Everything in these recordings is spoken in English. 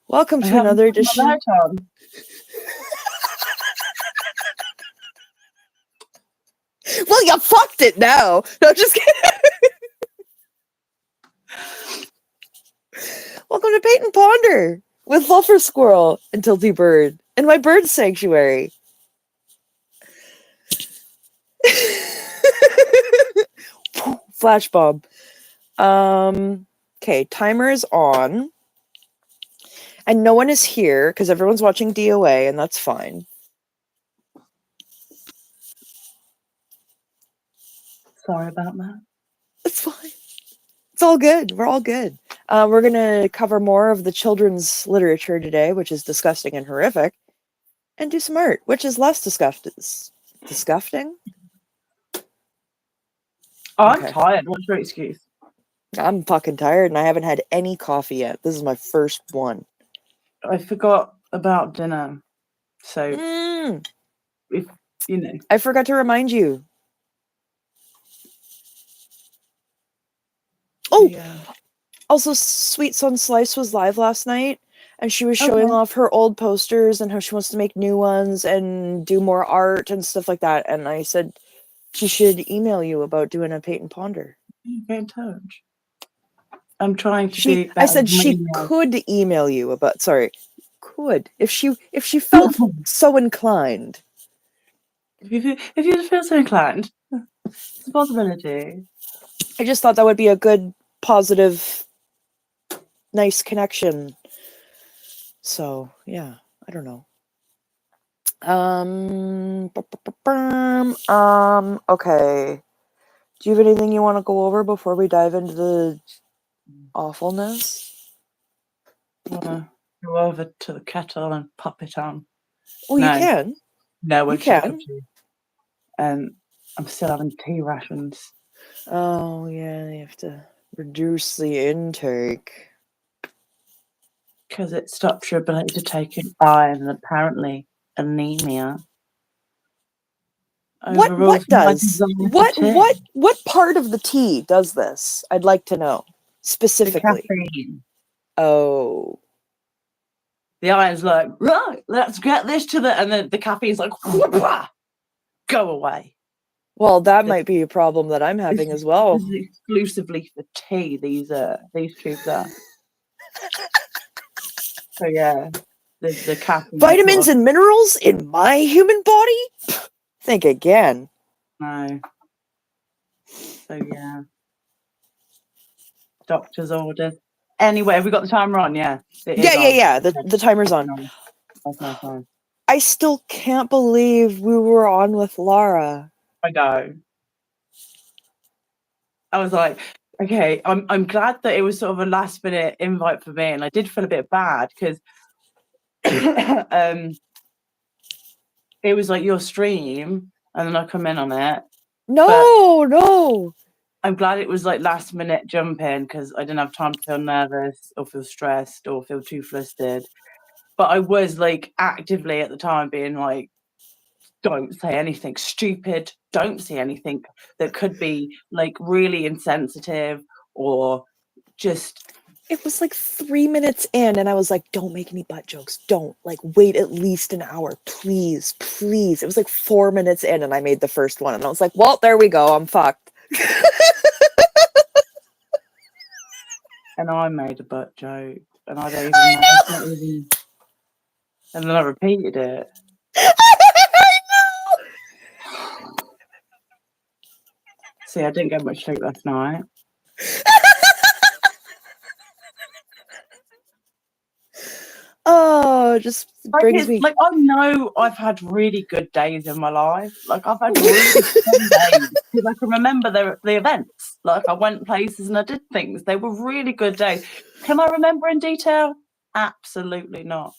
Welcome I to haven't another put my edition. light on. Well, you fucked it now. No, just kidding. Welcome to Peyton Ponder with Fluffer Squirrel and Tilty Bird and my bird sanctuary. Flash bomb. Okay, timer is on. And no one is here because everyone's watching DOA, and that's fine. Sorry about that. It's fine. It's all good. We're all good. We're going to cover more of the children's literature today, which is disgusting and horrific, and do some art, which is less disgusting. I'm Okay. tired. What's your excuse? I'm fucking tired, and I haven't had any coffee yet. This is my first one. I forgot about dinner. So, if you know. I forgot to remind you. Oh! Yeah. Also, Sweet Sun Slice was live last night, and she was showing off her old posters and how she wants to make new ones and do more art and stuff like that. And I said she should email you about doing a Peyton Ponder. Get in touch. I'm trying to be better. I said she could email you about. Sorry, could if she felt so inclined. If you feel so inclined, it's a possibility. I just thought that would be a good, positive, nice connection. So yeah, I don't know. Okay. Do you have anything you want to go over before we dive into the awfulness? Go over to the kettle and pop it on. Oh, no. You can. No, you can. I'm still having tea rations. Oh yeah, you have to reduce the intake. Because it stops your ability to take in iron and apparently anemia. What does what part of the tea does this? I'd like to know specifically. The caffeine. Oh. The iron's like, right, let's get this to the, and then the caffeine's like, go away. Well, that might be a problem that I'm having as well. This is exclusively for tea. These tubes are. So yeah, the caffeine. Vitamins and minerals in my human body? Think again. No. So yeah. Doctor's orders. Anyway, have we got the timer on? Yeah. Yeah. The timer's on. Okay. I still can't believe we were on with Lara. I know. I was like, okay, I'm glad that it was sort of a last minute invite for me, and I did feel a bit bad because it was like your stream, and then I come in on it. No. I'm glad it was like last minute jump in because I didn't have time to feel nervous or feel stressed or feel too flustered. But I was like actively at the time being like, don't say anything stupid. Don't say anything that could be like really insensitive or just. It was like 3 minutes in and I was like, don't make any butt jokes. Don't. Like, wait at least an hour. Please. It was like 4 minutes in and I made the first one. And I was like, well, there we go. I'm fucked. And I made a butt joke. And I don't even know. And then I repeated it. I know. See, I didn't get much sleep last night. Oh, it just brings me. Like, I know I've had really good days in my life. Like, I've had really fun days because I can remember the events. Like, I went places and I did things. They were really good days. Can I remember in detail? Absolutely not.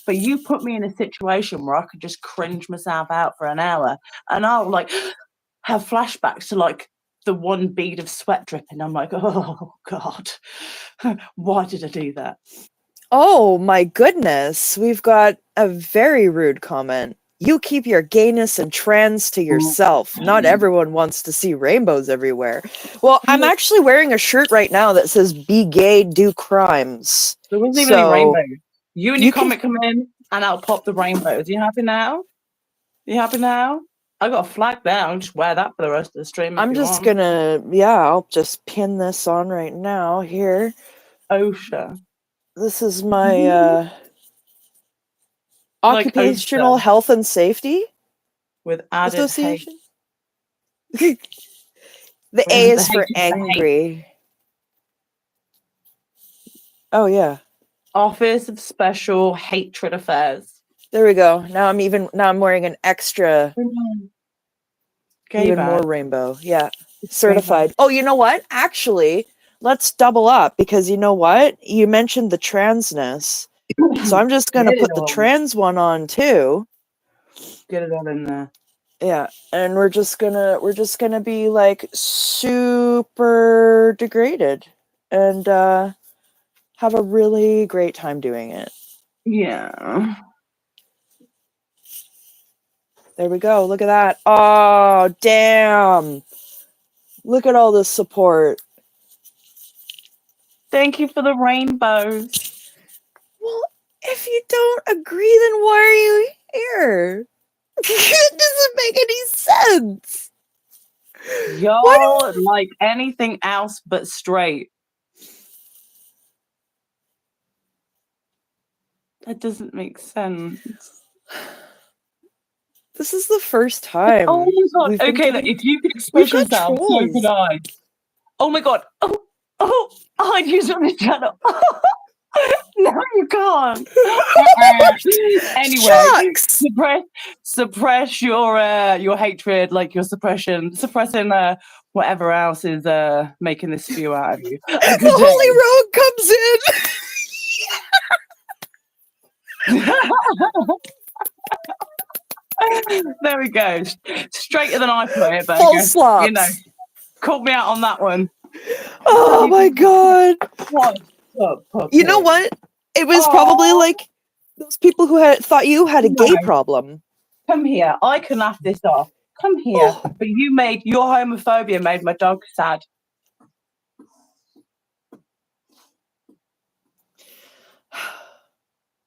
But you put me in a situation where I could just cringe myself out for an hour and I'll like have flashbacks to like the one bead of sweat dripping. I'm like, oh God, why did I do that? Oh my goodness, we've got a very rude comment. You keep your gayness and trans to yourself. Not everyone wants to see rainbows everywhere. Well, I'm actually wearing a shirt right now that says "Be gay, do crimes." There wasn't even any rainbows. You and your comic come in, and I'll pop the rainbows. You happy now? You happy now? I got a flag there. I'll just wear that for the rest of the stream. I'm just gonna, I'll just pin this on right now here. OSHA. This is my Occupational Health and Safety with added Association. The A is for angry. Oh yeah. Office of Special Hatred Affairs. There we go. Now I'm wearing an extra even more rainbow. Yeah. Certified. Oh, you know what? Actually, let's double up because you know what? You mentioned the transness. So I'm just gonna put the trans one on too. Get it all in there. Yeah, and we're just gonna be like super degraded and have a really great time doing it. Yeah. There we go. Look at that. Oh, damn. Look at all this support. Thank you for the rainbows. Well, if you don't agree, then why are you here? It doesn't make any sense. Y'all like anything else but straight. That doesn't make sense. This is the first time. Oh my god. Okay, if you can express yourself, so can I. Oh my god. I'd use it on this channel. No, you can't. Anyway, suppress your hatred, like your suppressing whatever else is making this spew out of you. The Holy Rogue comes in. There we go. Straighter than I put it, but full slops. You know, called me out on that one. Oh my god. What? You know what? It was probably like those people who thought you had a gay problem. Come here. I can laugh this off. Come here. But your homophobia made my dog sad.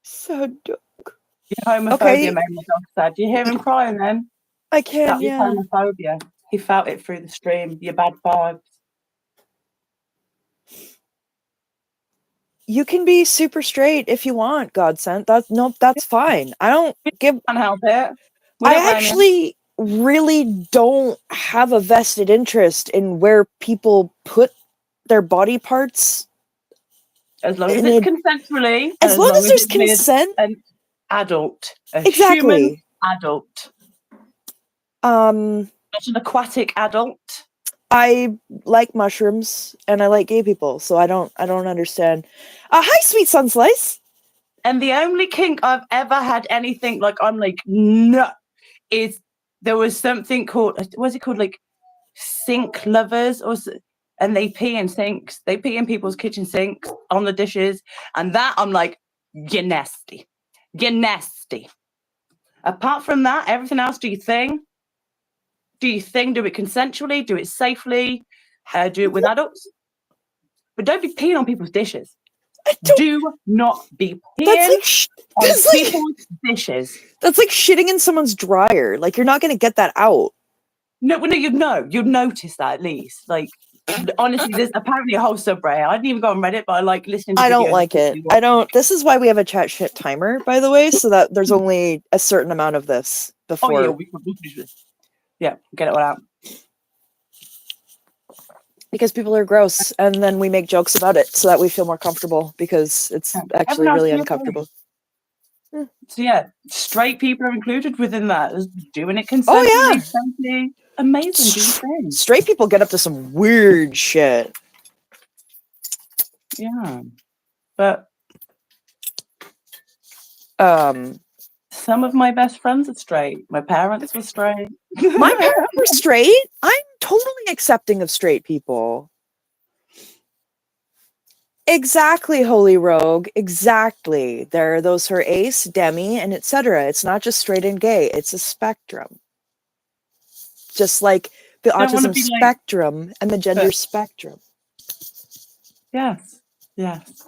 Sad dog. Your homophobia made my dog sad. Do you hear him crying then? I can, That was homophobia. He felt it through the stream. Your bad vibes. You can be super straight if you want, Godsent. That's fine. I don't give. Can't help it. I actually really don't have a vested interest in where people put their body parts. As long as it's consensually. As long as there's consent. An adult. Exactly. Human adult. Not an aquatic adult. I like mushrooms and I like gay people, so I don't understand. Hi, Sweet Sun Slice. And the only kink I've ever had anything like I'm like no is there was something called what's it called like sink lovers and they pee in sinks. They pee in people's kitchen sinks on the dishes, and that I'm like you're nasty. You're nasty. Apart from that, everything else, do your thing. Do your thing, do it consensually, do it safely, do it with adults. But don't be peeing on people's dishes. Do not be peeing on people's dishes. That's like shitting in someone's dryer. Like, you're not going to get that out. No, you'd know. You'd notice that at least. Like, honestly, there's apparently a whole subreddit. I didn't even go on Reddit, but I like listening to I don't like it. I don't. This is why we have a chat shit timer, by the way, so that there's only a certain amount of this before. Oh, yeah, get it all out. Because people are gross, and then we make jokes about it so that we feel more comfortable because it's actually really uncomfortable. So yeah, straight people are included within that. Doing it consensually, simply amazing. Straight people get up to some weird shit. Yeah, but some of my best friends are straight. My parents were straight. My parents were straight. I'm totally accepting of straight people. Exactly, Holy Rogue. Exactly. There are those who are ace, demi, and etc. It's not just straight and gay. It's a spectrum. Just like the autism spectrum and the gender spectrum. Yes. Yes.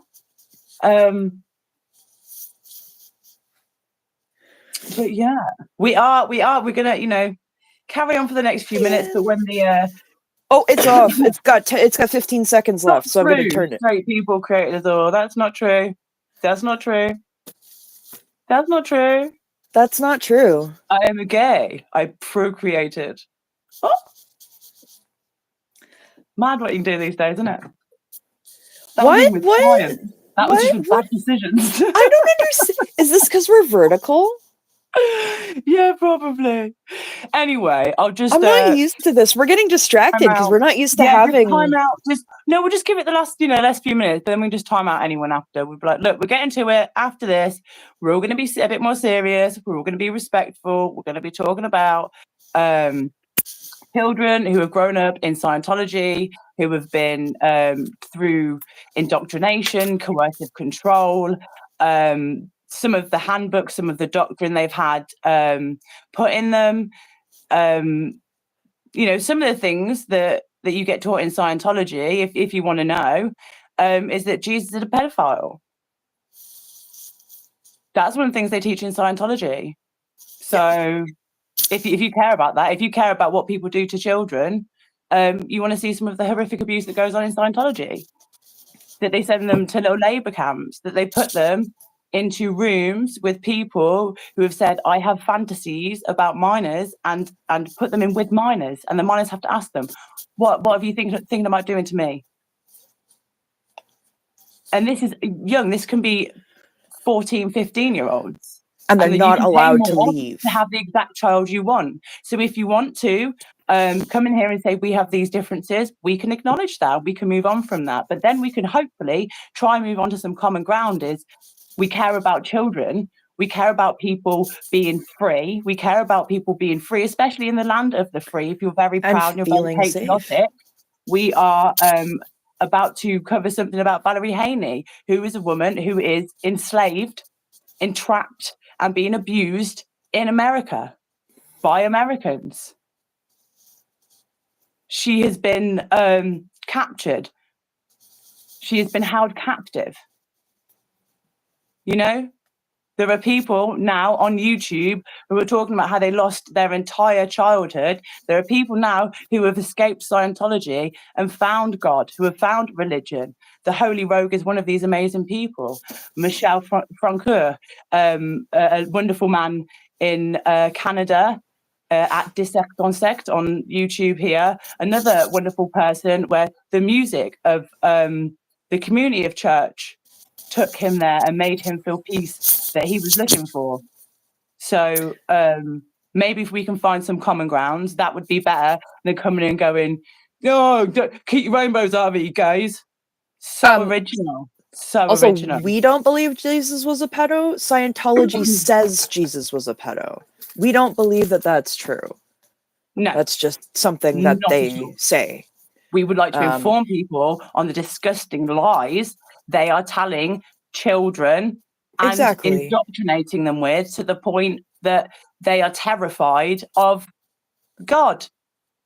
But yeah, we're gonna, carry on for the next few minutes. But when the oh, it's off. It's got 15 seconds left, so I'm gonna turn it. Straight people created us all. That's not true. That's not true. That's not true. That's not true. I am a gay. I procreated. Oh. Mad what you can do these days, isn't it? That What? Was with science. That was just with bad decisions. I don't understand. Is this because we're vertical? Yeah, probably. Anyway, I'll just. I'm not used to this. We're getting distracted because we're not used to having. Time out. We'll just give it the last few minutes, but then we just time out anyone after. We'll be like, look, we're getting to it. After this, we're all going to be a bit more serious. We're all going to be respectful. We're going to be talking about children who have grown up in Scientology, who have been through indoctrination, coercive control. Some of the handbooks, some of the doctrine they've had put in them. Some of the things that you get taught in Scientology, if you want to know, is that Jesus is a pedophile. That's one of the things they teach in Scientology. So if you care about that, if you care about what people do to children, you want to see some of the horrific abuse that goes on in Scientology, that they send them to little labor camps, that they put them into rooms with people who have said, I have fantasies about minors, and put them in with minors, and the minors have to ask them, what have you thinking about doing to me? And this is young. This can be 14, 15-year-olds. And they're not allowed to leave. To have the exact child you want. So if you want to come in here and say, we have these differences, we can acknowledge that. We can move on from that. But then we can hopefully try and move on to some common ground. Is we care about children. We care about people being free. We care about people being free, especially in the land of the free. If you're very proud and you're very patriotic, we are about to cover something about Valerie Haney, who is a woman who is enslaved, entrapped, and being abused in America by Americans. She has been captured. She has been held captive. There are people now on YouTube who are talking about how they lost their entire childhood. There are people now who have escaped Scientology and found God, who have found religion. The Holy Rogue is one of these amazing people. Michel Francoeur, a wonderful man in Canada, at Dissect on Sect on YouTube here. Another wonderful person where the music of the community of church took him there and made him feel peace that he was looking for. So maybe if we can find some common grounds, that would be better than coming in and going, "Oh, keep your rainbows out of it, you guys." So original. So also, original. We don't believe Jesus was a pedo. Scientology says Jesus was a pedo. We don't believe that that's true. No. That's just something that they say. We would like to inform people on the disgusting lies they are telling children and indoctrinating them with, to the point that they are terrified of God.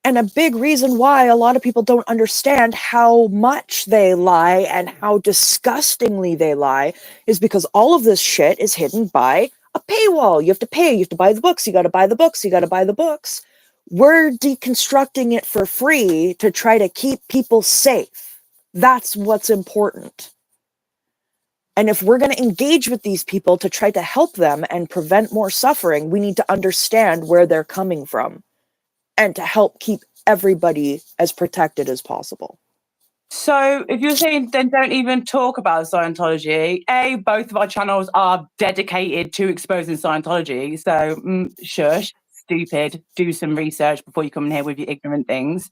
And a big reason why a lot of people don't understand how much they lie and how disgustingly they lie is because all of this shit is hidden by a paywall. You have to pay. You have to buy the books. You got to buy the books. You got to buy the books. We're deconstructing it for free to try to keep people safe. That's what's important. And if we're going to engage with these people to try to help them and prevent more suffering, we need to understand where they're coming from and to help keep everybody as protected as possible. So if you're saying then don't even talk about Scientology, both of our channels are dedicated to exposing Scientology. So shush, stupid, do some research before you come in here with your ignorant things.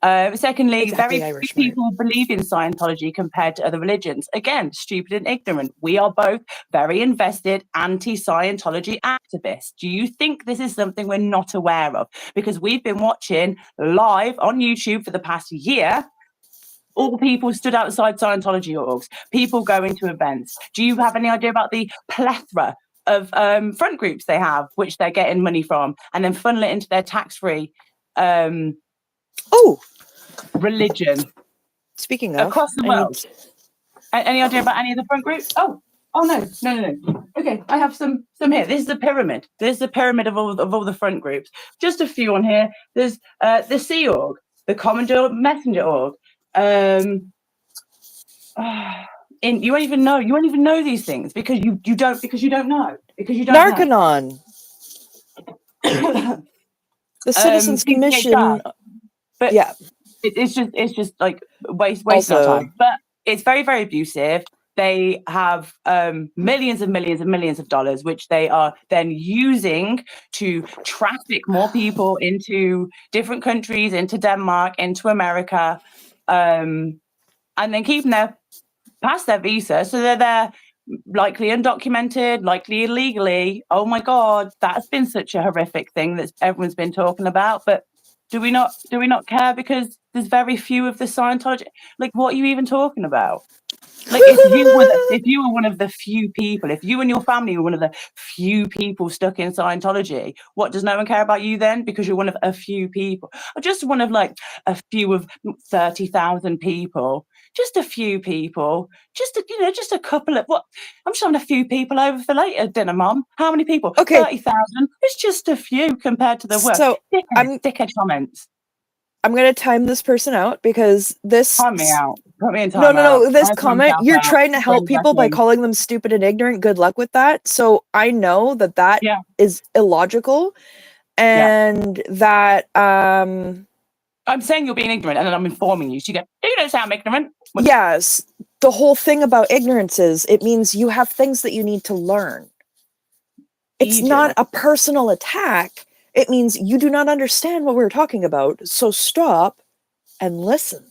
Secondly, very few people believe in Scientology compared to other religions. Again, stupid and ignorant. We are both very invested anti-Scientology activists. Do you think this is something we're not aware of? Because we've been watching live on YouTube for the past year. All people stood outside Scientology orgs, people going to events. Do you have any idea about the plethora of front groups they have, which they're getting money from, and then funnel it into their tax-free religion? Speaking of, across the world. Any idea about any of the front groups? Oh no. Okay. Okay, I have some here. This is a pyramid. This is a pyramid of all the front groups. Just a few on here. There's the Sea Org, the Commodore Messenger Org. You won't even know these things because you don't know. Narcanon. The Citizens Commission. But yeah, it's just like wasting our time. But it's very, very abusive. They have millions and millions and millions of dollars, which they are then using to traffic more people into different countries, into Denmark, into America, and then keeping their past their visa. So they're there likely undocumented, likely illegally. Oh my God, that's been such a horrific thing that everyone's been talking about. But do we not care because there's very few of the Scientology? Like, what are you even talking about? Like, if you were one of the few people, if you and your family were one of the few people stuck in Scientology, what, does no one care about you then? Because you're one of a few people, or just one of like a few of 30,000 people, just a few people, just a couple of what? I'm just having a few people over for later dinner, Mum. How many people? Okay, 30,000. It's just a few compared to the work. So dickhead comments. I'm going to time this person out because this... Time me out. Put me in time No. This comment, you're trying to help people by calling them stupid and ignorant. Good luck with that. So I know that is illogical and that... I'm saying you're being ignorant and then I'm informing you. So you go, you don't sound ignorant. Yes. The whole thing about ignorance is it means you have things that you need to learn. It's not a personal attack. It means you do not understand what we're talking about, so stop and listen.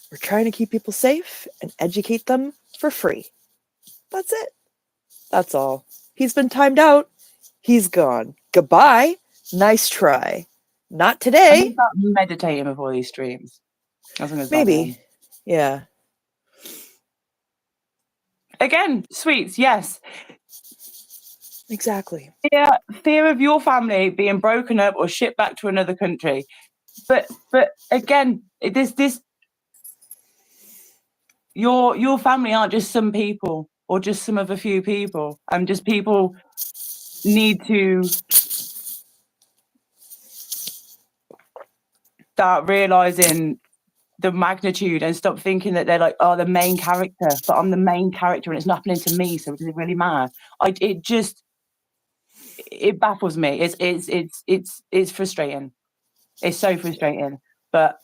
We're trying to keep people safe and educate them for free. That's it. That's all. He's been timed out. He's gone. Goodbye. Nice try. Not today. I'm about meditating before these streams. Maybe. Yeah. Again, sweets, yes. Exactly. Yeah, fear of your family being broken up or shipped back to another country. But again, this your family aren't just some people or just some of a few people. Just people need to start realizing the magnitude and stop thinking that they're like, oh, the main character, but I'm the main character and it's not happening to me, so does it really matter? It baffles me. It's frustrating. It's so frustrating. But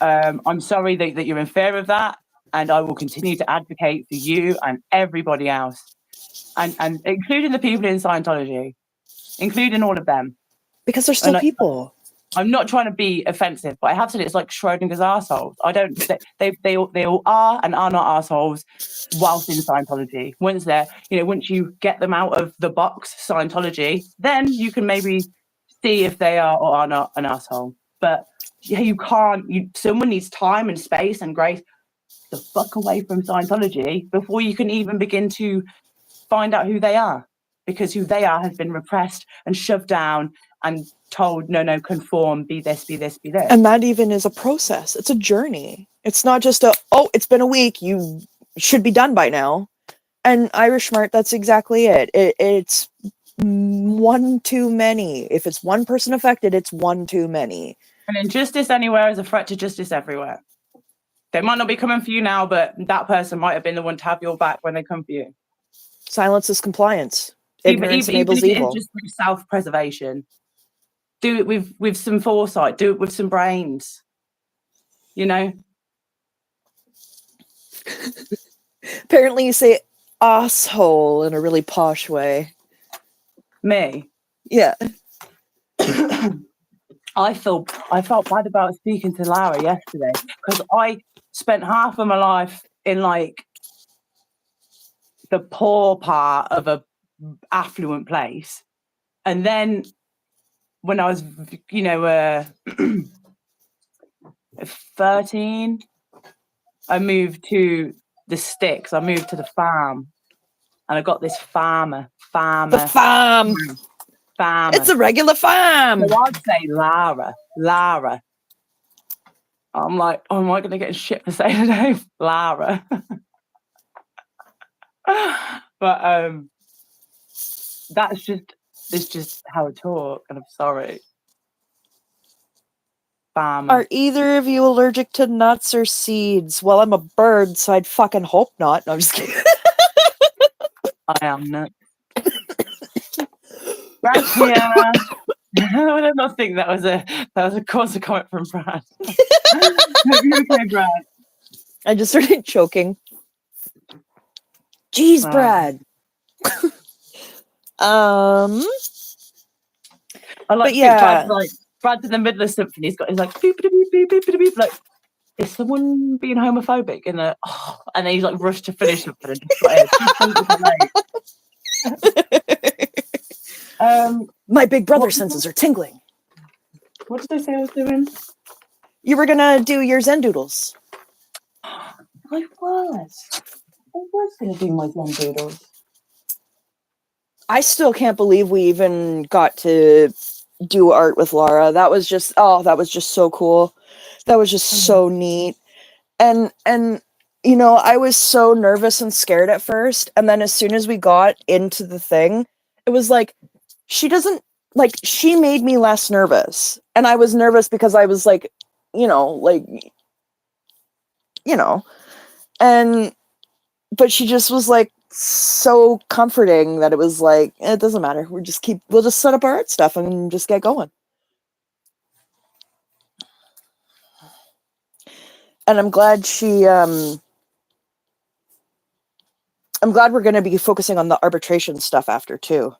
I'm sorry that you're in fear of that, and I will continue to advocate for you and everybody else, and including the people in Scientology, including all of them, because they're still people. I'm not trying to be offensive, but I have said it's like Schrodinger's assholes. I don't. They all are and are not assholes whilst in Scientology. Once you get them out of the box Scientology, then you can maybe see if they are or are not an asshole. But you can't. Someone needs time and space and grace to fuck away from Scientology before you can even begin to find out who they are, because who they are has been repressed and shoved down and told, no, conform, be this. And that even is a process. It's a journey. It's not just it's been a week, you should be done by now. And Irish Smart, that's exactly it. It's one too many. If it's one person affected, it's one too many. And injustice anywhere is a threat to justice everywhere. They might not be coming for you now, but that person might have been the one to have your back when they come for you. Silence is compliance. Ignorance enables evil. It's just self-preservation. Do it with some foresight. Do it with some brains. Apparently you say asshole in a really posh way. Me? Yeah. I felt bad about speaking to Lara yesterday because I spent half of my life in like the poor part of a affluent place, and then when I was 13, I moved to the sticks. I moved to the farm, and I got this farmer. The farm. It's a regular farm. So I'd say Lara. I'm like, oh, am I going to get shit for saying her name? Lara. But it's just how I talk, and I'm sorry. Bam. Are either of you allergic to nuts or seeds? Well, I'm a bird, so I'd fucking hope not. No, I'm just kidding. I am nuts. Brad's here. I did not think that was a cause of comment from Brad. Okay, Brad. I just started choking. Jeez, Wow. Brad. I like but yeah. Brad's in the middle of something. He's like beep beep beep beep beep beep. Like, is someone being homophobic? And then he's like rushed to finish something and just my big brother senses are tingling. What did I say I was doing? You were gonna do your Zen doodles. I was gonna do my Zen doodles. I still can't believe we even got to do art with Laura. That was just so cool. That was just so neat. And you know, I was so nervous and scared at first, and then as soon as we got into the thing, it was like she made me less nervous. And I was nervous because I was like, but she just was like so comforting that it was like, it doesn't matter. We'll just set up our art stuff and just get going. And I'm glad I'm glad we're going to be focusing on the arbitration stuff after too.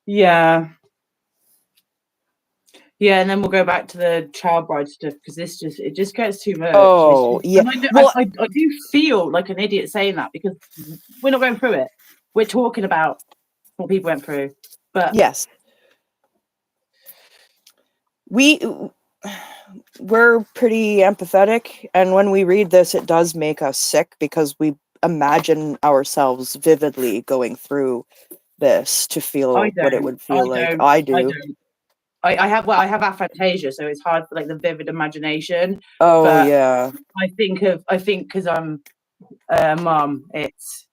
Yeah. Yeah, and then we'll go back to the child bride stuff because it just gets too much. Oh, yeah. I do feel like an idiot saying that because we're not going through it. We're talking about what people went through. But yes, we're pretty empathetic, and when we read this, it does make us sick because we imagine ourselves vividly going through this to feel what it would feel like. I do. I have aphantasia, so it's hard for like the vivid imagination. Oh, but yeah. I think because I'm a mum, it's.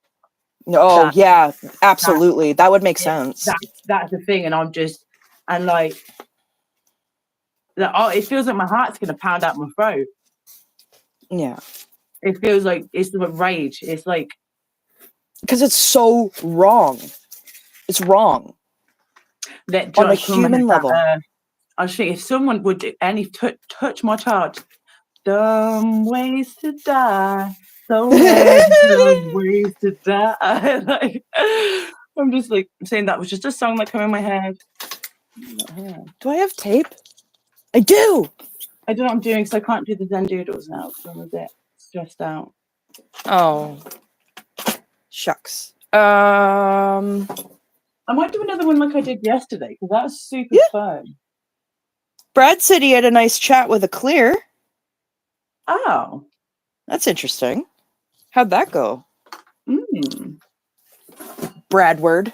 Oh, yeah, absolutely. That would make sense. That's the thing, and I'm just it feels like my heart's gonna pound out my throat. Yeah, it feels like it's the rage. It's like because it's so wrong. It's wrong that on a human level. I was thinking if someone would do touch my child, dumb ways to die. So many ways to die. Like, I'm just like saying that was just a song that came in my head. Do I have tape? I do. I don't know what I'm doing, so I can't do the Zen doodles now because I'm a bit stressed out. Oh, shucks. I might do another one like I did yesterday because that was super fun. Brad said he had a nice chat with a clear. Oh, that's interesting. How'd that go? Bradward.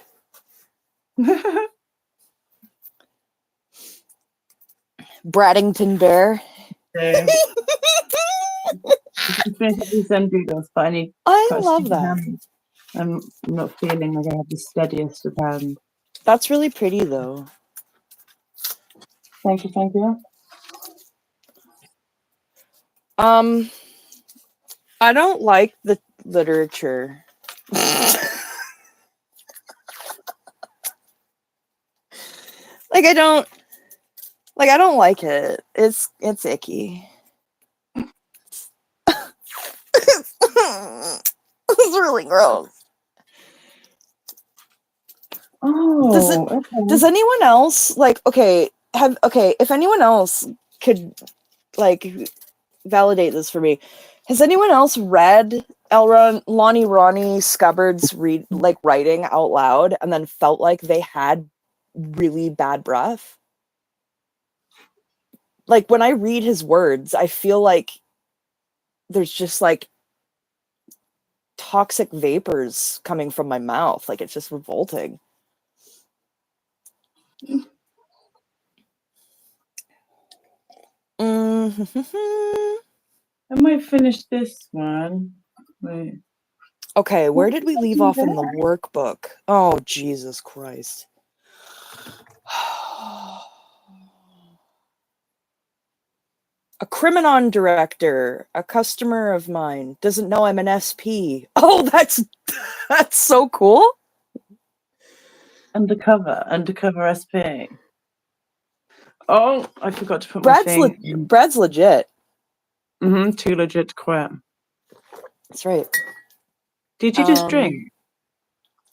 Braddington Bear. I love that. I'm not feeling like I have the steadiest of hand. That's really pretty, though. Thank you. I don't like the literature. I don't like it. It's icky. It's really gross. Oh, does anyone else if anyone else could validate this for me, has anyone else read Lonnie Ronnie Scubbard's writing out loud and then felt like they had really bad breath? Like when I read his words, I feel like there's just toxic vapors coming from my mouth. Like it's just revolting. I might finish this one. Wait. Okay, where What did we did I leave do off in the there? workbook? Oh, Jesus Christ. A Criminon director, a customer of mine, doesn't know I'm an SP. Oh, that's so cool. Undercover SP. Oh, I forgot to put my thing. Brad's legit. Too legit to quit. That's right. Did you just drink?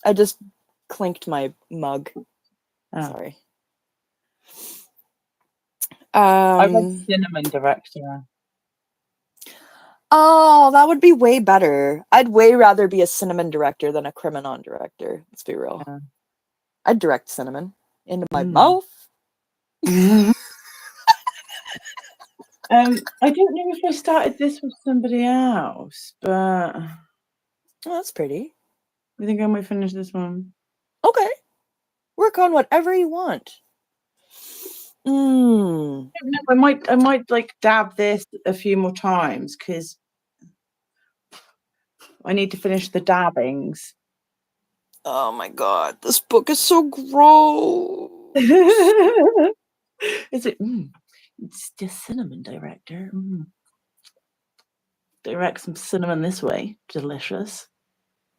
I just clinked my mug. Oh. Sorry. I read Cinnamon Director. Oh, that would be way better. I'd way rather be a cinnamon director than a Criminon director. Let's be real. Yeah. I'd direct cinnamon into my mouth. I don't know if I started this with somebody else, but Oh, that's pretty. I think I might finish this one. Okay. Work on whatever you want. I might like dab this a few more times because I need to finish the dabbings. Oh my god, this book is so gross. Is it? It's just cinnamon director. Direct some cinnamon this way. Delicious.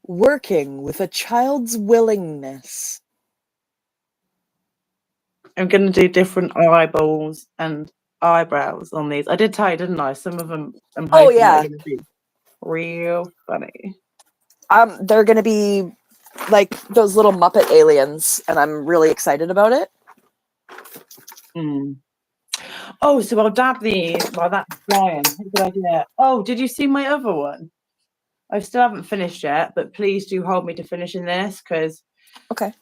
Working with a child's willingness. I'm going to do different eyeballs and eyebrows on these. I did tell you, didn't I? Some of them I'm hoping are going to be real funny. They're going to be like those little Muppet aliens, and I'm really excited about it. Oh, so I'll dab these while that's drying. Good idea. Oh, did you see my other one? I still haven't finished yet, but please do hold me to finishing this because. Okay.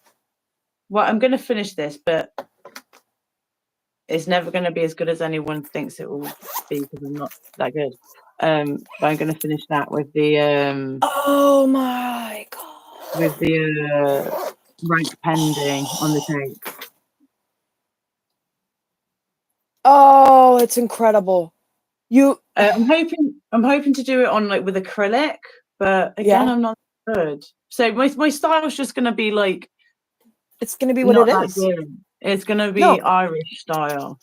Well, I'm going to finish this, but it's never going to be as good as anyone thinks it will be because I'm not that good. But I'm going to finish that with the. Oh my god. With the rank pending on the tape. Oh, it's incredible. I'm hoping to do it on like with acrylic, but again, I'm not good. So my style's just gonna be like it's gonna be what it is. Good. It's gonna be Irish style.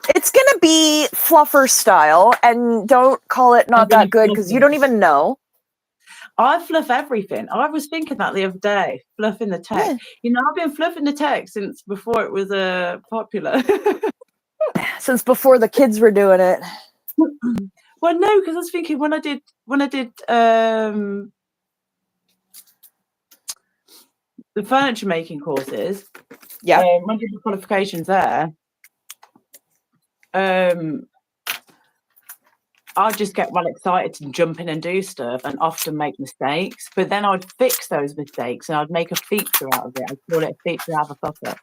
It's gonna be Fluffer style, and don't call it not that good because you don't even know. I fluff everything. I was thinking that the other day, fluffing the text. Yeah. I've been fluffing the text since before it was popular. Since before the kids were doing it. Well, no, because I was thinking when I did the furniture making courses, when I did the qualifications there, I'd just get well excited to jump in and do stuff and often make mistakes, but then I'd fix those mistakes and I'd make a feature out of it. I'd call it a feature out of a fluffer.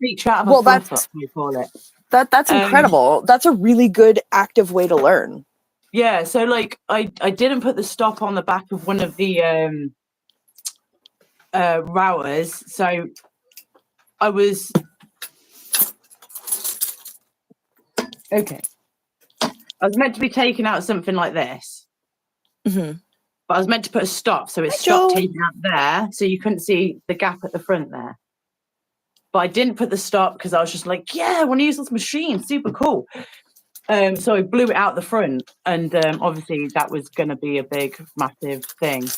Feature out of a fluffer, we call it. That's incredible. That's a really good active way to learn. Yeah, so like I didn't put the stop on the back of one of the rowers, so I was okay. I was meant to be taking out something like this, but I was meant to put a stop, so it stopped taking out there, so you couldn't see the gap at the front there. But I didn't put the stop because I was just like, yeah, I want to use this machine, super cool. So I blew it out the front, and obviously that was going to be a big, massive thing.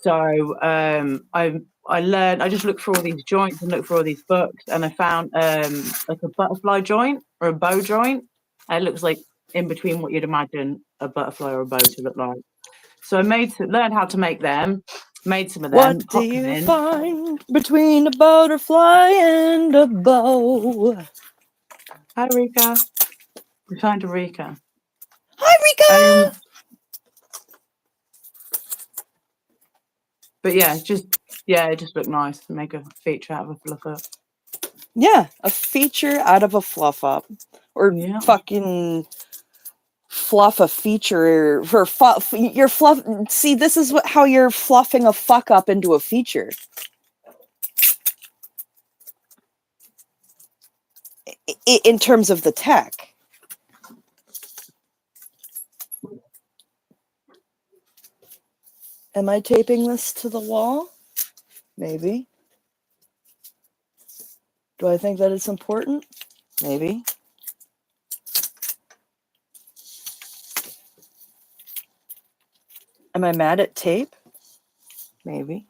So I learned. I just looked for all these joints and looked for all these books, and I found like a butterfly joint or a bow joint. And it looks like in between what you'd imagine a butterfly or a bow to look like. So I learned how to make them. Made some of them. What do you find between a butterfly and a bow? Hi, Rika. We found Rika. Hi, Rika. But yeah, it just looked nice to make a feature out of a fluff up. Yeah, a feature out of a fluff up, or fucking fluff a feature for your fluff. See, this is how you're fluffing a fuck up into a feature. In terms of the tech. Am I taping this to the wall? Maybe. Do I think that it's important? Maybe. Am I mad at tape? Maybe.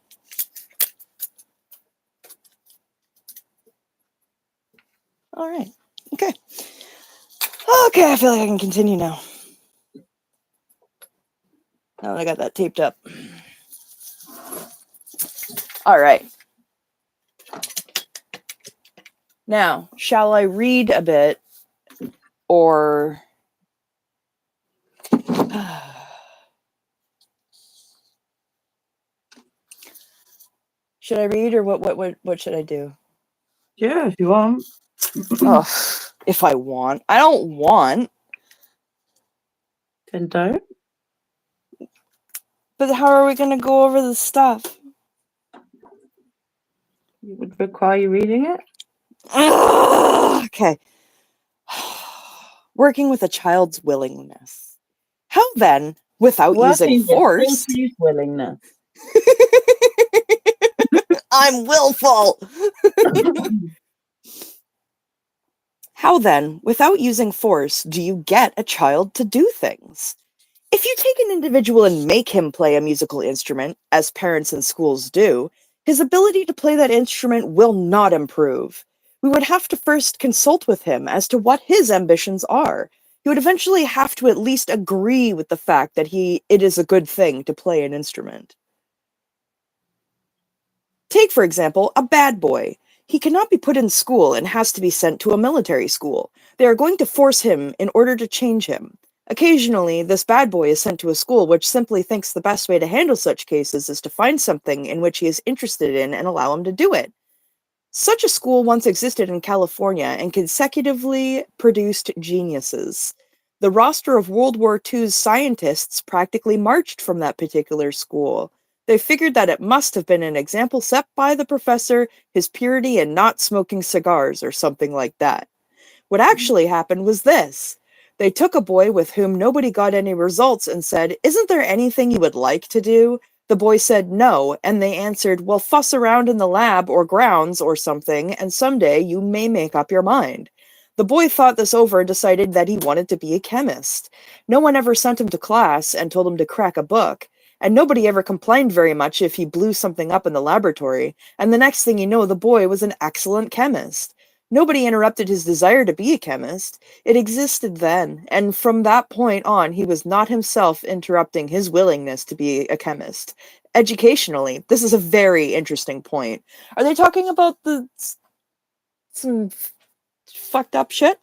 All right. Okay. Okay, I feel like I can continue now. Now that I got that taped up. All right. Now, shall I read a bit or should I read or what should I do? Yeah, if you want. Oh, if I want. I don't want. Then don't. But how are we going to go over the stuff? It would require you reading it. Okay. Working with a child's willingness. How then, without using force... willingness. I'm willful! How then, without using force, do you get a child to do things? If you take an individual and make him play a musical instrument, as parents and schools do, his ability to play that instrument will not improve. We would have to first consult with him as to what his ambitions are. He would eventually have to at least agree with the fact that it is a good thing to play an instrument. Take, for example, a bad boy. He cannot be put in school and has to be sent to a military school. They are going to force him in order to change him. Occasionally, this bad boy is sent to a school which simply thinks the best way to handle such cases is to find something in which he is interested in and allow him to do it. Such a school once existed in California and consecutively produced geniuses. The roster of World War II's scientists practically marched from that particular school. They figured that it must have been an example set by the professor, his purity in not smoking cigars or something like that. What actually happened was this. They took a boy with whom nobody got any results and said, "Isn't there anything you would like to do?" The boy said no, and they answered, "Well, fuss around in the lab or grounds or something, and someday you may make up your mind." The boy thought this over and decided that he wanted to be a chemist. No one ever sent him to class and told him to crack a book. And nobody ever complained very much if he blew something up in the laboratory, and the next thing you know, the boy was an excellent chemist. Nobody interrupted his desire to be a chemist. It existed then, and from that point on, he was not himself interrupting his willingness to be a chemist. Educationally, this is a very interesting point. Are they talking about some fucked up shit?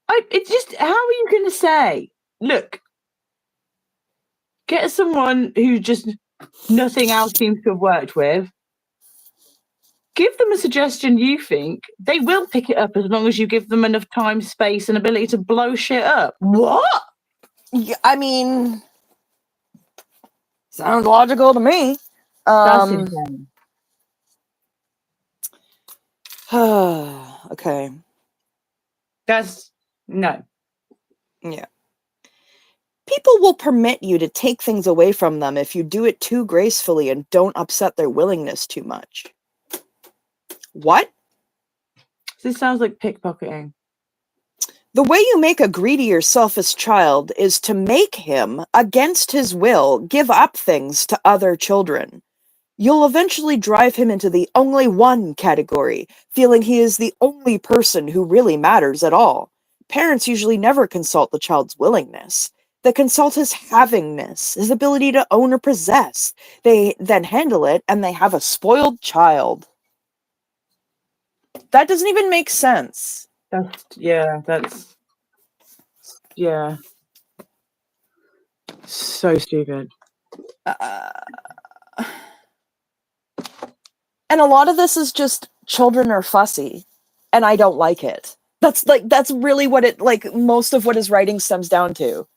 It's just, how are you going to say, look, get someone who just nothing else seems to have worked with, give them a suggestion you think, they will pick it up as long as you give them enough time, space, and ability to blow shit up. What? Yeah, I mean, sounds logical to me. That's insane. Okay. No. Yeah. People will permit you to take things away from them if you do it too gracefully and don't upset their willingness too much. What? This sounds like pickpocketing. The way you make a greedy or selfish child is to make him, against his will, give up things to other children. You'll eventually drive him into the only one category, feeling he is the only person who really matters at all. Parents usually never consult the child's willingness. They consult his havingness, his ability to own or possess. They then handle it, and they have a spoiled child. That doesn't even make sense. So stupid. And a lot of this is just children are fussy, and I don't like it. That's really what it, like, most of what his writing stems down to.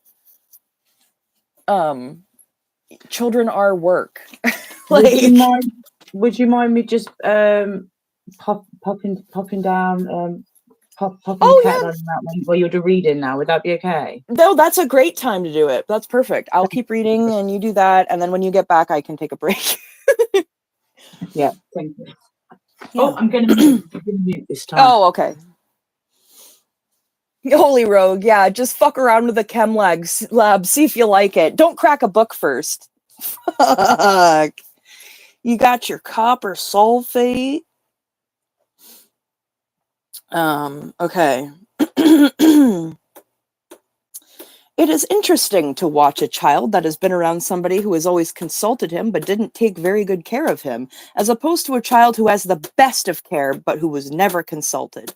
Children are work. Would you mind me just popping down Popping the Oh, kettle on that while you're reading now. Would that be okay? No, that's a great time to do it. That's perfect. I'll keep reading and you do that. And then when you get back, I can take a break. Yeah, thank you. Yeah. Oh, I'm going to mute this time. Oh, okay. Holy rogue. Yeah, just fuck around with the chem lab. See if you like it. Don't crack a book first. Fuck. You got your copper sulfate. Okay. It is interesting to watch a child that has been around somebody who has always consulted him but didn't take very good care of him, as opposed to a child who has the best of care but who was never consulted.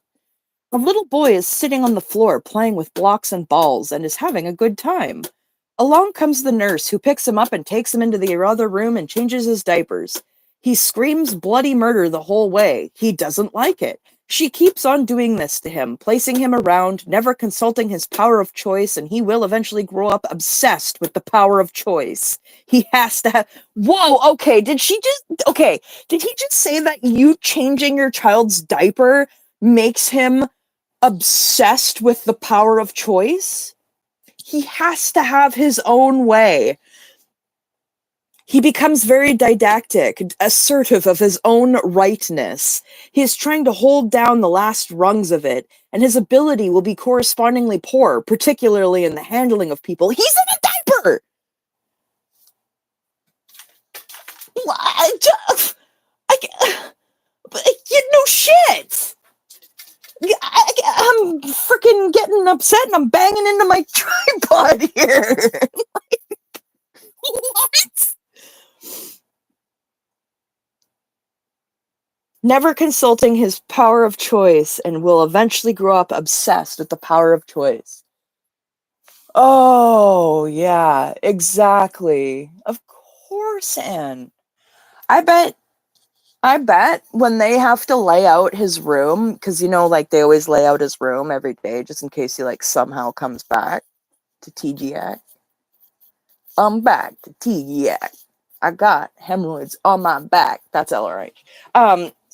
A little boy is sitting on the floor playing with blocks and balls and is having a good time. Along comes the nurse, who picks him up and takes him into the other room and changes his diapers. He screams bloody murder the whole way. He doesn't like it. She keeps on doing this to him, placing him around, never consulting his power of choice, and he will eventually grow up obsessed with the power of choice. He has to have... Whoa, okay, did he just say that you changing your child's diaper makes him obsessed with the power of choice? He has to have his own way. He becomes very didactic, assertive of his own rightness. He is trying to hold down the last rungs of it, and his ability will be correspondingly poor, particularly in the handling of people. He's in a diaper! No shit! I'm freaking getting upset and I'm banging into my tripod here. What? Never consulting his power of choice and will eventually grow up obsessed with the power of choice. Oh, yeah, exactly. Of course, Anne. I bet when they have to lay out his room, because, like, they always lay out his room every day just in case he, like, somehow comes back to TGX. I'm back to TGX. I got hemorrhoids on my back. That's LRH.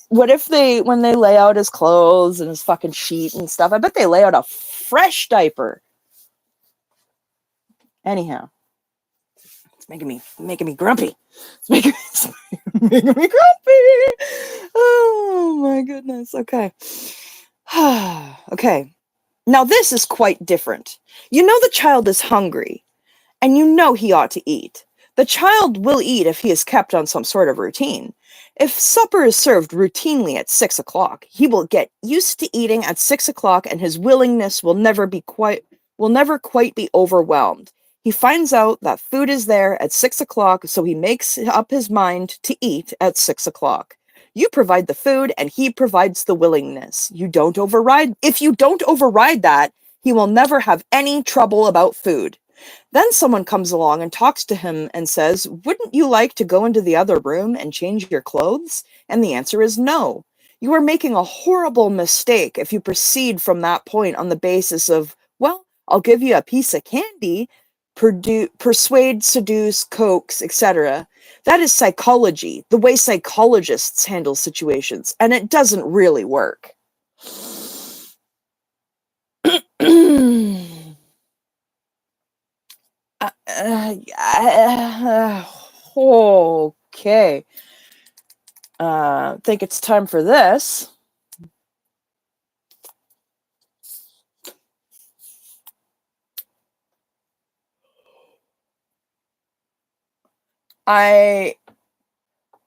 What if when they lay out his clothes and his fucking sheet and stuff, I bet they lay out a fresh diaper. Anyhow, it's making me grumpy. It's making me grumpy. Oh my goodness. Okay. Okay. Now this is quite different. You know the child is hungry, and you know he ought to eat. The child will eat if he is kept on some sort of routine. If supper is served routinely at 6 o'clock, he will get used to eating at 6 o'clock, and his willingness will never quite be overwhelmed. He finds out that food is there at 6 o'clock, so he makes up his mind to eat at 6 o'clock. You provide the food, and he provides the willingness. If you don't override that, he will never have any trouble about food. Then someone comes along and talks to him and says, "Wouldn't you like to go into the other room and change your clothes?" And the answer is no. You are making a horrible mistake if you proceed from that point on the basis of, well, I'll give you a piece of candy, persuade, seduce, coax, etc. That is psychology, the way psychologists handle situations, and it doesn't really work. Okay. Think it's time for this.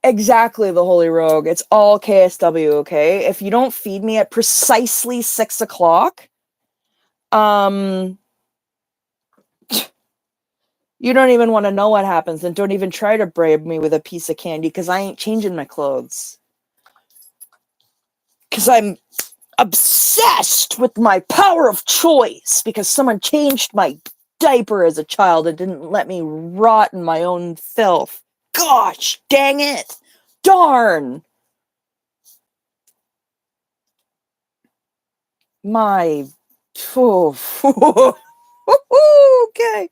Exactly, the Holy Rogue. It's all KSW, okay? If you don't feed me at precisely 6 o'clock, you don't even want to know what happens, and don't even try to bribe me with a piece of candy, because I ain't changing my clothes. Because I'm obsessed with my power of choice, because someone changed my diaper as a child and didn't let me rot in my own filth. Gosh, dang it. Darn. My... Oh. Okay.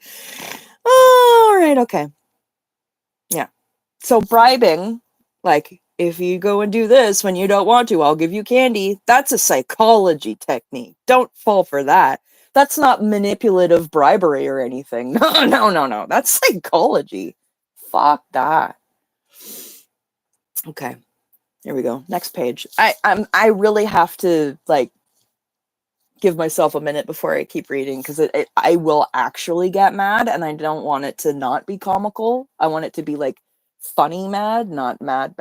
All right, okay. Yeah. So bribing, like, if you go and do this when you don't want to, I'll give you candy. That's a psychology technique. Don't fall for that. That's not manipulative bribery or anything. No. That's psychology. Fuck that. Okay. Here we go. Next page. I really have to like give myself a minute before I keep reading because I will actually get mad, and I don't want it to not be comical. I want it to be like funny mad, not mad.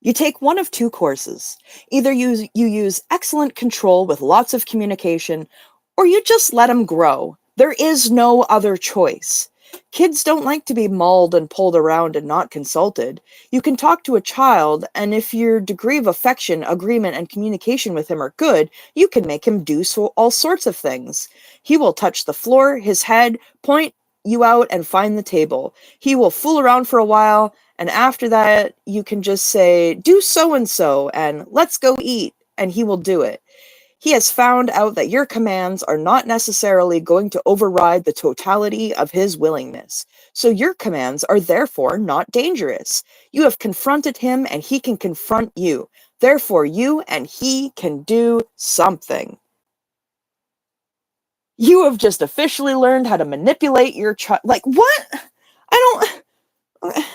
You take one of two courses. Either you use excellent control with lots of communication, or you just let them grow. There is no other choice. Kids don't like to be mauled and pulled around and not consulted. You can talk to a child, and if your degree of affection, agreement, and communication with him are good, you can make him do all sorts of things. He will touch the floor, his head, point you out, and find the table. He will fool around for a while, and after that, you can just say, do so-and-so, and let's go eat, and he will do it. He has found out that your commands are not necessarily going to override the totality of his willingness. So your commands are therefore not dangerous. You have confronted him, and he can confront you. Therefore, you and he can do something. You have just officially learned how to manipulate your child. Like, what? I don't...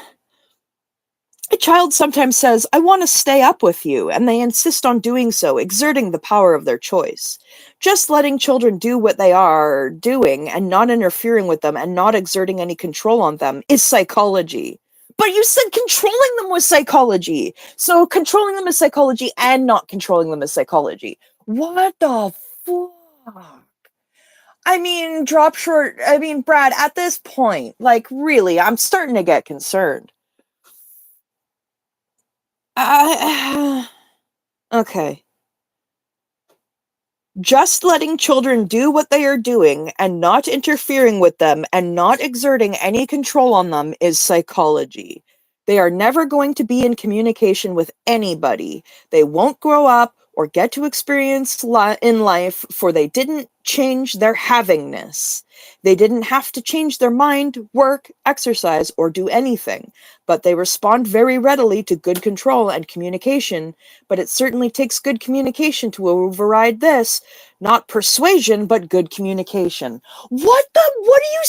A child sometimes says, I want to stay up with you, and they insist on doing so, exerting the power of their choice. Just letting children do what they are doing and not interfering with them and not exerting any control on them is psychology. But you said controlling them was psychology. So controlling them is psychology and not controlling them is psychology. What the fuck? I mean, Brad, at this point, like, really, I'm starting to get concerned. Okay. Just letting children do what they are doing and not interfering with them and not exerting any control on them is psychology. They are never going to be in communication with anybody. They won't grow up or get to experience in life, for they didn't change their havingness. They didn't have to change their mind, work, exercise, or do anything, but they respond very readily to good control and communication. But it certainly takes good communication to override this. Not persuasion, but good communication. What are you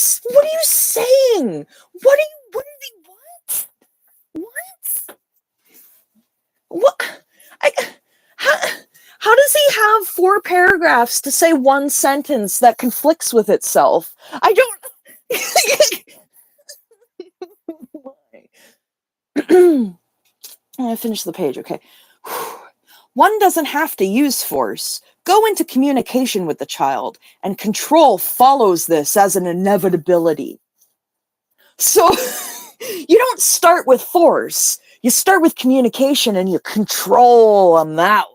saying? How does he have 4 paragraphs to say one sentence that conflicts with itself? I don't... I finished the page, okay. One doesn't have to use force. Go into communication with the child, and control follows this as an inevitability. So, you don't start with force. You start with communication and you control them that way.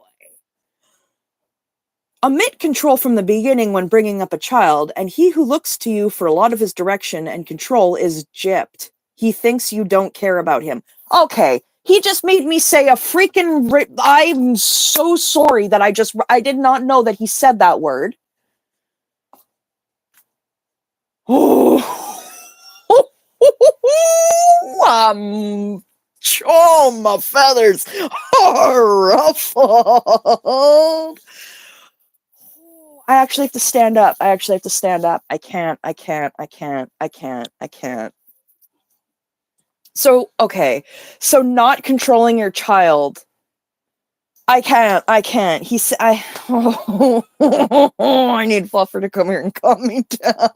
Omit control from the beginning when bringing up a child, and he who looks to you for a lot of his direction and control is gypped. He thinks you don't care about him. Okay, he just made me say a freaking... I'm so sorry that I did not know that he said that word. Oh, my feathers are ruffled. I actually have to stand up. I can't. So, okay. So not controlling your child. I can't. I need Fluffer to come here and calm me down.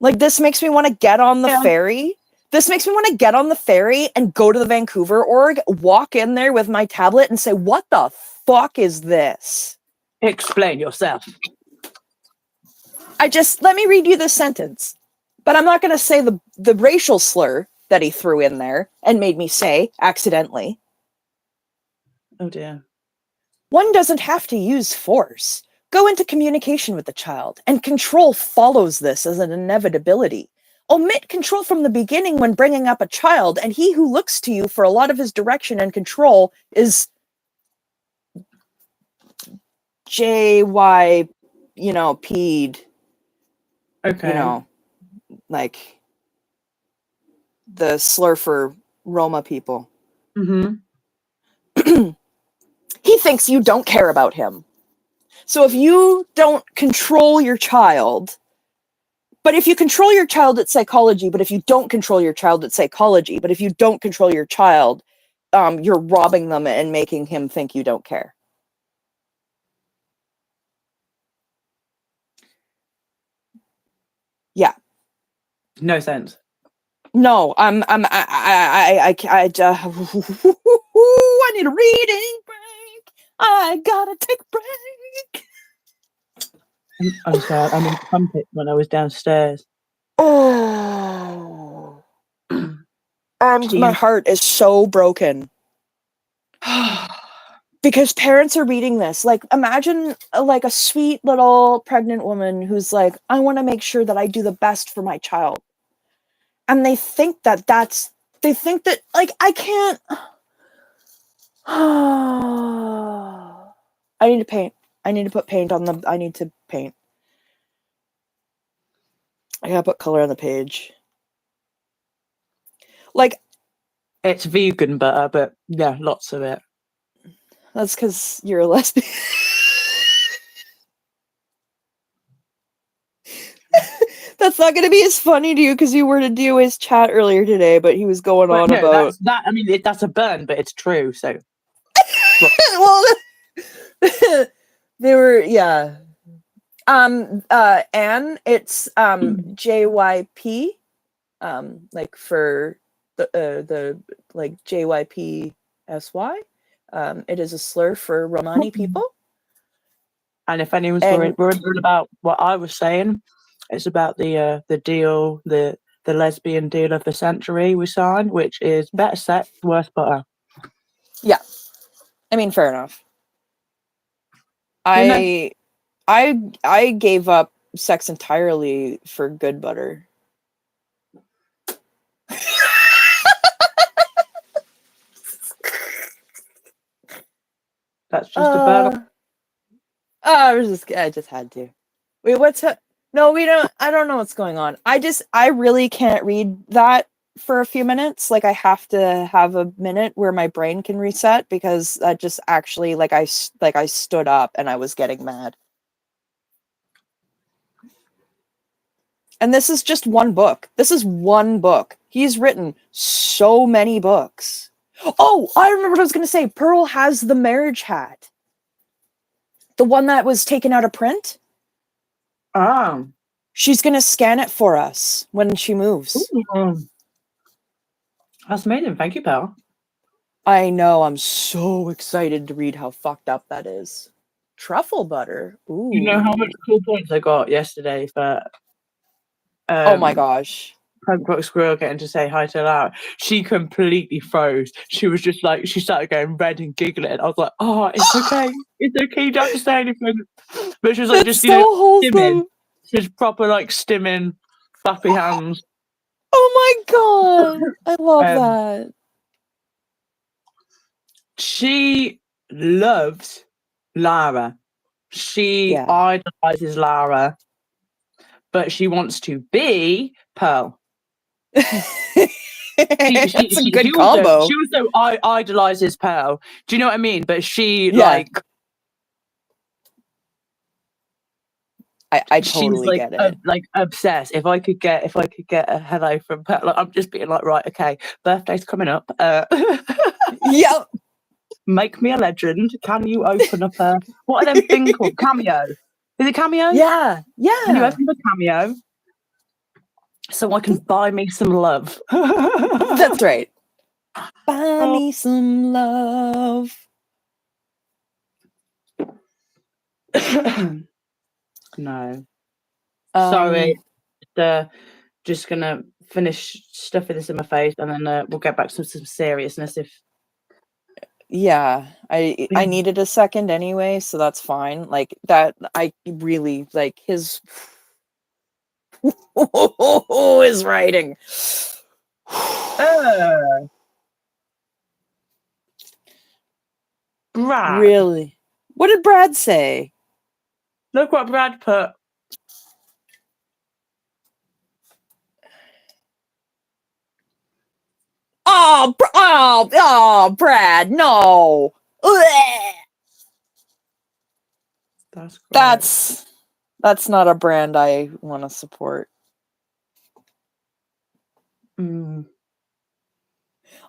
Like, this makes me want to get on the ferry. This makes me want to get on the ferry and go to the Vancouver org, walk in there with my tablet and say, what the fuck is this? Explain yourself. Let me read you this sentence. But I'm not going to say the racial slur that he threw in there and made me say accidentally. Oh dear. One doesn't have to use force. Go into communication with the child, and control follows this as an inevitability. Omit control from the beginning when bringing up a child, and he who looks to you for a lot of his direction and control is JY, peed. Okay. You know, like the slur for Roma people. Mm-hmm. He thinks you don't care about him. So if you don't control your child, but if you control your child, it's psychology. But if you don't control your child, it's psychology. But if you don't control your child, you're robbing them and making him think you don't care. Yeah. No sense. No, I need a reading break. I gotta take a break. I'm sorry. I'm in trumpet when I was downstairs. Oh, and my heart is so broken because parents are reading this. Like, imagine like a sweet little pregnant woman who's like, I want to make sure that I do the best for my child, and they think that like I can't. I need to paint. I need to put paint on the. I need to paint. I gotta put color on the page. Like, it's vegan butter, but yeah, lots of it. That's because you're a lesbian. That's not going to be as funny to you because you were to do his chat earlier today, but he was going on No, about. that's that. I mean, that's a burn, but it's true. So, Well, they were, yeah. Anne, it's JYP, like for the like JYPSY. It is a slur for Romani people. And if anyone's wondering about what I was saying, it's about the deal, the lesbian deal of the century we signed, which is better sex, worse butter. Yeah, I mean, fair enough. You know? I gave up sex entirely for good butter. That's just a burn. I just had to. Wait, no, we don't. I don't know what's going on. I really can't read that for a few minutes. Like, I have to have a minute where my brain can reset because that just actually, like, I stood up and I was getting mad. And this is just one book. This is one book. He's written so many books. Oh, I remember what I was going to say. Pearl has the marriage hat. The one that was taken out of print. Oh. She's going to scan it for us when she moves. Ooh. That's amazing. Thank you, pal. I know. I'm so excited to read how fucked up that is. Truffle butter. Ooh. You know how much cool points I got yesterday for oh my gosh. Punk Rock Squirrel getting to say hi to Lara. She completely froze. She was just like, she started going red and giggling. I was like, oh, it's okay. It's okay. You don't have to say anything. But she was like, That's just, so wholesome. stimming. She's proper, like, stimming, flappy hands. Oh my god. I love that. She loves Lara. She idolizes Lara. But she wants to be Pearl. That's a good combo. She also idolizes Pearl. Do you know what I mean? But she I totally get it. Like obsessed. If I could get a hello from Pearl, like, I'm just being like, right, okay, birthday's coming up. Yep. Make me a legend. Can you open up a what are them things called? Cameo. Is it Cameo? Yeah. Can you open the Cameo? So I can buy me some love. That's right. Buy me some love. No. Sorry. Just gonna finish stuffing this in my face and then we'll get back to some seriousness if I needed a second anyway, so that's fine. Like that I really like his his writing. Brad. Really? What did Brad say? Look what Brad put. Oh, Brad, no. Ugh. That's great. That's not a brand I want to support. Mm.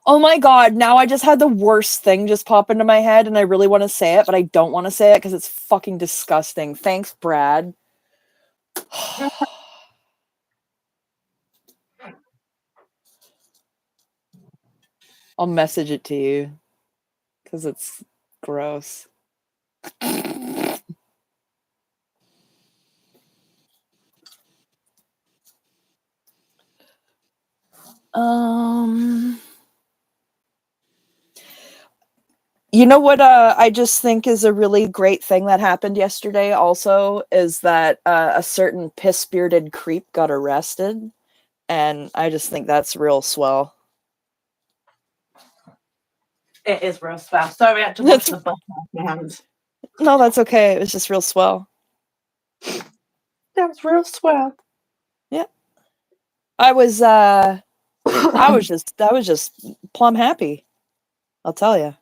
Oh my god, now I just had the worst thing just pop into my head and I really want to say it, but I don't want to say it because it's fucking disgusting. Thanks, Brad. I'll message it to you because it's gross. You know what I just think is a really great thing that happened yesterday also is that a certain piss-bearded creep got arrested, and I just think that's real swell. It is real swell. Sorry, I had to wash the butter off my hands. No, that's okay. It was just real swell. That was real swell. Yeah. I was just plumb happy. I'll tell you.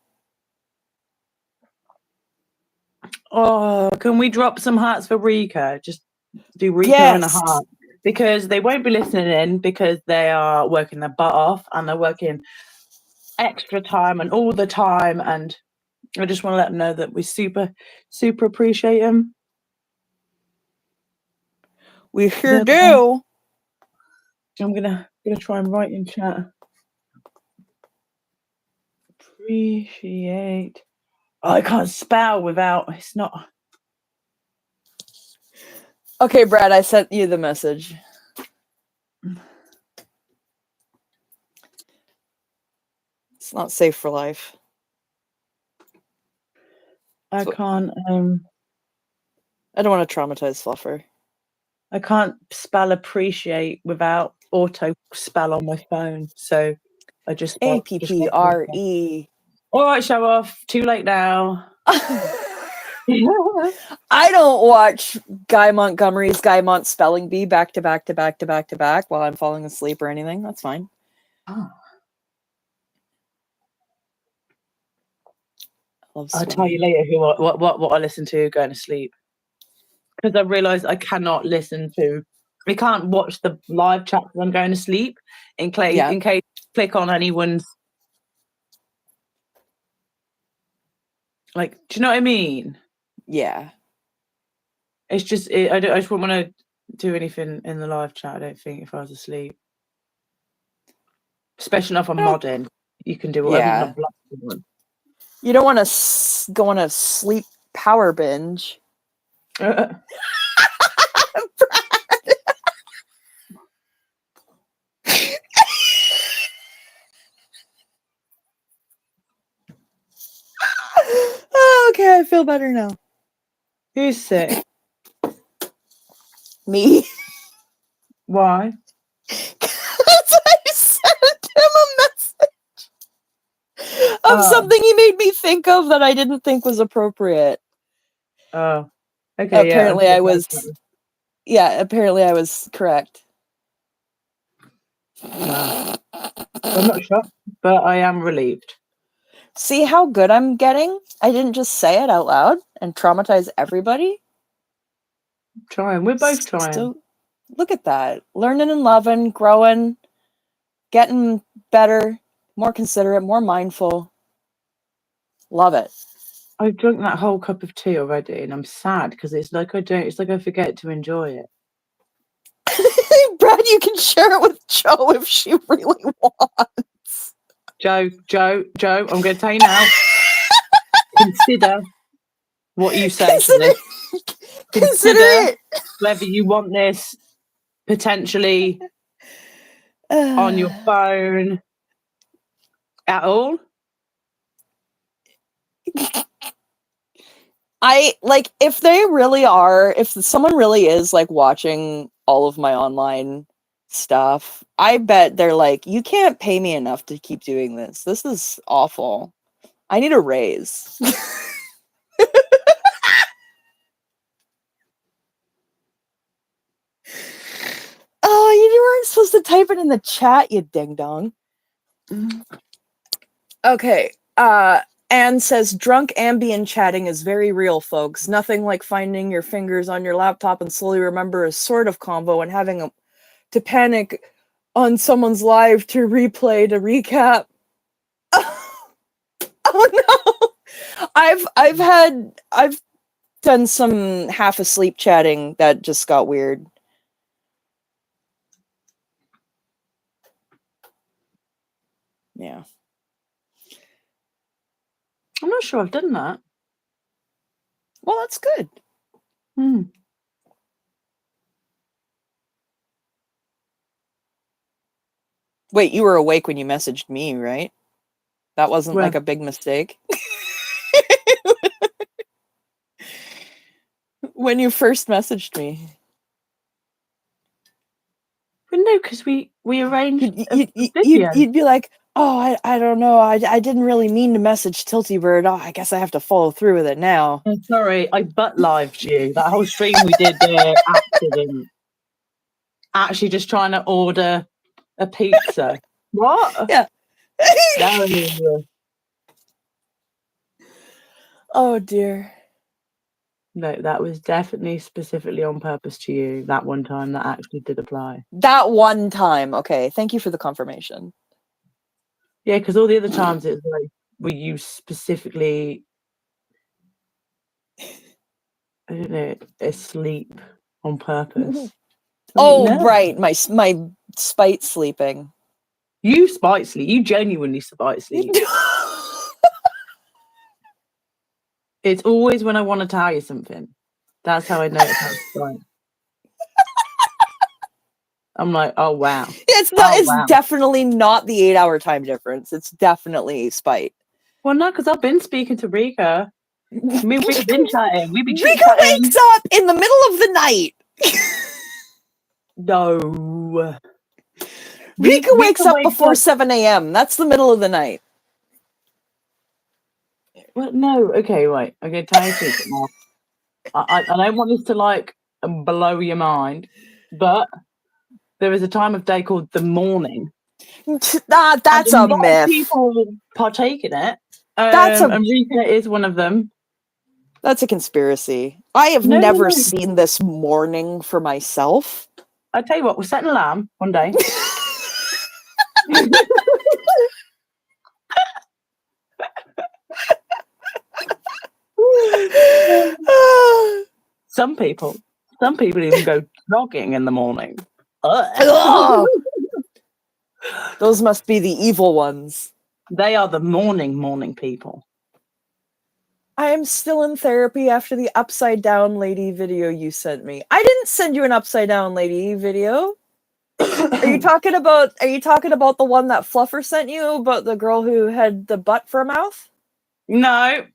Oh, can we drop some hearts for Rika? Just do Rika and a Yes. heart. Because they won't be listening in because they are working their butt off and they're working extra time and all the time. And I just want to let them know that we super, super appreciate them. We sure do. I'm gonna try and write in chat. Appreciate. Oh, I can't spell without. It's not. Okay, Brad, I sent you the message. It's not safe for life. I can't. I don't want to traumatize Fluffer. I can't spell appreciate without auto spell on my phone. So I just APPRE. All right, show off. Too late now. I don't watch Guy Montgomery's Guy Mont Spelling Bee back to back to back to back to back while I'm falling asleep or anything. That's fine. Oh. I'll tell you later what I listen to going to sleep. Because I realised I cannot listen to. I can't watch the live chat when I'm going to sleep in case I click on anyone's. Like, do you know what I mean? Yeah. It's just I just wouldn't want to do anything in the live chat. I don't think if I was asleep, especially if I'm modding, you can do whatever. Yeah. You don't want to go on a sleep power binge. Okay, I feel better now. Who's sick? Me. Why? I sent him a message of something he made me think of that I didn't think was appropriate. Oh, okay. Apparently I was. Yeah, apparently I was correct. Wow. I'm not shocked, but I am relieved. See how good I'm getting? I didn't just say it out loud and traumatize everybody. Trying. We're both trying. So, look at that. Learning and loving, growing, getting better, more considerate, more mindful. Love it. I've drunk that whole cup of tea already and I'm sad because it's like I forget to enjoy it. Brad, you can share it with Joe if she really wants. Joe, I'm going to tell you now. Consider what you say to this. Consider it. Whether you want this potentially on your phone at all. If someone really is like watching all of my online stuff, I bet they're like, you can't pay me enough to keep doing this. This is awful. I need a raise. Oh, you weren't supposed to type it in the chat, you ding dong. Okay. Anne says drunk ambient chatting is very real, folks. Nothing like finding your fingers on your laptop and slowly remember a sort of convo and having to panic on someone's live to replay to recap. Oh no! I've done some half asleep chatting that just got weird. Yeah. I'm not sure I've done that. Well, that's good. Wait, you were awake when you messaged me, right? That wasn't like a big mistake. When you first messaged me. But no, because we arranged you'd be like, oh, I don't know. I didn't really mean to message Tilty Bird. Oh, I guess I have to follow through with it now. I'm sorry, I butt-lived you. That whole stream we did accident. Actually just trying to order a pizza. What? Yeah. No. Oh, dear. No, that was definitely specifically on purpose to you. That one time that actually did apply. That one time. Okay, thank you for the confirmation. Yeah, because all the other times it's like, were you specifically, I don't know, asleep on purpose? Oh, no. Right, my spite sleeping. You spite sleep. You genuinely spite sleep. It's always when I want to tell you something. That's how I know it's not spite. I'm like, oh wow. It's not. It's definitely not the 8-hour time difference. It's definitely spite. Well, no, because I've been speaking to Rika. We've been chatting. We've been Rika wakes up in the middle of the night. No. Rika wakes up before 7 a.m. That's the middle of the night. Well, no. Okay, right. I'm going to tell you something now. I don't want this to like blow your mind, but there is a time of day called the morning. That's a myth. People partake in it. And Rika is one of them. That's a conspiracy. I have never seen this morning for myself. I tell you what, we'll set an alarm one day. Some people even go jogging in the morning. Those must be the evil ones. They are the morning people. I am still in therapy after the upside down lady video you sent me. I didn't send you an upside down lady video. Are you talking about the one that Fluffer sent you about the girl who had the butt for a mouth? No.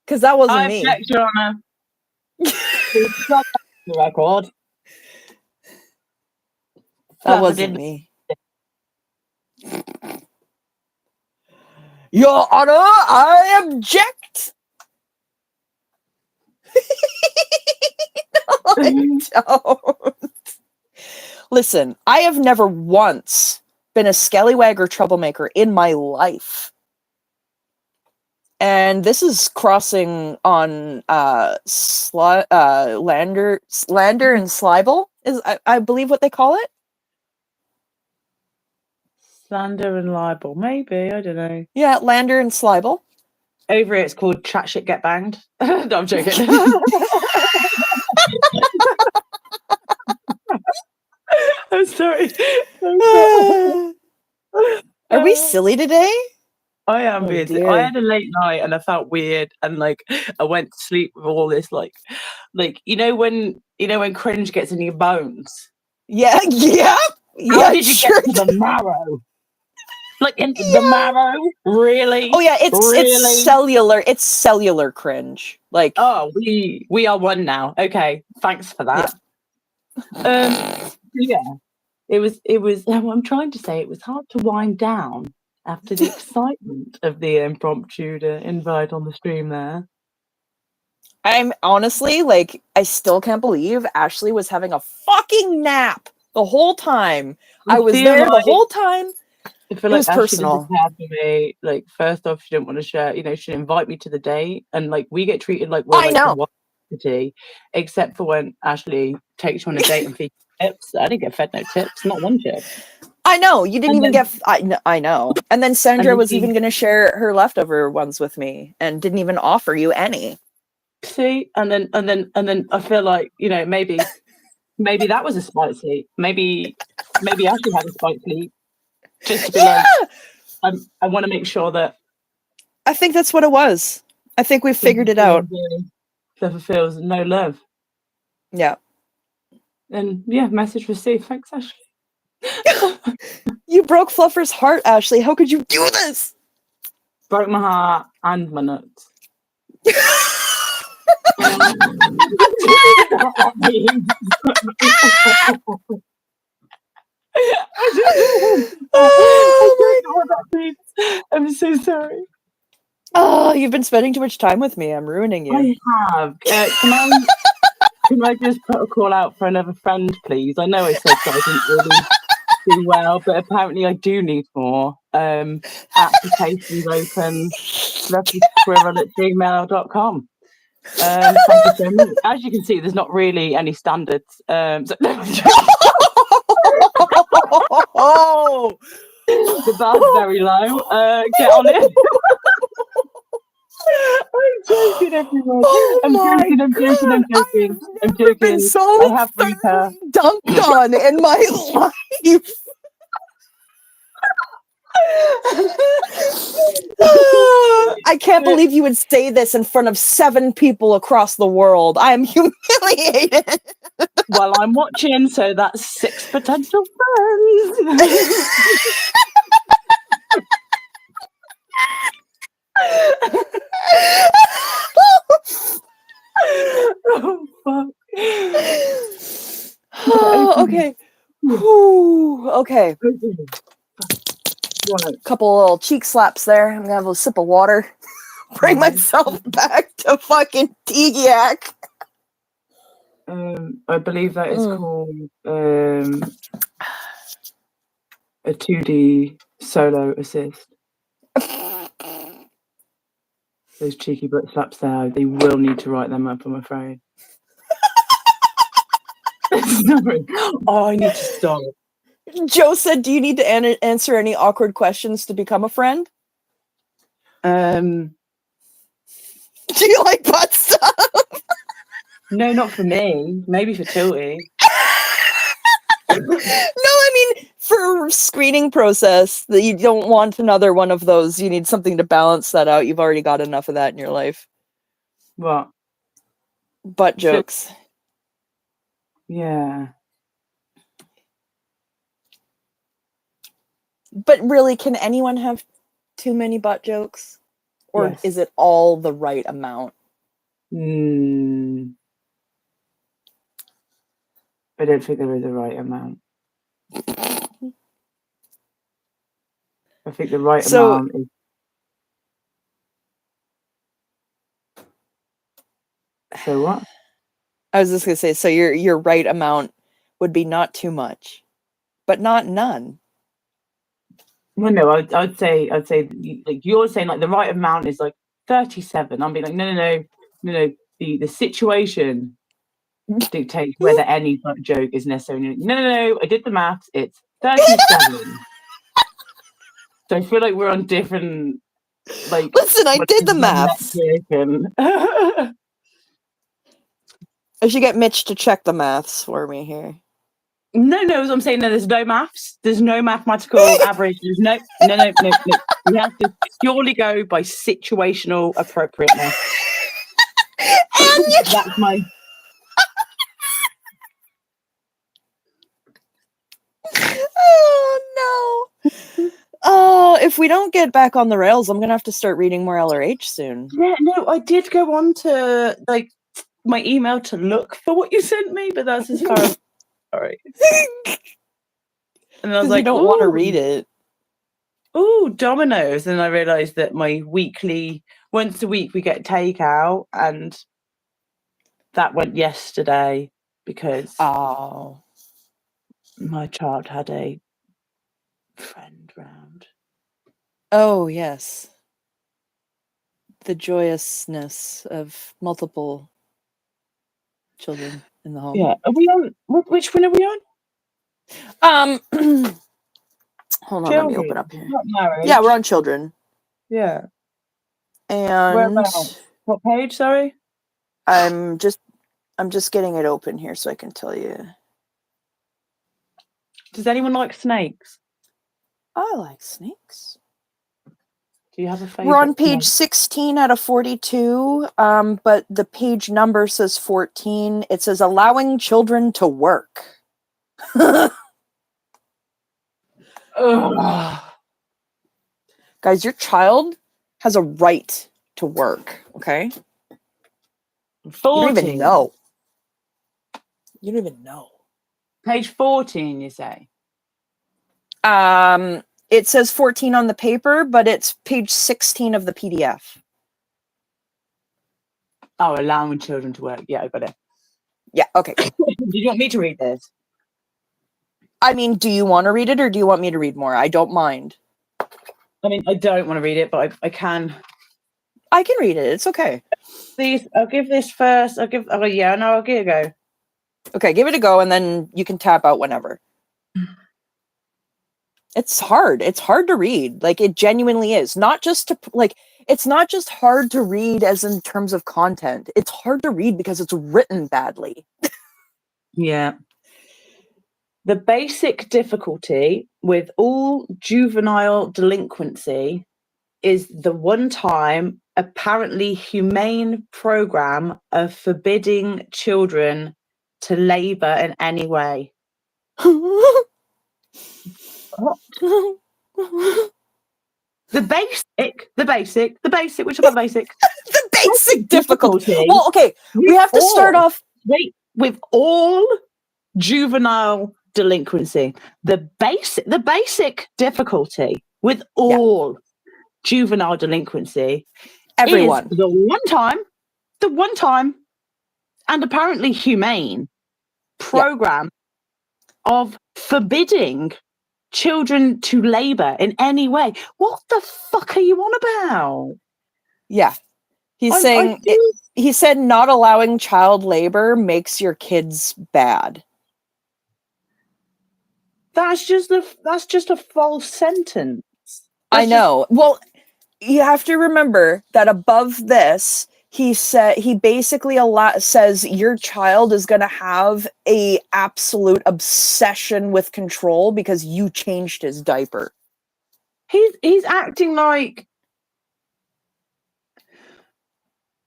Because that wasn't me. I object, Your Honor. The record. That wasn't me. Your Honor, I object. No, I don't. Listen, I have never once been a scallywag or troublemaker in my life. And this is crossing on Lander and Slibel, is I believe what they call it. Slander and libel, maybe, I don't know. Yeah, Lander and Slibel. Over it, it's called Chat Shit Get Banged. No, I'm joking. I'm sorry. Are we silly today? I am busy. I had a late night and I felt weird, and like I went to sleep with all this like you know when cringe gets in your bones. Yeah. How did you get to the marrow? Like into the marrow? Really? Oh yeah, it's cellular. It's cellular cringe. Like, oh, we are one now. Okay, thanks for that. Yeah. It was. I'm trying to say it was hard to wind down after the excitement of the impromptu invite on the stream there. I'm honestly like, I still can't believe Ashley was having a fucking nap the whole time. I was there the whole time. I feel It like was Ashley personal. doesn't care for me. Like, first off, she didn't want to share. You know, she didn't invite me to the date, and like we get treated like we're I like the know. one entity, except for when Ashley takes you on a date and feeds you tips. I didn't get fed no tips, not one tip. I know. You didn't And even then, get. I know. And then Sandra and was then even going to share her leftover ones with me, and didn't even offer you any. see, and then I feel like, you know, maybe that was a spite sleep. Maybe Ashley had a spite sleep just to be like, I want to make sure that I think that's what it was. I think we figured it out. Fluffer feels no love. Yeah. And yeah, message received. Thanks, Ashley. You broke Fluffer's heart, Ashley. How could you do this? Broke my heart and my nuts. I don't know what that means. I'm so sorry. Oh, you've been spending too much time with me. I'm ruining you. I have. Can I just put a call out for another friend, please? I know I said that I didn't really do well, but apparently I do need more. Applications open, fluffysquirrel@gmail.com. Thank you so much. As you can see, there's not really any standards. Oh, the bar's very low. Get on it. I'm joking, everyone. I'm joking. I've never been so I have Rita. dunked on in my life. I can't believe you would say this in front of 7 people across the world. I am humiliated. Well, I'm watching, so that's 6 potential friends. Oh, fuck. Oh, okay. Whew, okay. Right. Couple little cheek slaps there. I'm gonna have a sip of water. Bring myself back to fucking Tegiac. I believe that is called a 2D solo assist. Those cheeky butt slaps there, they will need to write them up, I'm afraid. Sorry. Oh, I need to stop. Joe said, do you need to answer any awkward questions to become a friend? Do you like butt stuff? No, not for me. Maybe for Tilty. No, I mean, for screening process, that you don't want another one of those. You need something to balance that out. You've already got enough of that in your life. What? Butt jokes. Yeah. But really, can anyone have too many butt jokes? Or yes. is it all the right amount? I don't think there is a right amount. I think the right amount is... So what? I was just gonna say, so your right amount would be not too much, but not none. Well, no, I'd say like you're saying, like the right amount is like 37. I'll be like, no. The situation dictates whether any butt joke is necessary. No. I did the maths. It's 37. So I feel like we're on different. Like, listen, I did the maths. I should get Mitch to check the maths for me here. No, as I'm saying, there's no maths. There's no mathematical average. There's no. We have to purely go by situational appropriateness. And that's my. Oh no. Oh, if we don't get back on the rails, I'm gonna have to start reading more LRH soon. Yeah, no, I did go on to like my email to look for what you sent me, but that's as far as. Sorry. And I was like, you don't want to read it. Oh, Domino's. And I realized that my weekly, once a week, we get takeout, and that went yesterday because my child had a friend round. Oh, yes. The joyousness of multiple children in the home. Yeah. Are we on? Which one are we on? Hold on, let me open Children, up here. not marriage. Yeah, we're on children. Yeah. And Whereabouts? What page? Sorry. I'm just getting it open here so I can tell you. Does anyone like snakes? I like snakes. Do you have a favorite? We're on page 16 out of 42, but the page number says 14. It says allowing children to work. Guys, your child has a right to work, okay? 14. You don't even know. You don't even know. Page 14, you say? It says 14 on the paper, but it's page 16 of the PDF. Oh, allowing children to work. Yeah, I got it. Yeah, okay. Do you want me to read this? I mean, do you want to read it or do you want me to read more? I don't mind. I mean, I don't want to read it, but I can. I can read it. It's okay. Please, I'll give this first. I'll give it a go. Okay, give it a go and then you can tap out whenever. It's hard. It's hard to read. Like, it genuinely is. Not just to, like, it's not just hard to read as in terms of content. It's hard to read because it's written badly. Yeah. The basic difficulty with all juvenile delinquency is the one-time, apparently humane program of forbidding children to labor in any way. The basic, which about the basic? The basic difficulty. Well, okay, we have to start off. Wait, with all juvenile delinquency, the basic difficulty with all juvenile delinquency, everyone, is the one time, and apparently humane program of forbidding children to labor in any way. What the fuck are you on about? Yeah. He's saying he said not allowing child labor makes your kids bad. That's just a false sentence. I know. Well, you have to remember that above this, he said he basically says your child is going to have a absolute obsession with control because you changed his diaper. He's acting like,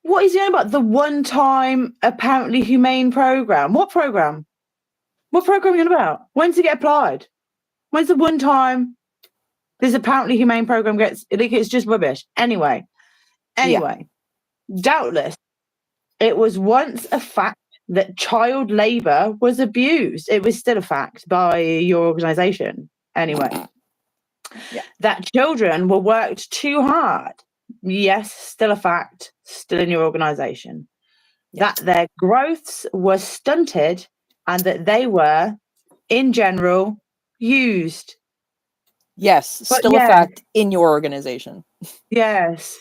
what is he on about? The one time apparently humane program. What program? What program are you on about? When's it get applied? When's the one time this apparently humane program gets, like, it's just rubbish. Anyway, doubtless, it was once a fact that child labour was abused. It was still a fact by your organisation. Anyway, that children were worked too hard. Yes, still a fact, still in your organisation. That their growths were stunted and that they were, in general, used. Yes, still a fact in your organization. Yes.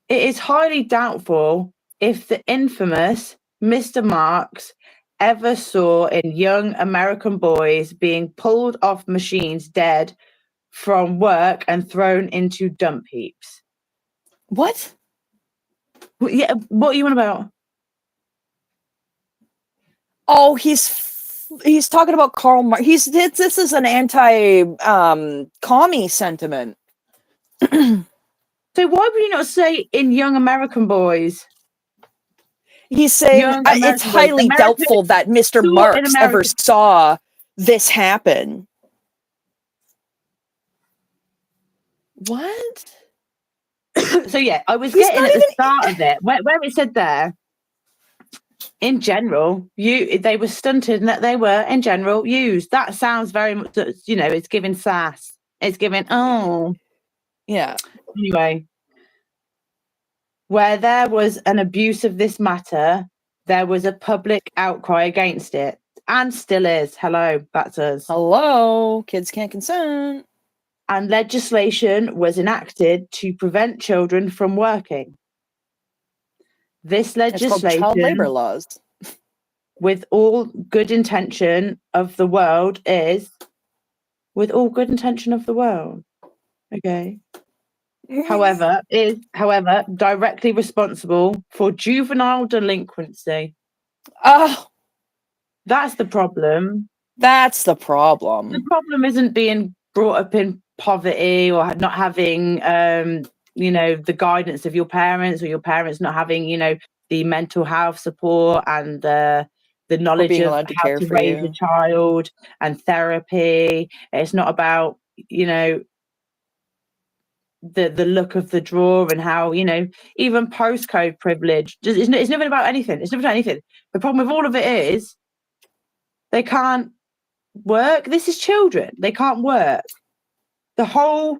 It is highly doubtful if the infamous Mr. Marks ever saw in young American boys being pulled off machines dead from work and thrown into dump heaps. What? Yeah, what are you on about? Oh, he's talking about Karl Marx. This is an anti-commie sentiment. So why would you not say in young American boys? He's saying it's highly doubtful that Mr. Marx ever saw this happen. What? So yeah, I was getting at the start of it where it said there, in general, they were stunted and that they were in general used. That sounds very much, it's giving sass. It's giving Anyway, where there was an abuse of this matter, there was a public outcry against it. and still is. Hello, that's us. Hello, kids can't consent. And legislation was enacted to prevent children from working. This It's called child labor legislation, laws. with all good intention of the world, is with all good intention of the world. Okay. However, directly responsible for juvenile delinquency. Oh, That's the problem. that's the The problem. problem isn't being brought up in poverty or not having, the guidance of your parents, or your parents not having, the mental health support and the knowledge being of allowed to how care to for raise a you. child and therapy. It's not about, the look of the drawer and how, even postcode privilege. It's never about anything. It's never about anything. The problem with all of it is they can't work. This is children. They can't work. The whole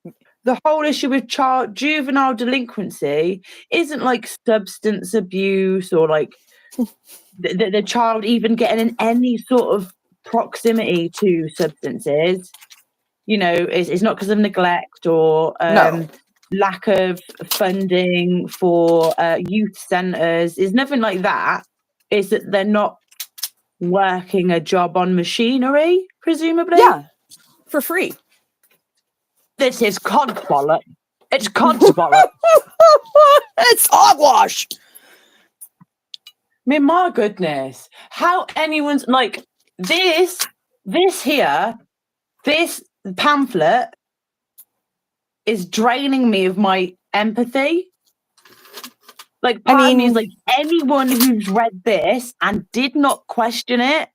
issue with juvenile delinquency isn't like substance abuse or like the child even getting in any sort of proximity to substances. It's not because of neglect or No. lack of funding for youth centres. It's nothing like that. It's that they're not working a job on machinery, presumably. Yeah, for free. This is codswallop. It's codswallop. It's hogwash. I mean, my goodness, how anyone's like this pamphlet is draining me of my empathy. Like, part of me is like, anyone who's read this and did not question it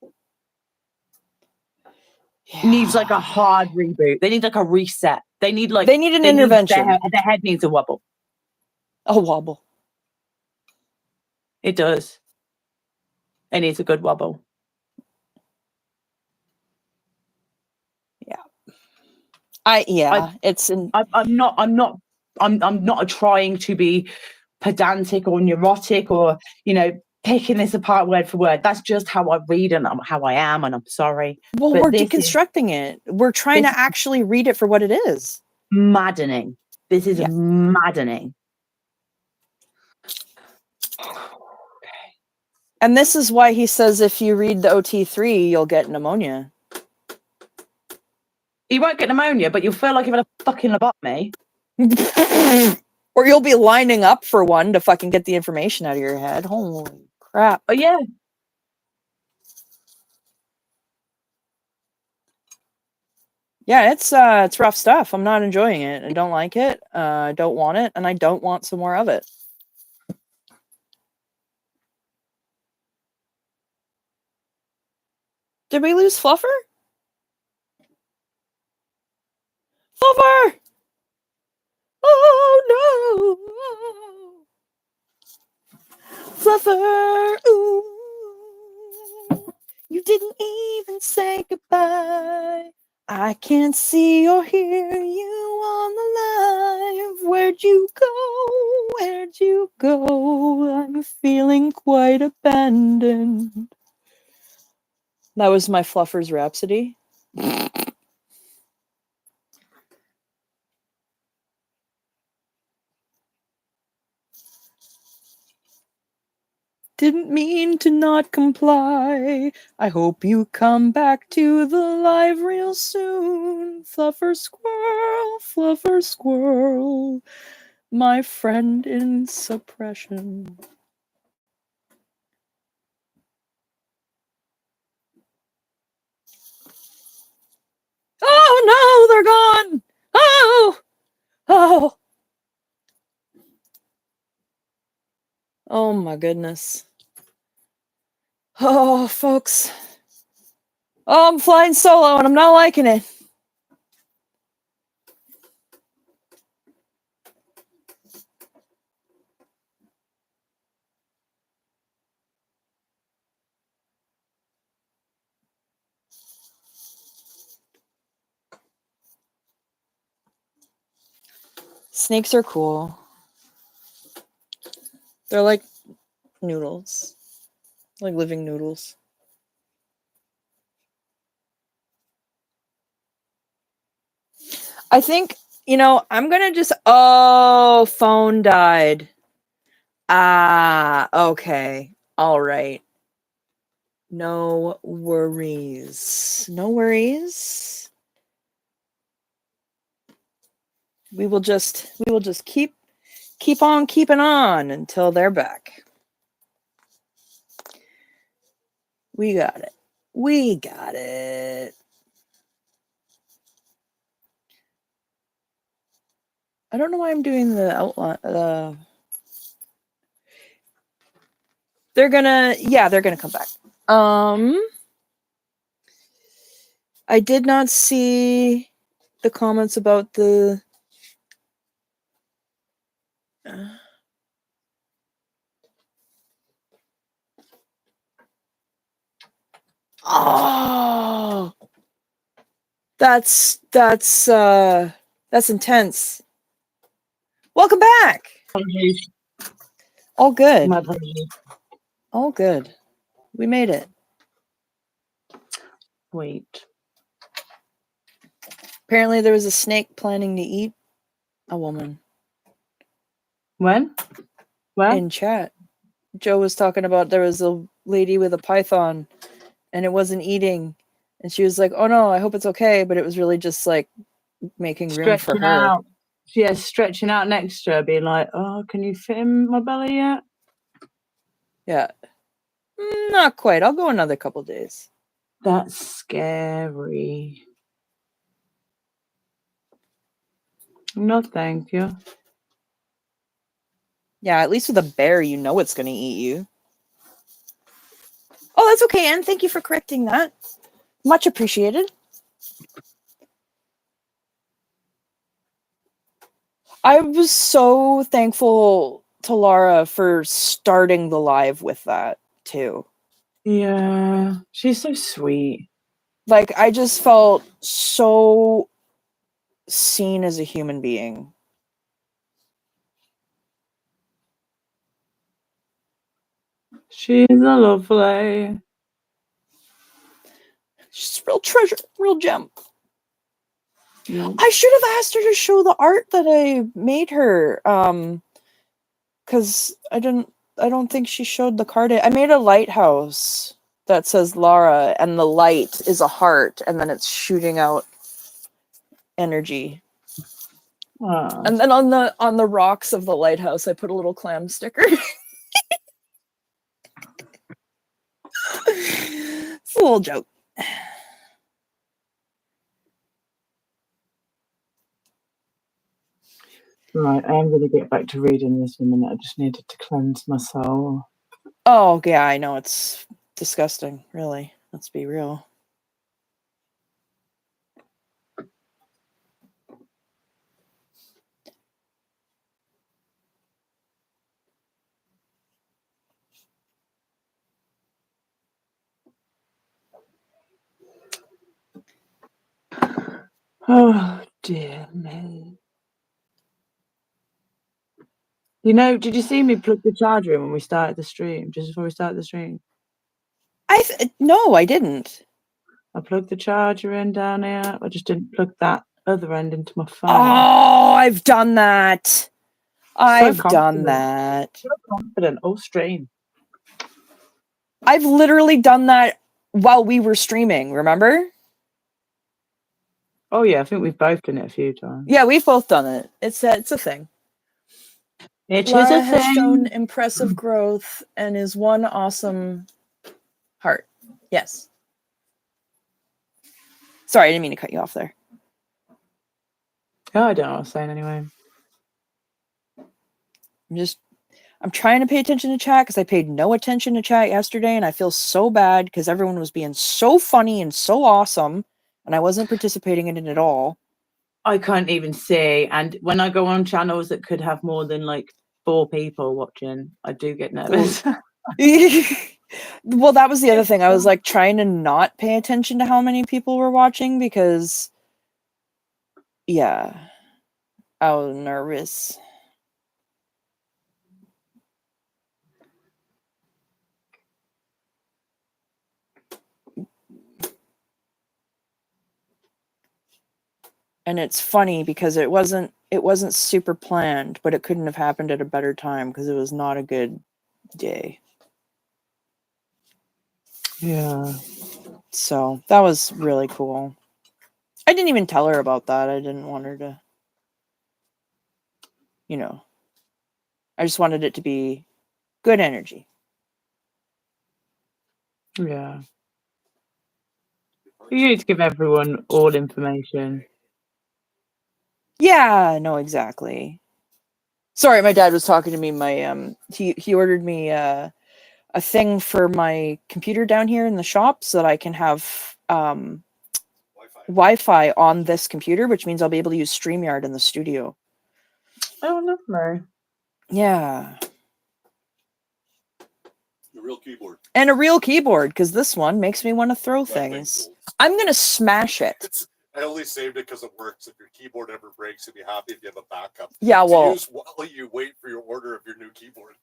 needs like a hard reboot. They need like a reset. They need an intervention. Their head needs a wobble. A wobble. It does. It needs a good wobble. Yeah. I'm not trying to be pedantic or neurotic or, picking this apart word for word. That's just how I read and how I am, and I'm sorry. Well, but we're deconstructing it. We're trying to actually read it for what it is. Maddening. This is maddening. And this is why he says if you read the OT3, you'll get pneumonia. You won't get pneumonia, but you'll feel like you've had a fucking lobotomy. Or you'll be lining up for one to fucking get the information out of your head. Holy crap. Oh, yeah. Yeah, it's rough stuff. I'm not enjoying it. I don't like it. I don't want it, and I don't want some more of it. Did we lose Fluffer? Fluffer! Oh no! Fluffer! Ooh! You didn't even say goodbye. I can't see or hear you on the live. Where'd you go? Where'd you go? I'm feeling quite abandoned. That was my Fluffer's Rhapsody. Didn't mean to not comply. I hope you come back to the live real soon. Fluffer squirrel, my friend in suppression. Oh no, they're gone! Oh! Oh my goodness. Oh, folks. Oh, I'm flying solo and I'm not liking it. Snakes are cool. They're like noodles. Like living noodles. I think, I'm gonna just. Oh, phone died. Ah, okay. All right. No worries. No worries. We will just keep on keeping on until they're back. We got it. We got it. I don't know why I'm doing the outline. They're gonna come back. I did not see the comments about the. Oh, that's intense. Welcome back. All good. My apologies. All good. We made it. Wait. Apparently, there was a snake planning to eat a woman. When? Where? In chat, Joe was talking about there was a lady with a python, and it wasn't eating, and she was like, "Oh no, I hope it's okay," but it was really just like making room for Stretching her. out. Yeah, stretching out next to her, being like, "Oh, can you fit in my belly yet?" Yeah, not quite. I'll go another couple days. That's scary. No, thank you. Yeah, at least with a bear, you know it's going to eat you. Oh, that's okay, Anne. Thank you for correcting that. Much appreciated. I was so thankful to Laura for starting the live with that, too. Yeah, she's so sweet. Like, I just felt so seen as a human being. She's a lovely. She's a real treasure, real gem. Yeah. I should have asked her to show the art that I made her. Because I don't think she showed the card. I made a lighthouse that says Laura, and the light is a heart, and then it's shooting out energy. Oh. And then on the rocks of the lighthouse, I put a little clam sticker. It's a little joke. Right, I am going to get back to reading this in a minute. I just needed to cleanse my soul. Oh, yeah, I know. It's disgusting, really. Let's be real. Oh, dear me. You know, did you see me plug the charger in when we started the stream, just before we started the stream? No, I didn't. I plugged the charger in down here. I just didn't plug that other end into my phone. Oh, I've done that. I've done that. So confident. Oh, stream. I've literally done that while we were streaming, remember? Oh, yeah, I think we've both done it a few times. Yeah, we've both done it. It's a thing. Lara has shown impressive growth and is one awesome heart. Yes. Sorry, I didn't mean to cut you off there. Oh, I don't know what I was saying anyway. I'm trying to pay attention to chat because I paid no attention to chat yesterday, and I feel so bad because everyone was being so funny and so awesome, and I wasn't participating in it at all. I can't even see. And when I go on channels that could have more than like 4 people watching, I do get nervous. Well, that was the other thing. I was like trying to not pay attention to how many people were watching because, yeah, I was nervous. And it's funny because it wasn't super planned, but it couldn't have happened at a better time because it was not a good day. Yeah. So that was really cool. I didn't even tell her about that. I didn't want her to, I just wanted it to be good energy. Yeah. You need to give everyone all information. Yeah, no, exactly. Sorry, my dad was talking to me. My he ordered me a thing for my computer down here in the shop so that I can have Wi-Fi on this computer, which means I'll be able to use StreamYard in the studio. Oh, lovely. Yeah. A real keyboard. And a real keyboard, because this one makes me want to throw things. I'm going to smash it. I only saved it because it works. If your keyboard ever breaks, you'd be happy if you have a backup. Yeah, well. To use while you wait for your order of your new keyboard.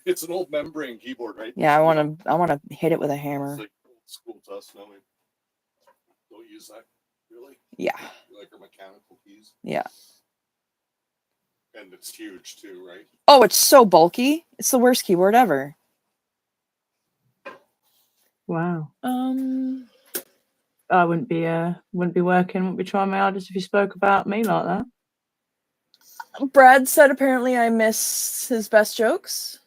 It's an old membrane keyboard, right? Yeah, I want to hit it with a hammer. It's like old school to us now. We don't use that, really. Yeah. We like our mechanical keys. Yeah. And it's huge too, right? Oh, it's so bulky. It's the worst keyboard ever. Wow. I wouldn't be working, wouldn't be trying my hardest if you spoke about me like that. Brad said apparently I miss his best jokes.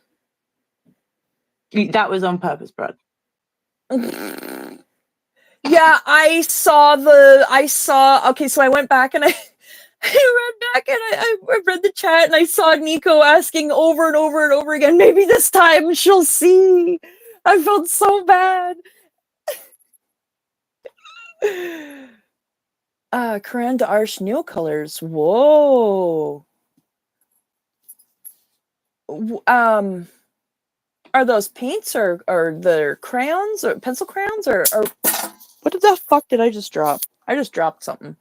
That was on purpose, Brad. Yeah, okay, so I went back and I read the chat and I saw Nico asking over and over and over again, maybe this time she'll see. I felt so bad. Coran d'Arche Neo colors. Whoa. Are those paints or the crayons or pencil crayons or what the fuck did I just drop? I just dropped something.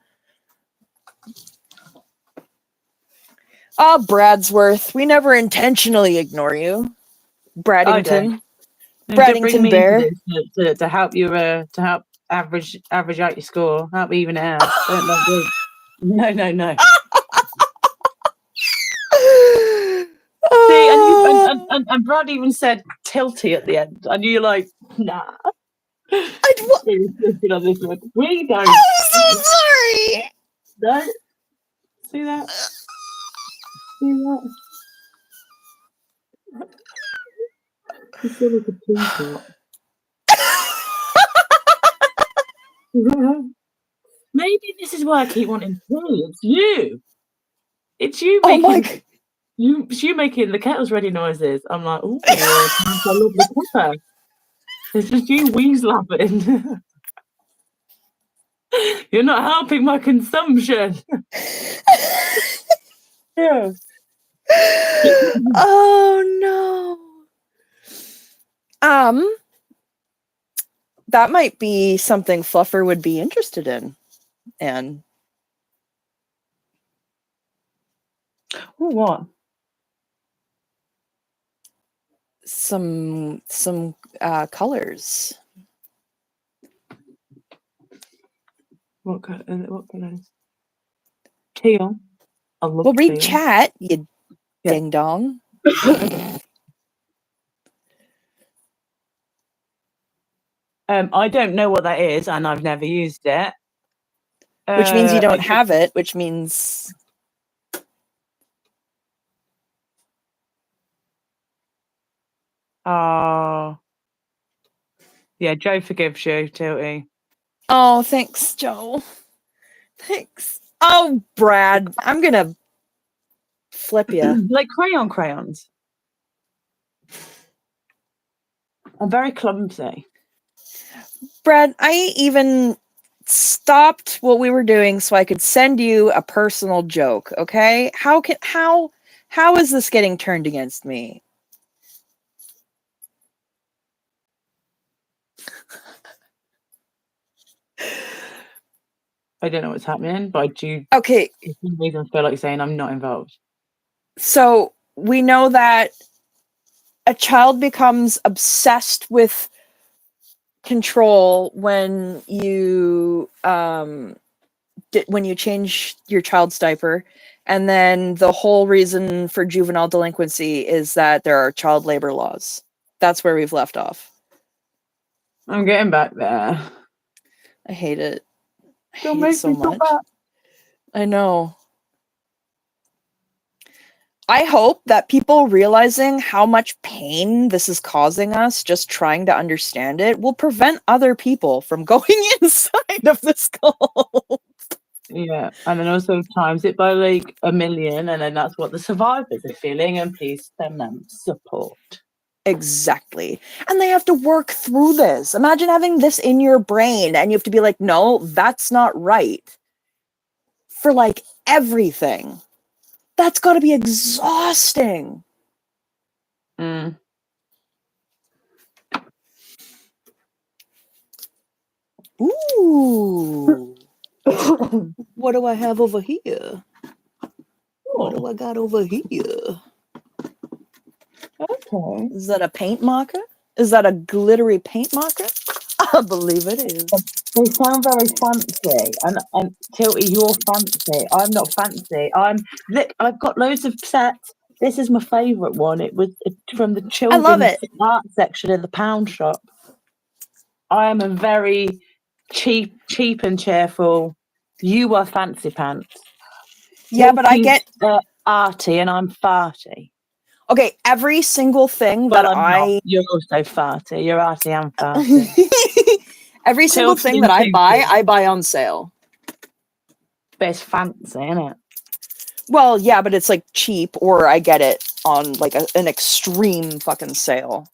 Bradsworth. We never intentionally ignore you. Braddington. Braddington Bear. To help you to help average out your score, help even it out. No. See, and Brad even said tilty at the end, and you're like, nah. On this one. We don't. I'm so sorry. No. See that? You feel like a teapot. Maybe this is why I keep wanting tea. It's you. It's you making you making the kettle's ready noises. I'm like, oh, I love the pepper. It's just you weaslapping. You're not helping my consumption. Yeah. Oh no. That might be something Fluffer would be interested in. And what? Some colors. What colors? Teal. I love well, read teal. chat, you ding dong. I don't know what that is, and I've never used it. Which means you don't have it, which means... Yeah, Joe forgives you, Tilty. Oh, thanks, Joe. Thanks. Oh, Brad, I'm going to flip you. Like crayons. I'm very clumsy. Brad, I even stopped what we were doing so I could send you a personal joke, okay? How is this getting turned against me? I don't know what's happening, but I do. Okay. For some reason, feel like saying I'm not involved. So we know that a child becomes obsessed with control when you when you change your child's diaper, and then the whole reason for juvenile delinquency is that there are child labor laws. That's where we've left off. I'm getting back there. I hate it. I Don't hate make it so me come much. back. I know. I hope that people realizing how much pain this is causing us, just trying to understand it, will prevent other people from going inside of this cult. Yeah, and then also times it by like 1,000,000, and then that's what the survivors are feeling, and please send them support. Exactly. And they have to work through this. Imagine having this in your brain and you have to be like, no, that's not right. For like everything. That's got to be exhausting. Mm. Ooh. What do I have over here? What do I got over here? Okay. Is that a paint marker? Is that a glittery paint marker? I believe it is. They sound very fancy, and Tilty, you're fancy. I'm not fancy. I've got loads of sets. This is my favourite one. It's from the children's it. art section in the pound shop. I am a very cheap and cheerful. You are fancy pants. Yeah, but I get arty, and I'm farty. okay. Every single thing Well, that I'm not. You're also farty. You're arty and farty. every single Tilty thing and that Tinky. I buy on sale. But it's fancy, isn't it? Well, yeah, but it's like cheap, or I get it on like an extreme fucking sale.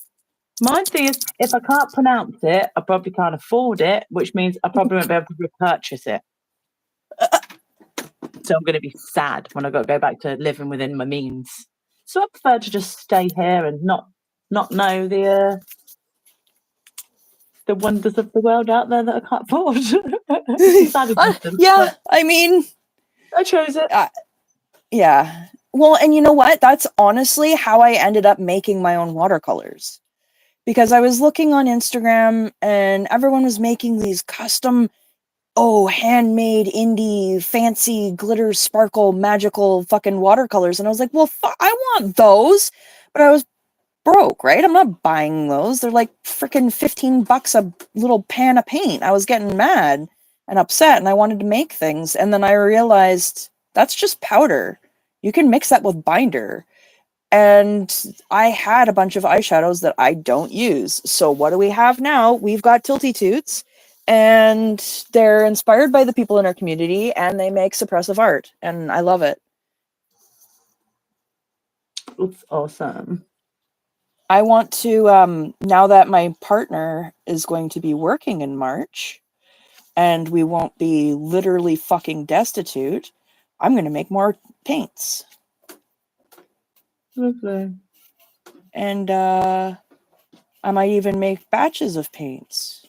My thing is, if I can't pronounce it, I probably can't afford it, which means I probably won't be able to repurchase it. So I'm going to be sad when I got to go back to living within my means. So I prefer to just stay here and not know the wonders of the world out there that I can't afford. Yeah, I mean, I chose it. Yeah. Well, and you know what? That's honestly how I ended up making my own watercolors. Because I was looking on Instagram and everyone was making these custom, handmade, indie, fancy, glitter, sparkle, magical fucking watercolors. And I was like, well, I want those. But I was broke, right? I'm not buying those. They're like freaking $15 a little pan of paint. I was getting mad and upset and I wanted to make things. And then I realized that's just powder. You can mix that with binder. And I had a bunch of eyeshadows that I don't use. So what do we have now? We've got Tilty Toots, and they're inspired by the people in our community, and they make suppressive art, and I love it. It's awesome. I want to, now that my partner is going to be working in March, and we won't be literally fucking destitute, I'm going to make more paints. Lovely. And I might even make batches of paints.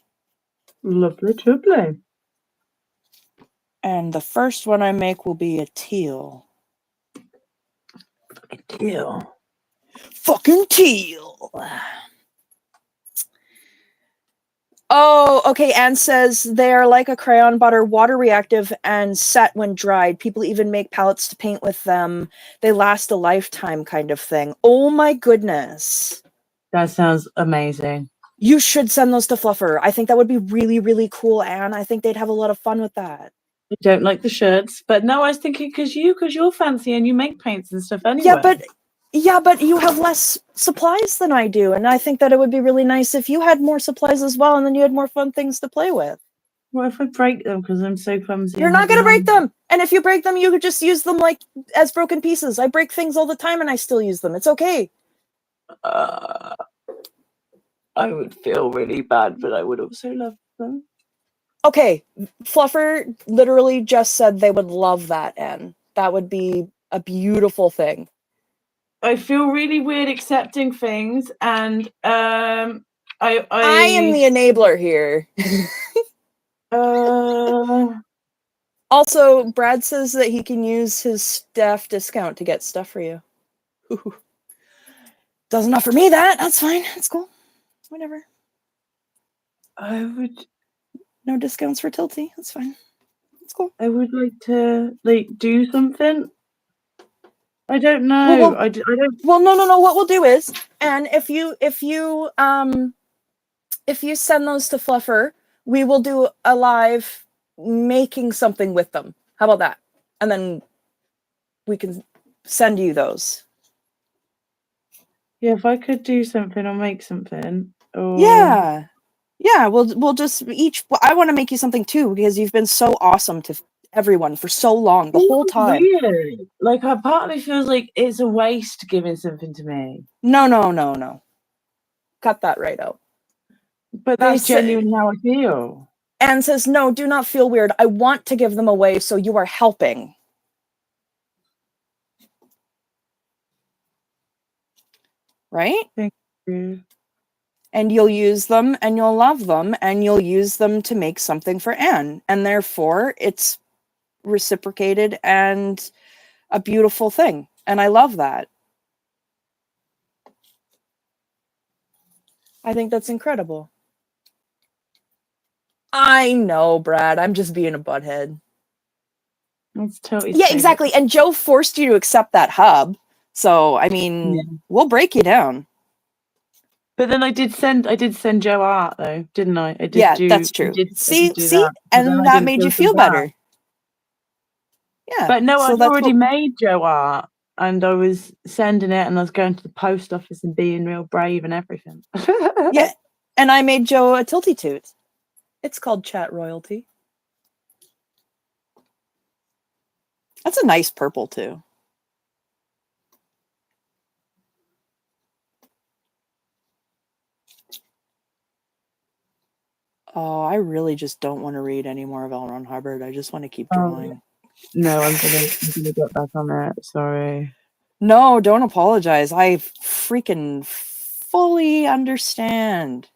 Lovely, lovely. And the first one I make will be a teal. Teal. Fucking teal. Oh, okay. Anne says they are like a crayon butter, water reactive and set when dried. People even make palettes to paint with them. They last a lifetime kind of thing. Oh my goodness. That sounds amazing. You should send those to Fluffer. I think that would be really, really cool, Anne. I think they'd have a lot of fun with that. I don't like the shirts, but no, I was thinking because you're fancy and you make paints and stuff anyway. Yeah, but you have less supplies than I do, and I think that it would be really nice if you had more supplies as well, and then you had more fun things to play with. What if I break them because I'm so clumsy? You're not going to break them! And if you break them, you could just use them like as broken pieces. I break things all the time and I still use them. It's okay. I would feel really bad, but I would also love them. Okay, Fluffer literally just said they would love that, and that would be a beautiful thing. I feel really weird accepting things, and I am the enabler here. Also, Brad says that he can use his staff discount to get stuff for you. Ooh. Doesn't offer me that. That's fine. That's cool. Whatever. I would. No discounts for Tilty. That's fine. That's cool. I would like to do something. I don't know. Well, I don't. Well, no. What we'll do is, and if you send those to Fluffer, we will do a live making something with them. How about that? And then we can send you those. Yeah, if I could do something or make something. Or... Yeah. We'll just each. I want to make you something too because you've been so awesome to everyone for so long, the whole time. Weird. Like, a part of me feels like it's a waste giving something to me. No. Cut that right out. But that's genuinely how I feel. Anne says, no, do not feel weird. I want to give them away, so you are helping. Right? Thank you. And you'll use them, and you'll love them, and you'll use them to make something for Anne. And therefore, it's reciprocated and a beautiful thing. And I love that. I think that's incredible. I know, Brad. I'm just being a butthead. That's totally exactly. And Joe forced you to accept that hub. So, I mean, we'll break you down. But then I did send Joe art though, didn't I? That's true. See, and that made you feel better. Yeah. But no, I've already made Joe art, and I was sending it, and I was going to the post office and being real brave and everything. Yeah, and I made Joe a Tilty Toot. It's called Chat Royalty. That's a nice purple too. Oh, I really just don't want to read any more of L. Ron Hubbard. I just want to keep drawing. No, I'm gonna get back on that. Sorry. No, don't apologize. I freaking fully understand.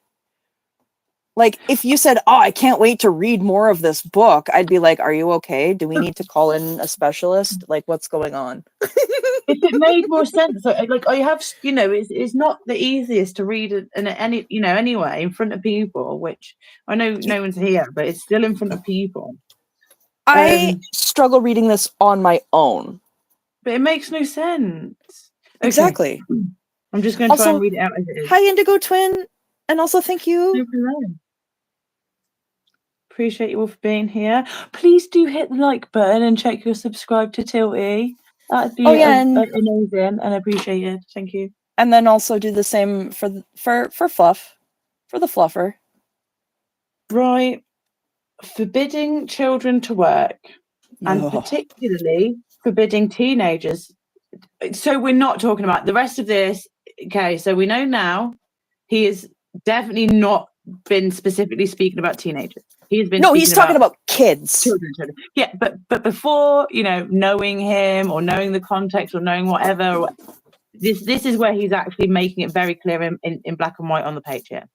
Like, if you said, oh, I can't wait to read more of this book, I'd be like, are you okay? Do we need to call in a specialist? Like, what's going on? If it made more sense, like I have, it's not the easiest to read it in anyway, in front of people, which I know no one's here, but it's still in front of people. I struggle reading this on my own. But it makes no sense. Okay. Exactly. I'm just going to try and read it out as it is. Hi, Indigo Twin. And also, thank you. Appreciate you all for being here. Please do hit the like button and check you're subscribed to Tilty. That'd be amazing and appreciated. Thank you. And then also do the same for Fluff, for the Fluffer. Right. Forbidding children to work, and particularly forbidding teenagers. So we're not talking about the rest of this. Okay, so we know now he has definitely not been specifically speaking about teenagers. He's talking about kids. Children. Yeah, but before, knowing him or knowing the context or knowing whatever, this is where he's actually making it very clear in black and white on the page here.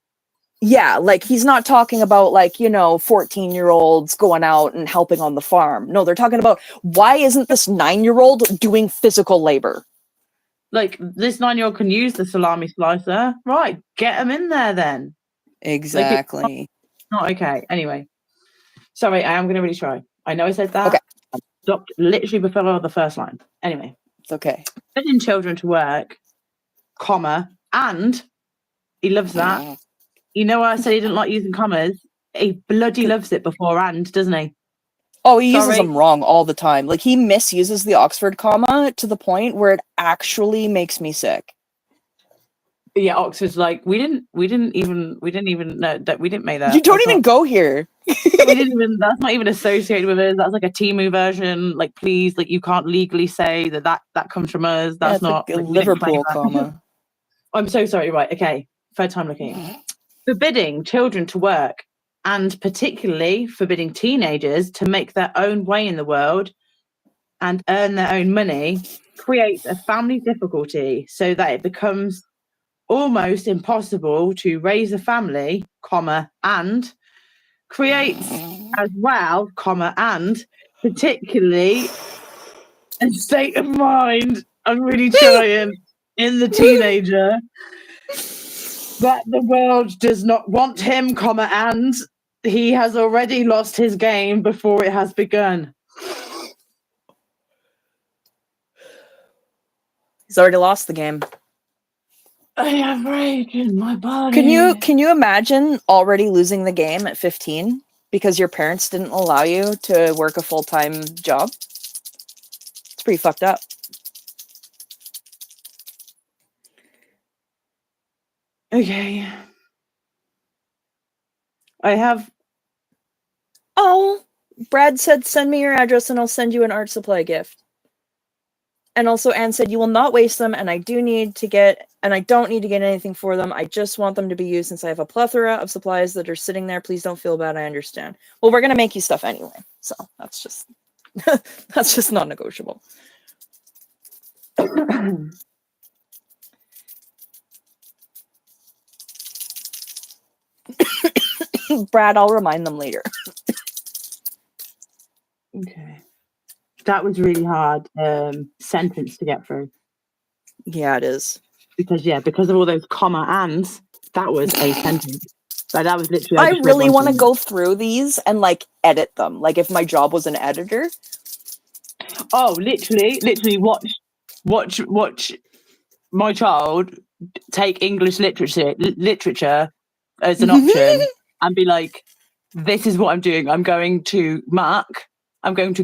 Yeah, like he's not talking about 14-year-olds going out and helping on the farm. No, they're talking about why isn't this 9-year-old doing physical labor? Like, this 9-year-old can use the salami slicer. Right, get him in there then. Exactly. Not okay. Anyway, sorry, I am going to really try. I know I said that. Okay. I stopped literally before the first line. Anyway. It's okay. Sending children to work, comma, and he loves that. You know why I said he didn't like using commas? He bloody loves it beforehand, doesn't he? Oh, he uses them wrong all the time. Like, he misuses the Oxford comma to the point where it actually makes me sick. Yeah, Oxford's like, we didn't even know that we didn't make that. You don't even go here. That's not even associated with us. That's like a Timu version. Like, please, like, you can't legally say that comes from us. That's not like a Liverpool comma. I'm so sorry. Right. Okay. Third time looking. Forbidding children to work, and particularly forbidding teenagers to make their own way in the world and earn their own money, creates a family difficulty so that it becomes almost impossible to raise a family, comma, and creates as well, comma, and particularly a state of mind, I'm really trying, in the teenager that the world does not want him, comma, and He has already lost his game before it has begun. He's already lost the game. I have rage in my body. Can you imagine already losing the game at 15 because your parents didn't allow you to work a full-time job? It's pretty fucked up. Okay. I have... Oh, Brad said send me your address and I'll send you an art supply gift. And also Anne said you will not waste them and I don't need to get anything for them. I just want them to be used since I have a plethora of supplies that are sitting there. Please don't feel bad, I understand. Well, we're gonna make you stuff anyway. So that's just that's just non-negotiable. Brad, I'll remind them later. Okay. That was really hard sentence to get through. Yeah, it is. Because of all those comma ands, that was a sentence. Like that was literally. I really want to go through these and like edit them. Like if my job was an editor. Oh, literally watch my child take English literature as an option and be like, this is what I'm doing. I'm going to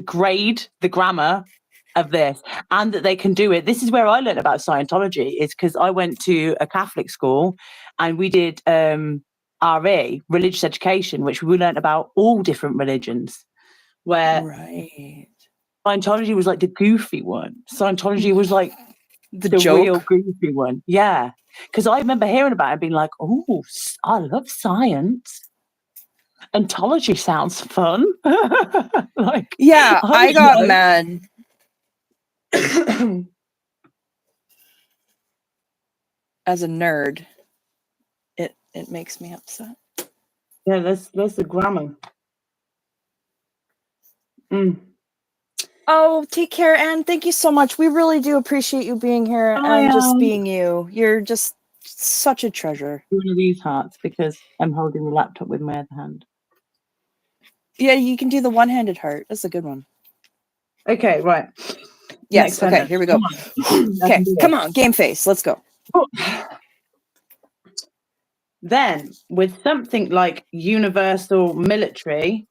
grade the grammar of this, and that they can do it. This is where I learned about Scientology, is because I went to a Catholic school and we did RE, religious education, which we learned about all different religions, where right. Scientology was like the goofy one. Scientology was like the joke. Real goofy one. Yeah. Because I remember hearing about it and being like, oh, I love science. Ontology sounds fun. Like, yeah, I got mad. As a nerd, it makes me upset. Yeah, that's the grammar. Oh, take care, Anne. Thank you so much. We really do appreciate you being here and just being you. You're just such a treasure. One of these hearts because I'm holding the laptop with my other hand. Yeah, you can do the one-handed heart. That's a good one. Okay, right. Yes, Next okay, sentence. here we go. Okay, come on, game face. Let's go. Then, with something like universal military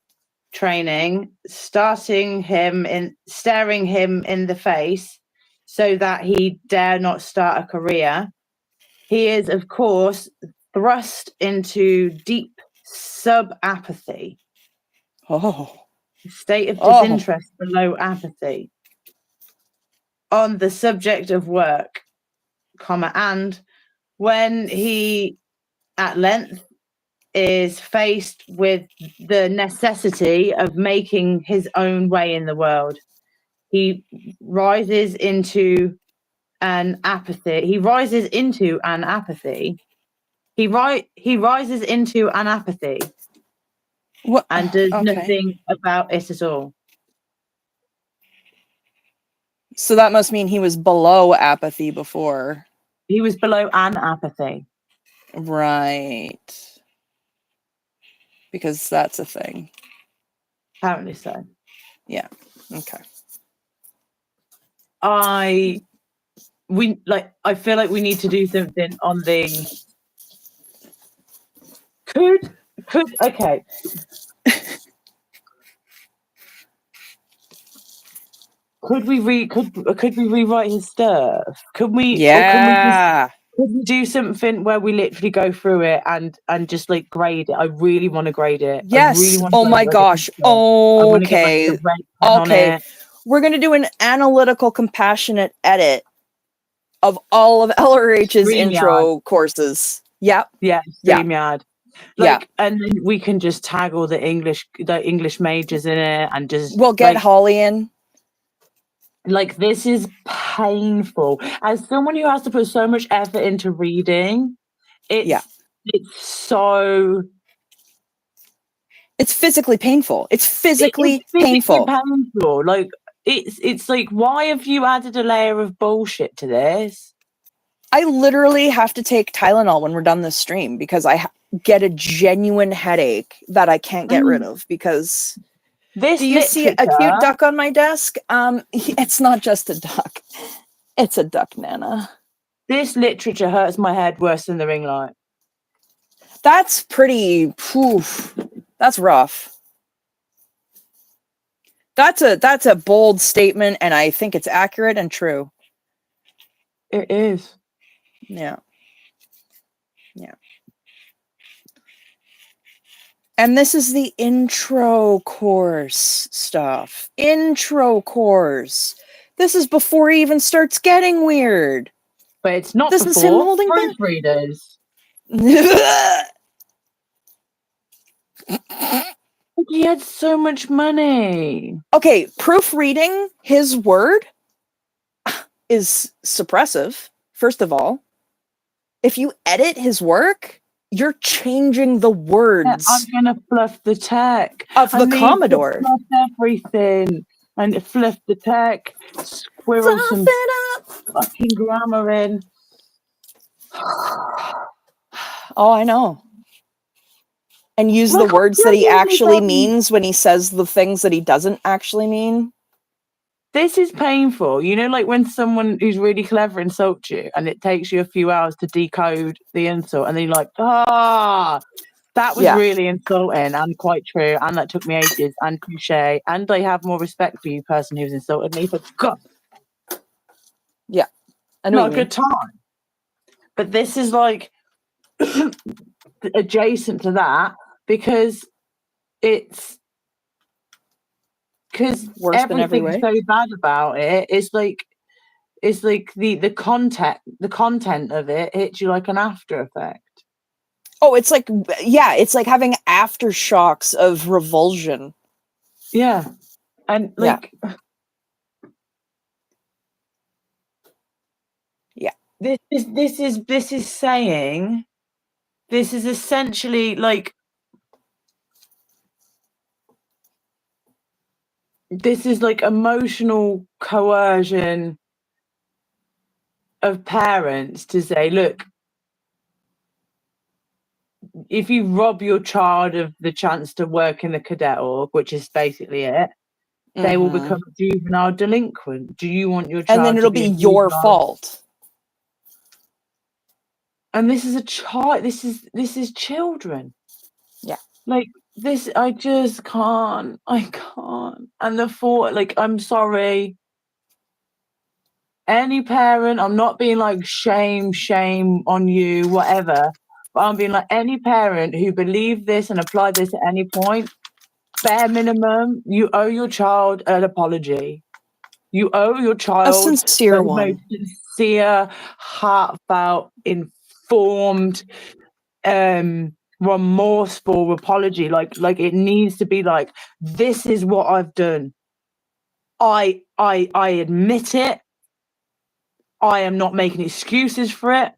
training, staring him in the face so that he dare not start a career, he is, of course, thrust into deep sub-apathy. State of disinterest below apathy. On the subject of work, and when he at length is faced with the necessity of making his own way in the world, he rises into an apathy. He rises into an apathy. What? And does nothing about it at all. So that must mean he was below apathy before. He was below an apathy. Right. Because that's a thing. Apparently so. Yeah. Okay. I feel like we need to do something on the okay. Could we rewrite his stuff? Could we? Yeah. Could we do something where we literally go through it and just like grade it? I really want to grade it. Yes. Oh my gosh. Okay. Okay. We're gonna do an analytical, compassionate edit of all of LRH's intro courses. Yep. Yeah. StreamYard. Like, and then we can just tag all the English majors in it and just. We'll get Holly in. Like, this is painful. As someone who has to put so much effort into reading, it's so... It's physically painful. It's physically painful. Like, it's like, why have you added a layer of bullshit to this? I literally have to take Tylenol when we're done this stream because get a genuine headache that I can't get rid of because This do you see a cute duck on my desk? It's not just a duck. It's a duck, Nana. This literature hurts my head worse than the ring light. That's pretty that's rough. That's a bold statement, and I think it's accurate and true. It is. Yeah. Yeah. And this is the intro course stuff. Intro course. This is before he even starts getting weird. But it's not This is him before holding back. proofreaders. He had so much money. Okay, proofreading his word is suppressive, first of all. If you edit his work, you're changing the words I'm gonna fluff the tech of the Commodore. Fluff everything and fluff the tech. Squirrel Fluff some it up. fucking grammar in. Oh, I know. And use Look, the words that he I'm actually really means when he says the things that he doesn't actually mean. This is painful. You know, like when someone who's really clever insults you and it takes you a few hours to decode the insult and then you're like, that was really insulting and quite true. And that took me ages and touche. And I have more respect for you, person who's insulted me, for God. Yeah. I know Not a good time. But this is like adjacent to that because it's because everything's so bad about it. It's like the content of it hits you like an after effect. Oh, it's like it's like having aftershocks of revulsion. Yeah. And like this is saying this is essentially like this is like emotional coercion of parents to say, look, if you rob your child of the chance to work in the cadet org, which is basically it, they will become a juvenile delinquent. Do you want your child and then it'll be your fault? And this is a child. This is children. Yeah. Like this, I just can't. I can't. And the thought, like, I'm sorry. Any parent, I'm not being like shame on you, whatever. But I'm being like any parent who believed this and applied this at any point, bare minimum, you owe your child an apology. You owe your child a sincere the one. most sincere, heartfelt, informed, remorseful apology. Like it needs to be like, this is what I've done. I admit it. I am not making excuses for it.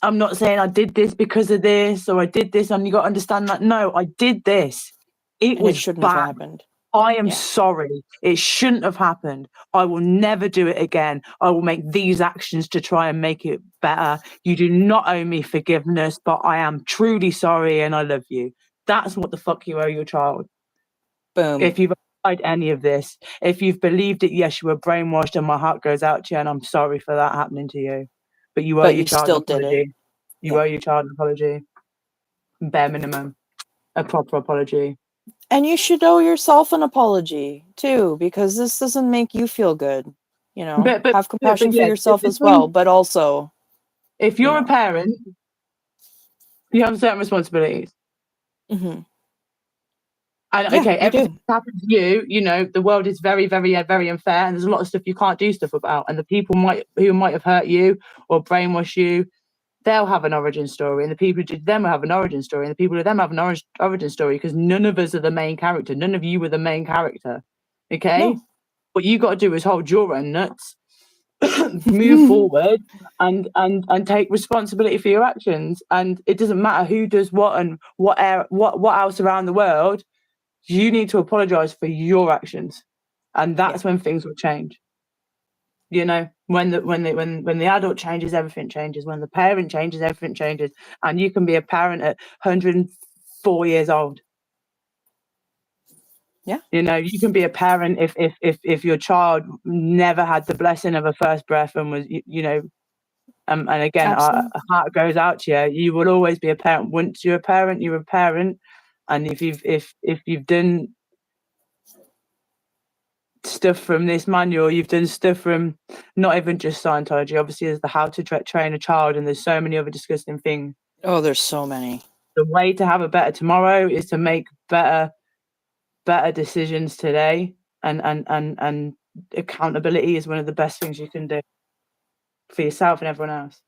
I'm not saying I did this because of this or I did this, and you got to understand that. No, I did this. It shouldn't have happened. I am sorry. It shouldn't have happened. I will never do it again. I will make these actions to try and make it better. You do not owe me forgiveness, but I am truly sorry and I love you. That's what the fuck you owe your child. Boom. If you've applied any of this, if you've believed it, yes, you were brainwashed and my heart goes out to you and I'm sorry for that happening to you. But you owe your child an apology. You owe your child an apology. Bare minimum. A proper apology. And you should owe yourself an apology too, because this doesn't make you feel good. You know, have compassion for yourself as well, but also, if you're a parent, you have certain responsibilities. Mm-hmm. And okay, everything happens to you. You know, the world is very, very, very unfair, and there's a lot of stuff you can't do stuff about. And the people who might have hurt you or brainwash you, they'll have an origin story, and the people who did them have an origin story, and the people who them have an origin story, because none of us are the main character. None of you were the main character. Okay? No. What you got to do is hold your own nuts, move forward, and take responsibility for your actions. And it doesn't matter who does what and what else around the world. You need to apologize for your actions, and that's when things will change. You know, when the adult changes, everything changes. When the parent changes, everything changes. And you can be a parent at 104 years old. Yeah. You know, you can be a parent if your child never had the blessing of a first breath and was, you know, and again, our heart goes out to you. You will always be a parent. Once you're a parent, you're a parent. And if you've done stuff from this manual, you've done stuff from not even just Scientology. Obviously, there's the how to train a child, and there's so many other disgusting things. Oh, there's so many. The way to have a better tomorrow is to make better decisions today, and accountability is one of the best things you can do for yourself and everyone else.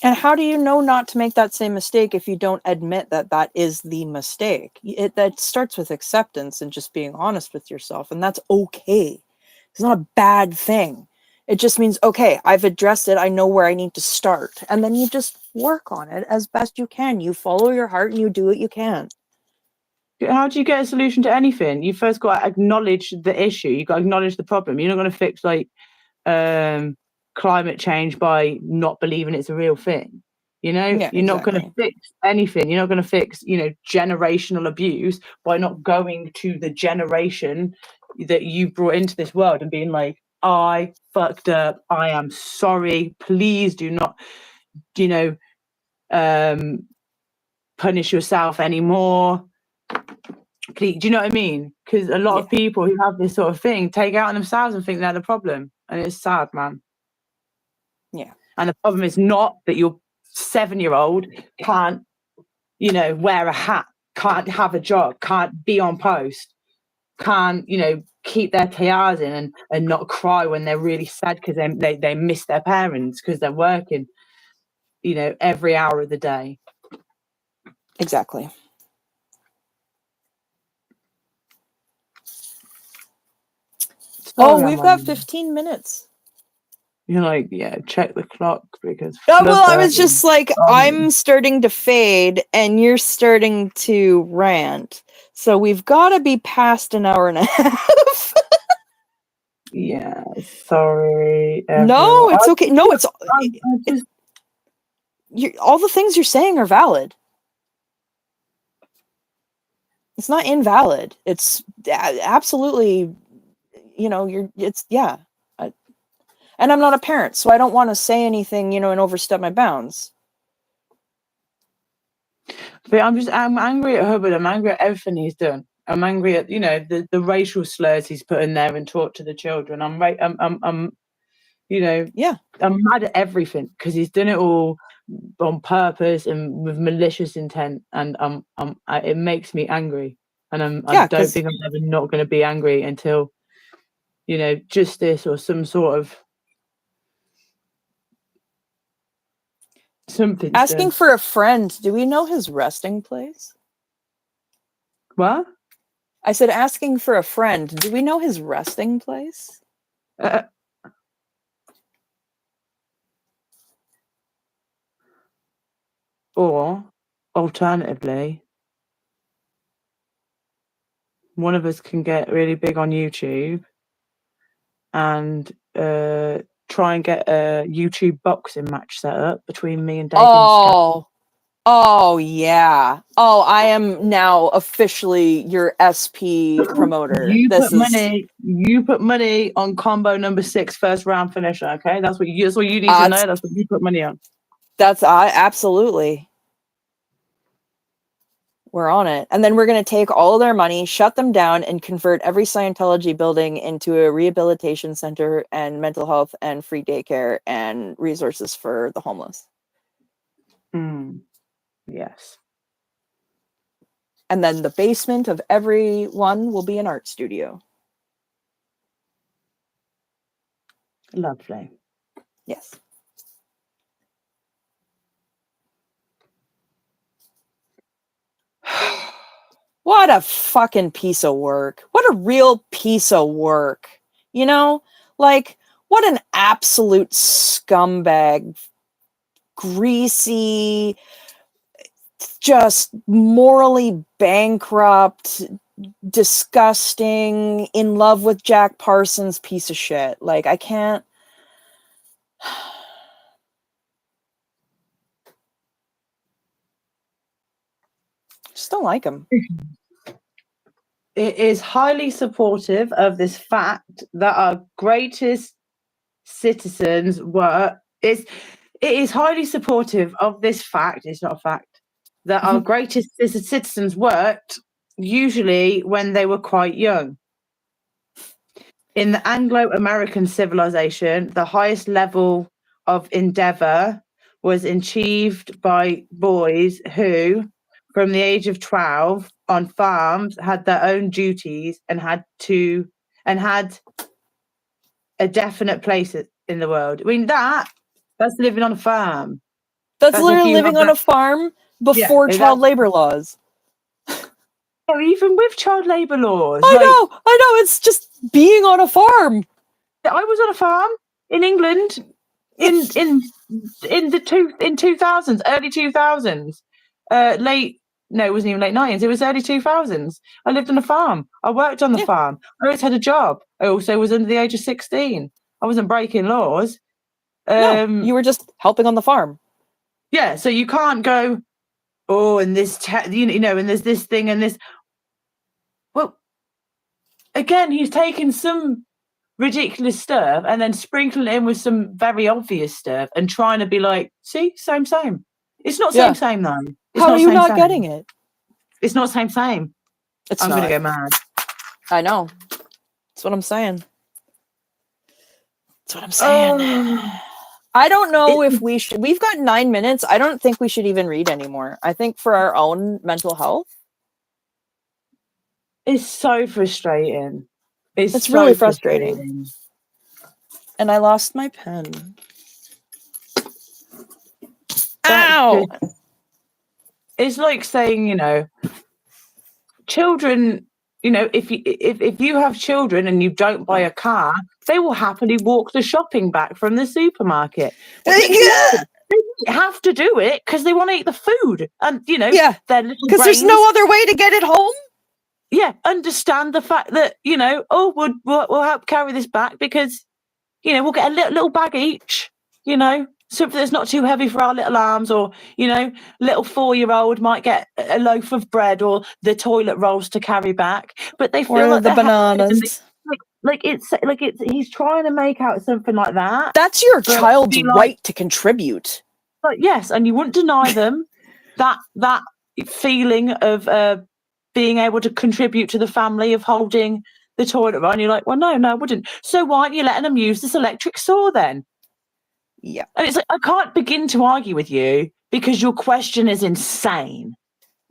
And how do you know not to make that same mistake if you don't admit that that is the mistake? That starts with acceptance and just being honest with yourself, and that's okay. It's not a bad thing. It just means, okay, I've addressed it. I know where I need to start. And then you just work on it as best you can. You follow your heart and you do what you can. How do you get a solution to anything? You first got to acknowledge the issue. You got to acknowledge the problem. You're not going to fix like climate change by not believing it's a real thing. You know, Yeah, you're not going to fix anything. You're not going to fix, you know, generational abuse by not going to the generation that you brought into this world and being like, I fucked up. I am sorry. Please do not, you know, punish yourself anymore. Please, do you know what I mean? Because a lot of people who have this sort of thing take it out on themselves and think they're the problem. And it's sad, man. Yeah. And the problem is not that your 7-year-old can't, you know, wear a hat, can't have a job, can't be on post, can't, you know, keep their tiaras in and not cry when they're really sad because they miss their parents because they're working, you know, every hour of the day. Exactly. Oh, we've got 15 minutes. You're like, yeah, check the clock because. Oh, well, I was just like, I'm starting to fade and you're starting to rant. So we've got to be past an hour and a half. Yeah, sorry. No, it's okay. No, it's all the things you're saying are valid. It's not invalid. It's absolutely, you know, and I'm not a parent, so I don't want to say anything, you know, and overstep my bounds. But I'm angry at Hubbard. I'm angry at everything he's done. I'm angry at, you know, the racial slurs he's put in there and taught to the children. I'm you know, I'm mad at everything because he's done it all on purpose and with malicious intent, and it makes me angry. And I don't think I'm ever not going to be angry until, you know, justice or some sort of something. Asking for a friend. Do we know his resting place? What? I said asking for a friend. Do we know his resting place? Or alternatively, one of us can get really big on YouTube and try and get a YouTube boxing match set up between me and Dave. Oh yeah. Oh, I am now officially your SP promoter. You put money on combo number 6 first round finisher. Okay, that's what you need to know. That's what you put money on. That's absolutely. We're on it. And then we're going to take all of their money, shut them down, and convert every Scientology building into a rehabilitation center and mental health and free daycare and resources for the homeless. Yes. And then the basement of every one will be an art studio. Lovely. Yes. What a fucking piece of work. What a real piece of work. You know, like, what an absolute scumbag, greasy, just morally bankrupt, disgusting, in love with Jack Parsons piece of shit. Like, I can't Just don't like him. It is highly supportive of this fact that our greatest citizens were. It is highly supportive of this fact. It's not a fact that our greatest citizens worked usually when they were quite young. In the Anglo-American civilization, the highest level of endeavor was achieved by boys who, from the age of 12, on farms, had their own duties and had a definite place in the world. I mean, that's living on a farm. That's literally living on a farm before child labor laws. Or even with child labor laws. I know. It's just being on a farm. I was on a farm in England in the 2000s, early 2000s, it wasn't even late 90s. It was early 2000s. I lived on a farm. I worked on the farm. I always had a job. I also was under the age of 16. I wasn't breaking laws. No, you were just helping on the farm. Yeah, so you can't go, and this, and there's this thing and this. Well, again, he's taken some ridiculous stuff and then sprinkling it in with some very obvious stuff and trying to be like, see, same. It's not same though. How are you not getting it? It's not same. I'm going to go mad. I know. That's what I'm saying. I don't know if we should. We've got 9 minutes. I don't think we should even read anymore. I think for our own mental health. It's so frustrating. It's really frustrating. And I lost my pen. Ow! It's like saying, children, if you have children and you don't buy a car, they will happily walk the shopping back from the supermarket. They have to do it because they want to eat the food. And, their little because there's no other way to get it home. Yeah, understand the fact that, we'll help carry this back because, we'll get a little bag each, something that's not too heavy for our little arms, or, little 4-year-old might get a loaf of bread or the toilet rolls to carry back. But they feel like the bananas. He's trying to make out something like that. That's your child's right to contribute. But yes, and you wouldn't deny them that feeling of being able to contribute to the family of holding the toilet roll. And you're like, well, no, I wouldn't. So why aren't you letting them use this electric saw then? Yeah. And it's like, I can't begin to argue with you because your question is insane.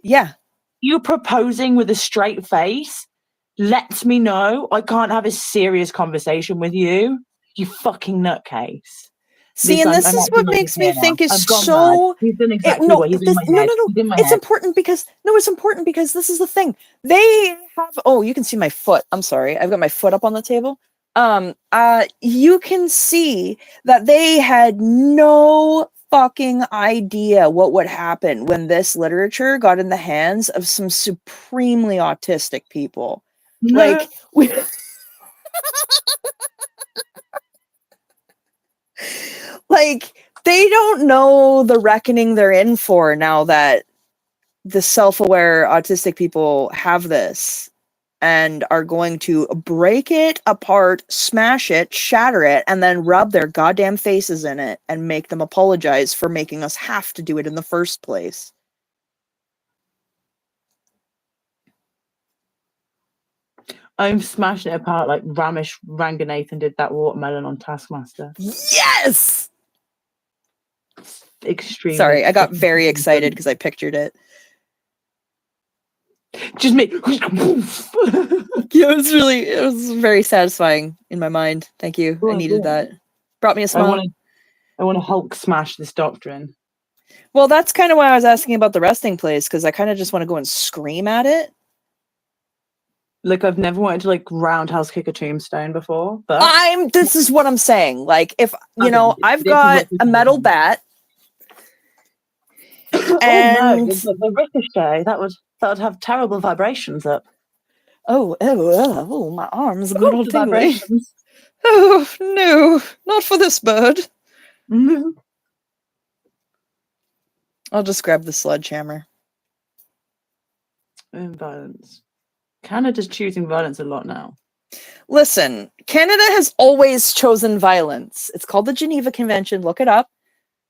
Yeah. You proposing with a straight face lets me know I can't have a serious conversation with you, you fucking nutcase. See, and this is what makes me think is so. He's done exactly what he's in my head. No. It's important because this is the thing. They have. Oh, you can see my foot. I'm sorry. I've got my foot up on the table. You can see that they had no fucking idea what would happen when this literature got in the hands of some supremely autistic people. Like we. Like, they don't know the reckoning they're in for now that the self-aware autistic people have this and are going to break it apart, smash it, shatter it, and then rub their goddamn faces in it and make them apologize for making us have to do it in the first place. I'm smashing it apart like Ramesh Ranganathan did that watermelon on Taskmaster. Yes! Extremely. Sorry, I got very excited because I pictured it. Just me. Yeah, it was very satisfying in my mind. Thank you. I needed that. Brought me a smile. I want to Hulk smash this doctrine. Well, that's kind of why I was asking about the resting place, because I kind of just want to go and scream at it. Like, I've never wanted to roundhouse kick a tombstone before, but this is what I'm saying. Like, if I've got a metal bat, and the ricochet that would have terrible vibrations up. Oh, my arms got all tingly. Oh no, not for this bird. I'll just grab the sledgehammer. Violence. Canada's choosing violence a lot now. Listen, Canada has always chosen violence. It's called the Geneva Convention. Look it up.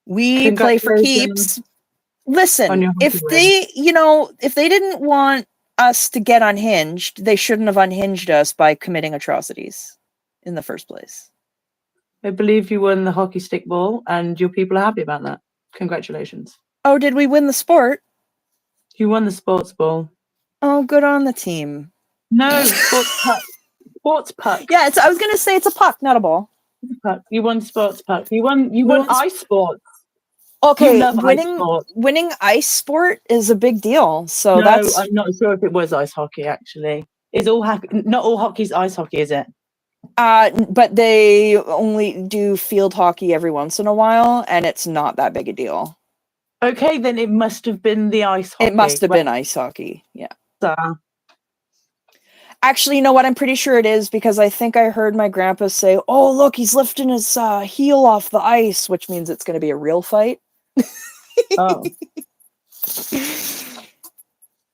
We play for keeps. Listen, if they, if they didn't want us to get unhinged, they shouldn't have unhinged us by committing atrocities in the first place. I believe you won the hockey stick ball, and your people are happy about that. Congratulations. Oh, did we win the sport? You won the sports ball. Oh, good on the team. No, sports puck. Sports puck. Yeah, I was gonna say it's a puck, not a ball. Puck. You won sports puck. You won ice sports. Okay, winning ice sport is a big deal. So no, I'm not sure if it was ice hockey. Actually, is not all hockey's ice hockey, is it? But they only do field hockey every once in a while, and it's not that big a deal. Okay, then it must have been the ice hockey. It must have been ice hockey. Yeah. So. Actually, you know what? I'm pretty sure it is because I think I heard my grandpa say, "Oh, look, he's lifting his heel off the ice," which means it's going to be a real fight. Oh.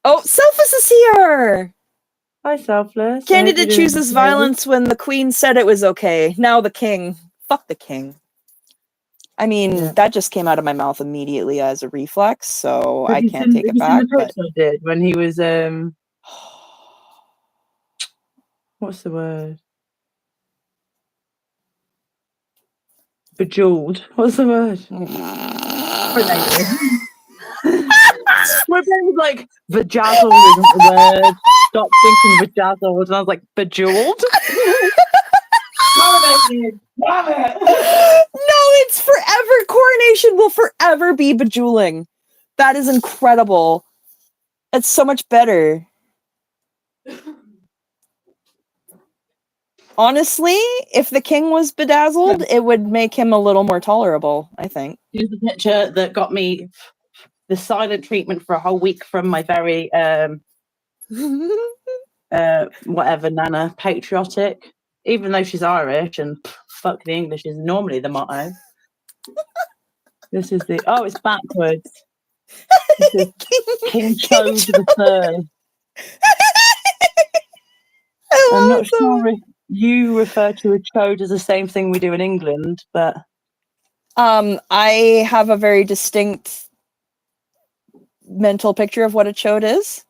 Oh, Selfless is here! Hi, Selfless. Canada chooses violence when the Queen said it was okay. Now the King. Fuck the King. I mean, that just came out of my mouth immediately as a reflex, so I can't take it back. But I did when he was what's the word? Bejeweled. What's the word? My brain was like, bejazzled isn't the word. Stop thinking bejazzled. And I was like, bejeweled? No, it's forever. Coronation will forever be bejeweling. That is incredible. It's so much better. Honestly, if the king was bedazzled, it would make him a little more tolerable, I think. Here's the picture that got me the silent treatment for a whole week from my very whatever Nana, patriotic, even though she's Irish and fuck the English is normally the motto. This is it's backwards. This is King Chode the Third. I'm not sure if you refer to a chode as the same thing we do in England, but I have a very distinct mental picture of what a chode is.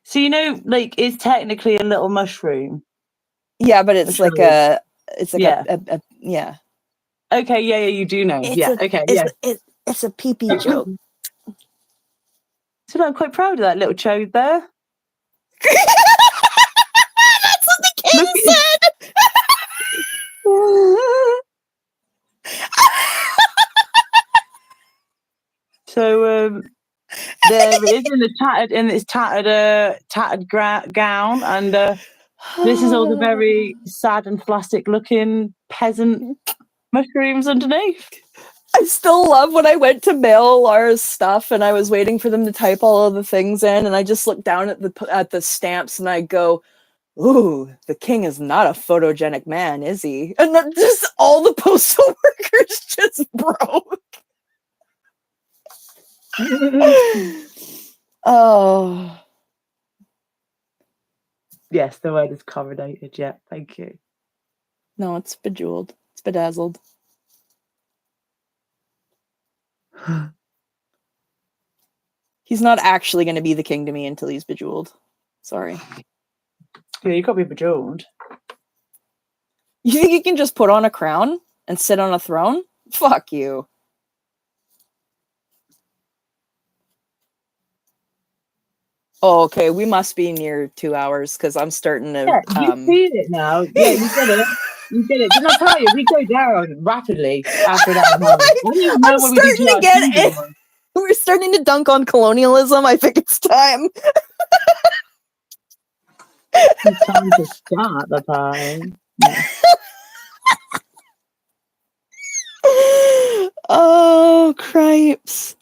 So it's technically a little mushroom. Yeah, but it's like a yeah. Okay, yeah, you do know. It's a pee-pee joke. So I'm quite proud of that little chode there. That's what the king said. So there it is in its tattered gown, and this is all the very sad and plastic looking peasant mushrooms underneath. I still love when I went to mail Laura's stuff and I was waiting for them to type all of the things in, and I just look down at the stamps and I go, "Ooh, the king is not a photogenic man, is he?" And then just all the postal workers just broke. Oh. Yes, the word is coronated. Yeah, thank you. No, it's bejeweled. It's bedazzled. He's not actually going to be the king to me until he's bejeweled. Sorry. Yeah, you got to be bejeweled. You think you can just put on a crown and sit on a throne? Fuck you. Oh, okay, we must be near 2 hours because I'm starting to. Yeah, you feel it now. Yeah, you get it. You get it. Didn't I tell you? We go down rapidly after that. I'm starting to get it. We're starting to dunk on colonialism. I think it's time. It's time to start the time. Yeah. Oh, cripes.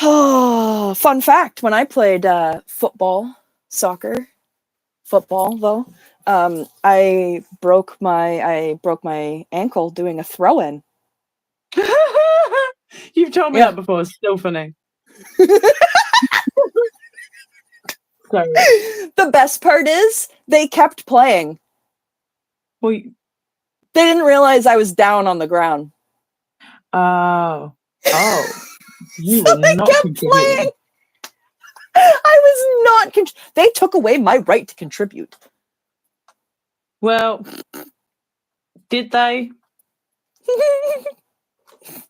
Oh, fun fact, when I played football, soccer, football though. I broke my ankle doing a throw-in. You've told me Yeah. that before. It's still funny. Sorry. The best part is they kept playing. Well, They didn't realize I was down on the ground. oh, you So were they not kept contributing. playing. I was not. They took away my right to contribute. Well, did they?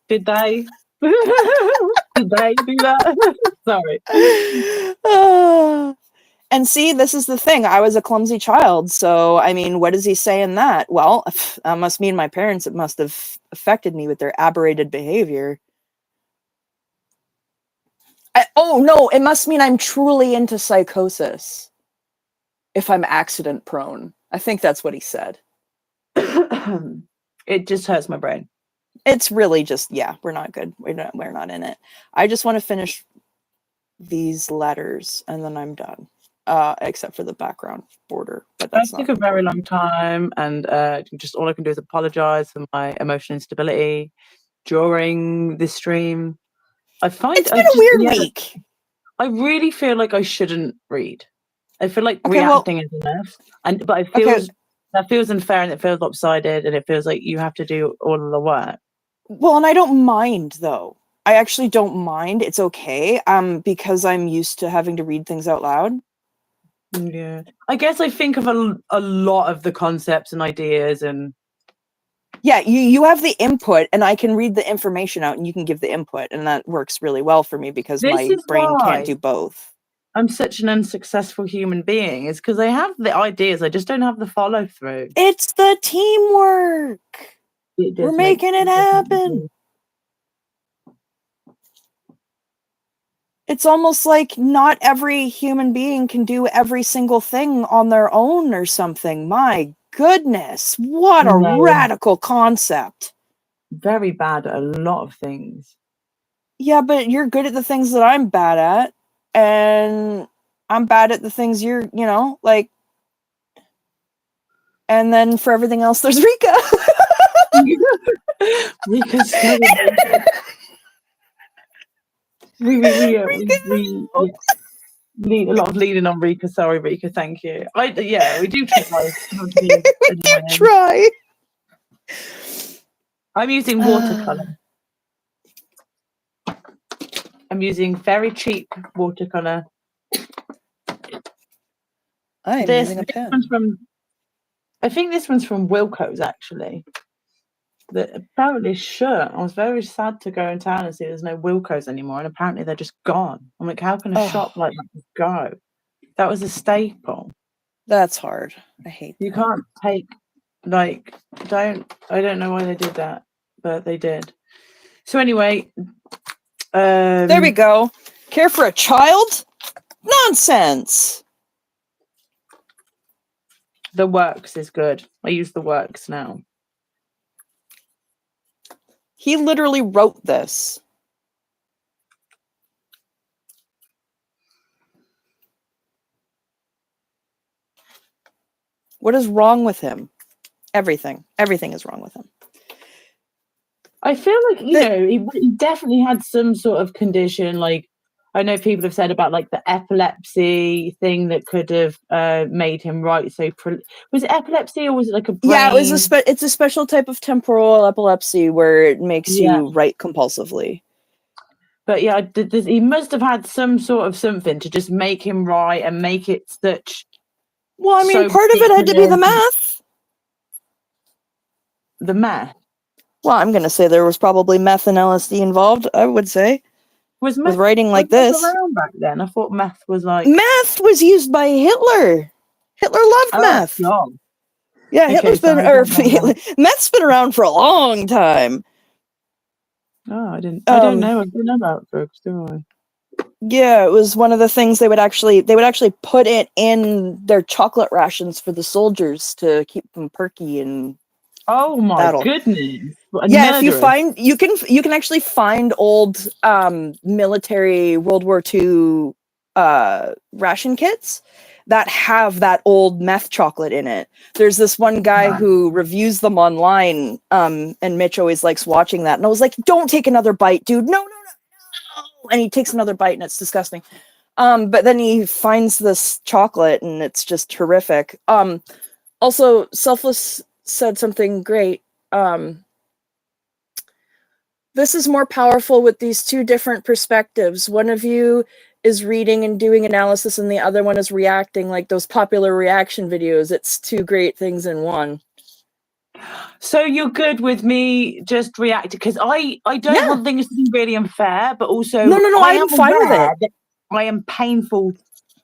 Did they? Did they do that? Sorry. And see, this is the thing. I was a clumsy child, so I mean, what does he say in that? Well, that must mean my parents. It must have affected me with their aberrated behavior. Oh no, it must mean I'm truly into psychosis. If I'm accident prone, I think that's what he said. It just hurts my brain. It's really just, yeah, we're not good. We're not in it. I just want to finish these letters and then I'm done. Except for the background border. But That that's took not a very important. long time, and just all I can do is apologize for my emotional instability during this stream. It's been a weird week. I really feel like I shouldn't read. I feel like Okay, reacting is enough, but it feels that feels unfair, and it feels lopsided, and it feels like you have to do all of the work. Well, and I don't mind though. I actually don't mind. It's okay. Because I'm used to having to read things out loud. Yeah, I guess I think of a lot of the concepts and ideas, and yeah, you have the input, and I can read the information out, and you can give the input, and that works really well for me because my brain can't do both. I'm such an unsuccessful human being. It's because I have the ideas, I just don't have the follow through. It's the teamwork. We're making it happen. It's almost like not every human being can do every single thing on their own or something. My goodness, what a radical concept. Very bad at a lot of things. Yeah, but you're good at the things that I'm bad at, and I'm bad at the things you're, like, and then for everything else, there's Rika. Rika's so we need a lot of leading on Rika. Sorry, Rika. Thank you. We do try. We do try. I'm using watercolor. I'm using very cheap watercolor. I'm using a pen. I think this one's from Wilco's actually. Apparently shirt. I was very sad to go in town and see there's no Wilco's anymore, and apparently they're just gone. I'm like, how can a shop like that just go? That was a staple. That's hard. I hate you can't take I don't know why they did that, but they did. So anyway, there we go. Care for a child? Nonsense. The Works is good. I use the Works now. He literally wrote this. What is wrong with him? Everything. Everything is wrong with him. I feel like, he definitely had some sort of condition. Like, I know people have said about like the epilepsy thing that could have made him write. So was it epilepsy or was it like a brain? Yeah, it was it's a special type of temporal epilepsy where it makes you write compulsively. But yeah, he must have had some sort of something to just make him write and make it such. Well, I mean, part of it had to be the math. The math? Well, I'm going to say there was probably meth and LSD involved, I would say. Was meth, with writing like this? Around back then? I thought meth was like... Meth was used by Hitler. Hitler loved meth. God. Yeah, Hitler's meth's been around for a long time. Oh, I don't know. I didn't know about drugs, do I? Yeah, it was one of the things they would actually put it in their chocolate rations for the soldiers to keep them perky and oh my goodness. Yeah, if you find you can actually find old military World War II ration kits, that have that old meth chocolate in it. There's this one guy who reviews them online, and Mitch always likes watching that. And I was like, don't take another bite, dude. No. And he takes another bite and it's disgusting. But then he finds this chocolate and it's just horrific. Also, Selfless said something great. This is more powerful with these two different perspectives. One of you is reading and doing analysis and the other one is reacting, like those popular reaction videos. It's two great things in one. So you're good with me just reacting, because I don't want things to be really unfair, but also no, I'm fine with it. I am painful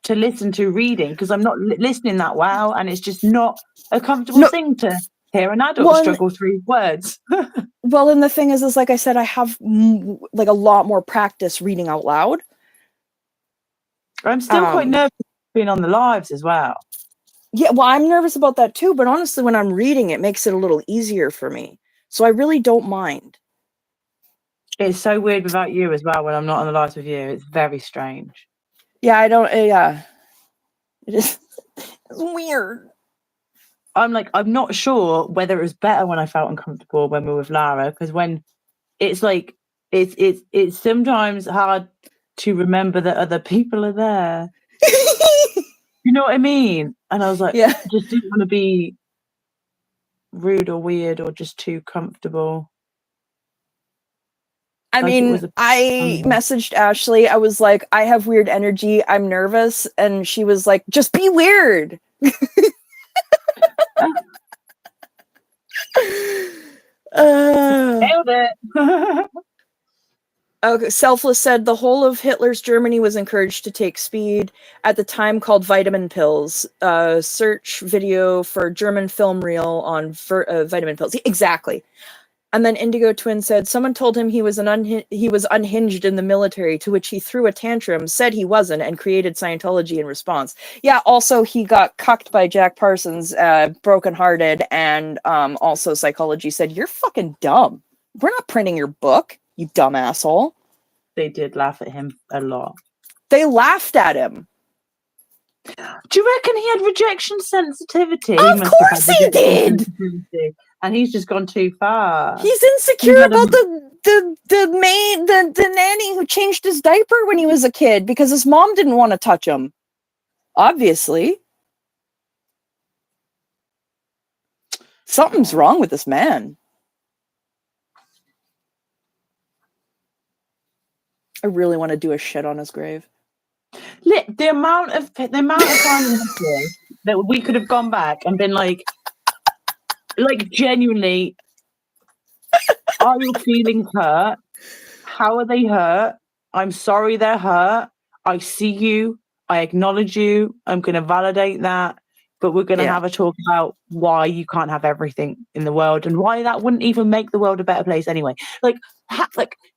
to listen to reading because I'm not listening that well, and it's just not a comfortable thing to hear an adult struggle through words. Well, and the thing is like I said, I have like a lot more practice reading out loud. I'm still quite nervous being on the lives as well. Yeah, well, I'm nervous about that too, but honestly, when I'm reading, it makes it a little easier for me. So I really don't mind. It's so weird without you as well when I'm not on the lives with you. It's very strange. Yeah, I don't, yeah. It is it's weird. I'm not sure whether it was better when I felt uncomfortable when we were with Lara, because when it's like, it's sometimes hard to remember that other people are there. You know what I mean? And I was like, yeah. I just didn't want to be rude or weird or just too comfortable. I mean, I messaged Ashley. I was like, I have weird energy. I'm nervous. And she was like, just be weird. Nailed it. Okay, Selfless said the whole of Hitler's Germany was encouraged to take speed, at the time called vitamin pills. Search video for German film reel on vitamin pills. Exactly. And then Indigo Twin said someone told him he was unhinged in the military, to which he threw a tantrum, said he wasn't, and created Scientology in response. Yeah, also he got cucked by Jack Parsons, brokenhearted, and also Psychology said, you're fucking dumb. We're not printing your book, you dumb asshole. They did laugh at him a lot. They laughed at him. Do you reckon he had rejection sensitivity? Of course he did! And he's just gone too far. He's insecure about the nanny who changed his diaper when he was a kid because his mom didn't want to touch him. Obviously. Something's wrong with this man. I really want to do a shit on his grave. The amount of time that we could have gone back and been like genuinely, are your feelings hurt? How are they hurt? I'm sorry they're hurt. I see you. I acknowledge you. I'm going to validate that. But we're going to have a talk about why you can't have everything in the world and why that wouldn't even make the world a better place anyway. Like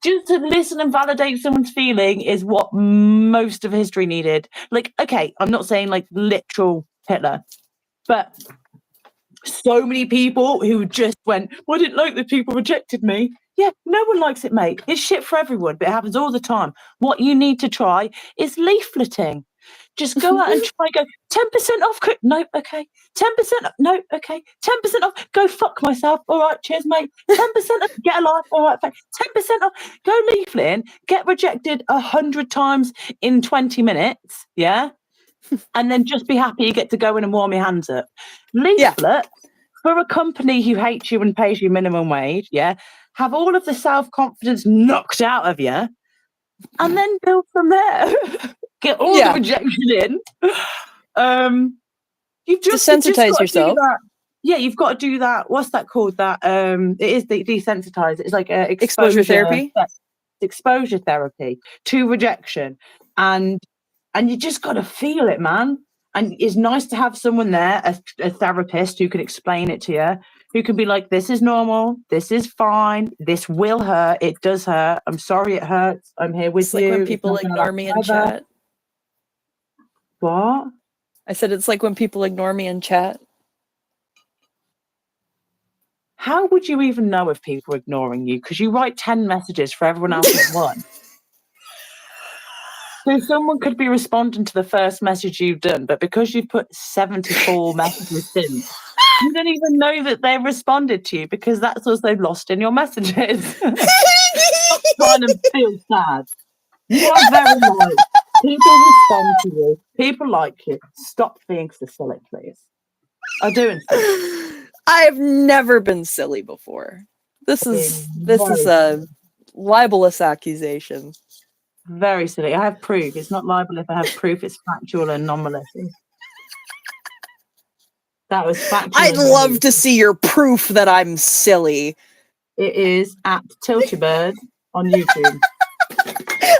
just to listen and validate someone's feeling is what most of history needed. Like, okay, I'm not saying like literal Hitler, but so many people who just went, well, I didn't like that people rejected me. Yeah, no one likes it, mate. It's shit for everyone, but it happens all the time. What you need to try is leafleting. Just go out and try, go 10% off. No, okay. 10% off. No, okay. 10% off. Go fuck myself. All right, cheers, mate. 10% off. Get a life. All right, 10% off. Go leafleting. Get rejected 100 times in 20 minutes. Yeah. And then just be happy you get to go in and warm your hands up. Leaflet for a company who hates you and pays you minimum wage. Yeah. Have all of the self-confidence knocked out of you and then build from there. Get all the rejection in. You've just desensitize yourself. Yeah, you've got to do that. What's that called? That it is desensitize. It's like exposure therapy. Exposure therapy to rejection, and you just got to feel it, man. And it's nice to have someone there, a therapist who can explain it to you, who can be like, this is normal, this is fine, this will hurt, it does hurt, I'm sorry it hurts, I'm here with it's you. Like when people ignore me in chat. What? I said it's like when people ignore me in chat. How would you even know if people are ignoring you? Because you write 10 messages for everyone else's one. So someone could be responding to the first message you've done, but because you've put 74 messages since, you don't even know that they've responded to you because that's also lost in your messages. Trying to feel sad. You are very nice. People respond to you. People like you. Stop being so silly, please. I do insist. I've never been silly before. This is very a libelous accusation. Very silly. I have proof. It's not libel if I have proof. It's factual and non-malicious. That was factual. I'd love to see your proof that I'm silly. It is at Tiltybird on YouTube.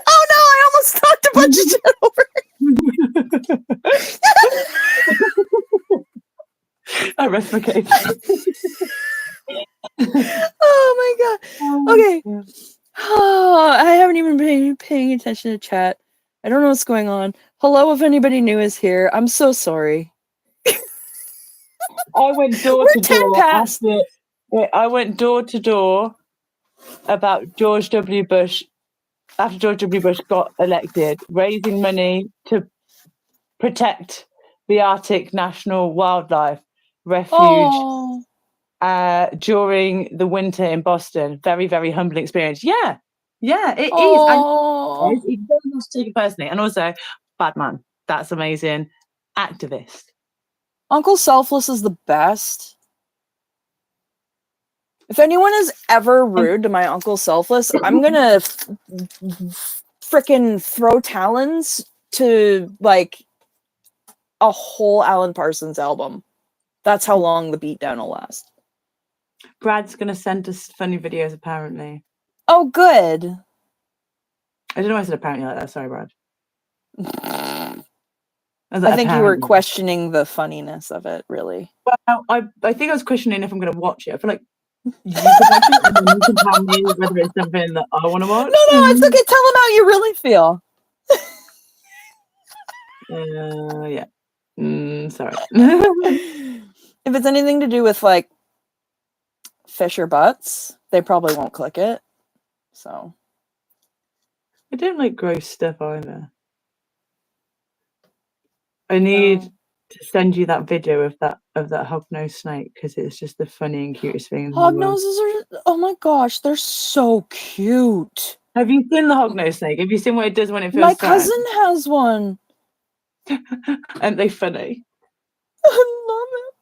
Oh no, I almost talked a bunch of shit over. I rest my case. Oh my god. Okay. Oh, I haven't even been paying attention to chat. I don't know what's going on. Hello, if anybody new is here. I'm so sorry. I went door to door. I went door to door about George W. Bush after George W. Bush got elected, raising money to protect the Arctic National Wildlife Refuge during the winter in Boston. Very, very humbling experience. Yeah, it is. It doesn't have to take it personally. And also, bad man. That's amazing. Activist. Uncle Selfless is the best. If anyone is ever rude to my Uncle Selfless, I'm gonna frickin' throw talons to, like, a whole Alan Parsons album. That's how long the beatdown will last. Brad's gonna send us funny videos, apparently. Oh, good. I don't know why I said apparently like that. Sorry, Brad. I think you were questioning the funniness of it, really. Well, I think I was questioning if I'm going to watch it. I feel like you could watch it and then you can tell me whether it's something that I want to watch. No, it's okay. Tell them how you really feel. Yeah. Sorry. If it's anything to do with, like, fish or butts, they probably won't click it. So. I don't like gross stuff either. I need to send you that video of that hognose snake because it's just the funny and cutest thing in the world. Hognoses are, oh my gosh, they're so cute. Have you seen the hognose snake? Have you seen what it does when it feels My cousin has one. Aren't they funny? I love it.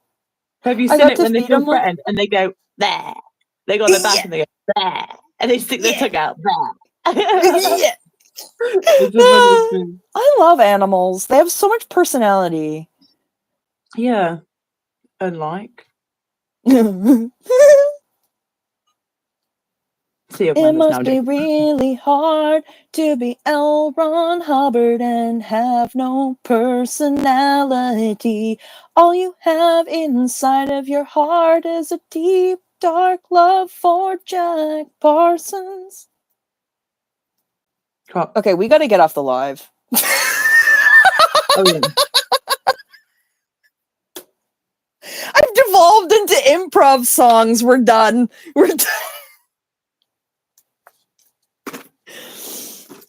Have you seen it when they feel threatened and they go there? They go on their back and they go there, and they stick their tongue out there. I love animals. They have so much personality. Yeah. Unlike. It must be really hard to be L. Ron Hubbard and have no personality. All you have inside of your heart is a deep, dark love for Jack Parsons. Okay, we got to get off the live. Oh, yeah. I've devolved into improv songs. We're done.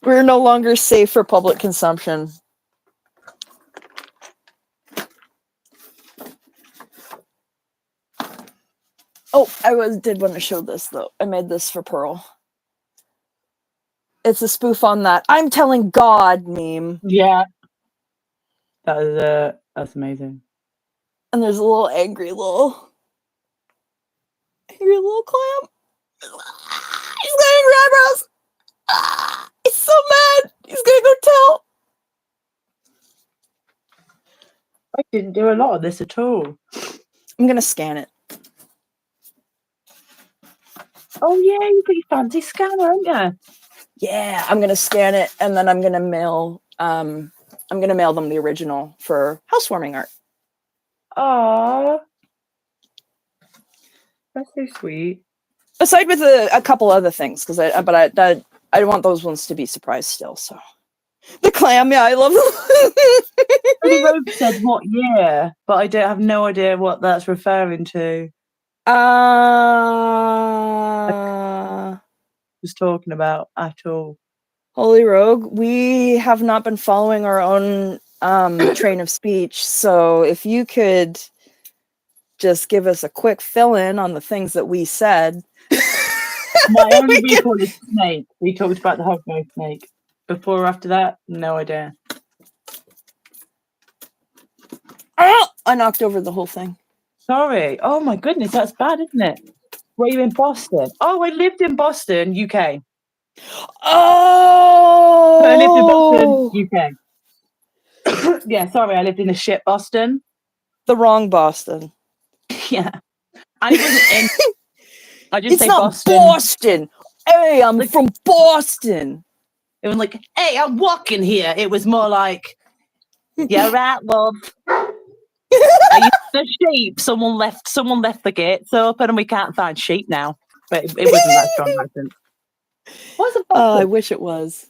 We're no longer safe for public consumption. Oh, did want to show this though. I made this for Pearl. It's a spoof on that "I'm telling God" meme. Yeah. That's amazing. And there's a little angry little clam. He's got angry eyebrows. He's so mad. He's gonna go tell. I didn't do a lot of this at all. I'm gonna scan it. Oh yeah, you got your fancy scanner, haven't you? Yeah, I'm gonna scan it and then I'm gonna mail them the original for housewarming art. Aww. That's so sweet. Aside with a couple other things, because I want those ones to be surprised still. So the clam, yeah, I love them. Pretty Rogue said what year, but I don't have no idea what that's referring to. Was talking about at all. Holy Rogue, we have not been following our own train of speech, so if you could just give us a quick fill-in on the things that we said. My only recall is snake. We talked about the hognose snake. Before or after that, no idea. Oh, I knocked over the whole thing. Sorry. Oh my goodness, that's bad, isn't it? Were you in Boston? Oh, I lived in Boston, UK. Oh! I lived in Boston, UK. Yeah, sorry, I lived in a shit Boston. The wrong Boston. Yeah. And it wasn't in. I just It's say not Boston. Boston. Hey, I'm from Boston. It was like, hey, I'm walking here. It was more like, yeah, right, love. Are you the sheep? Someone left the gates open and we can't find sheep now. But it wasn't that strong accent. What's a Oh, I Boston? wish it was.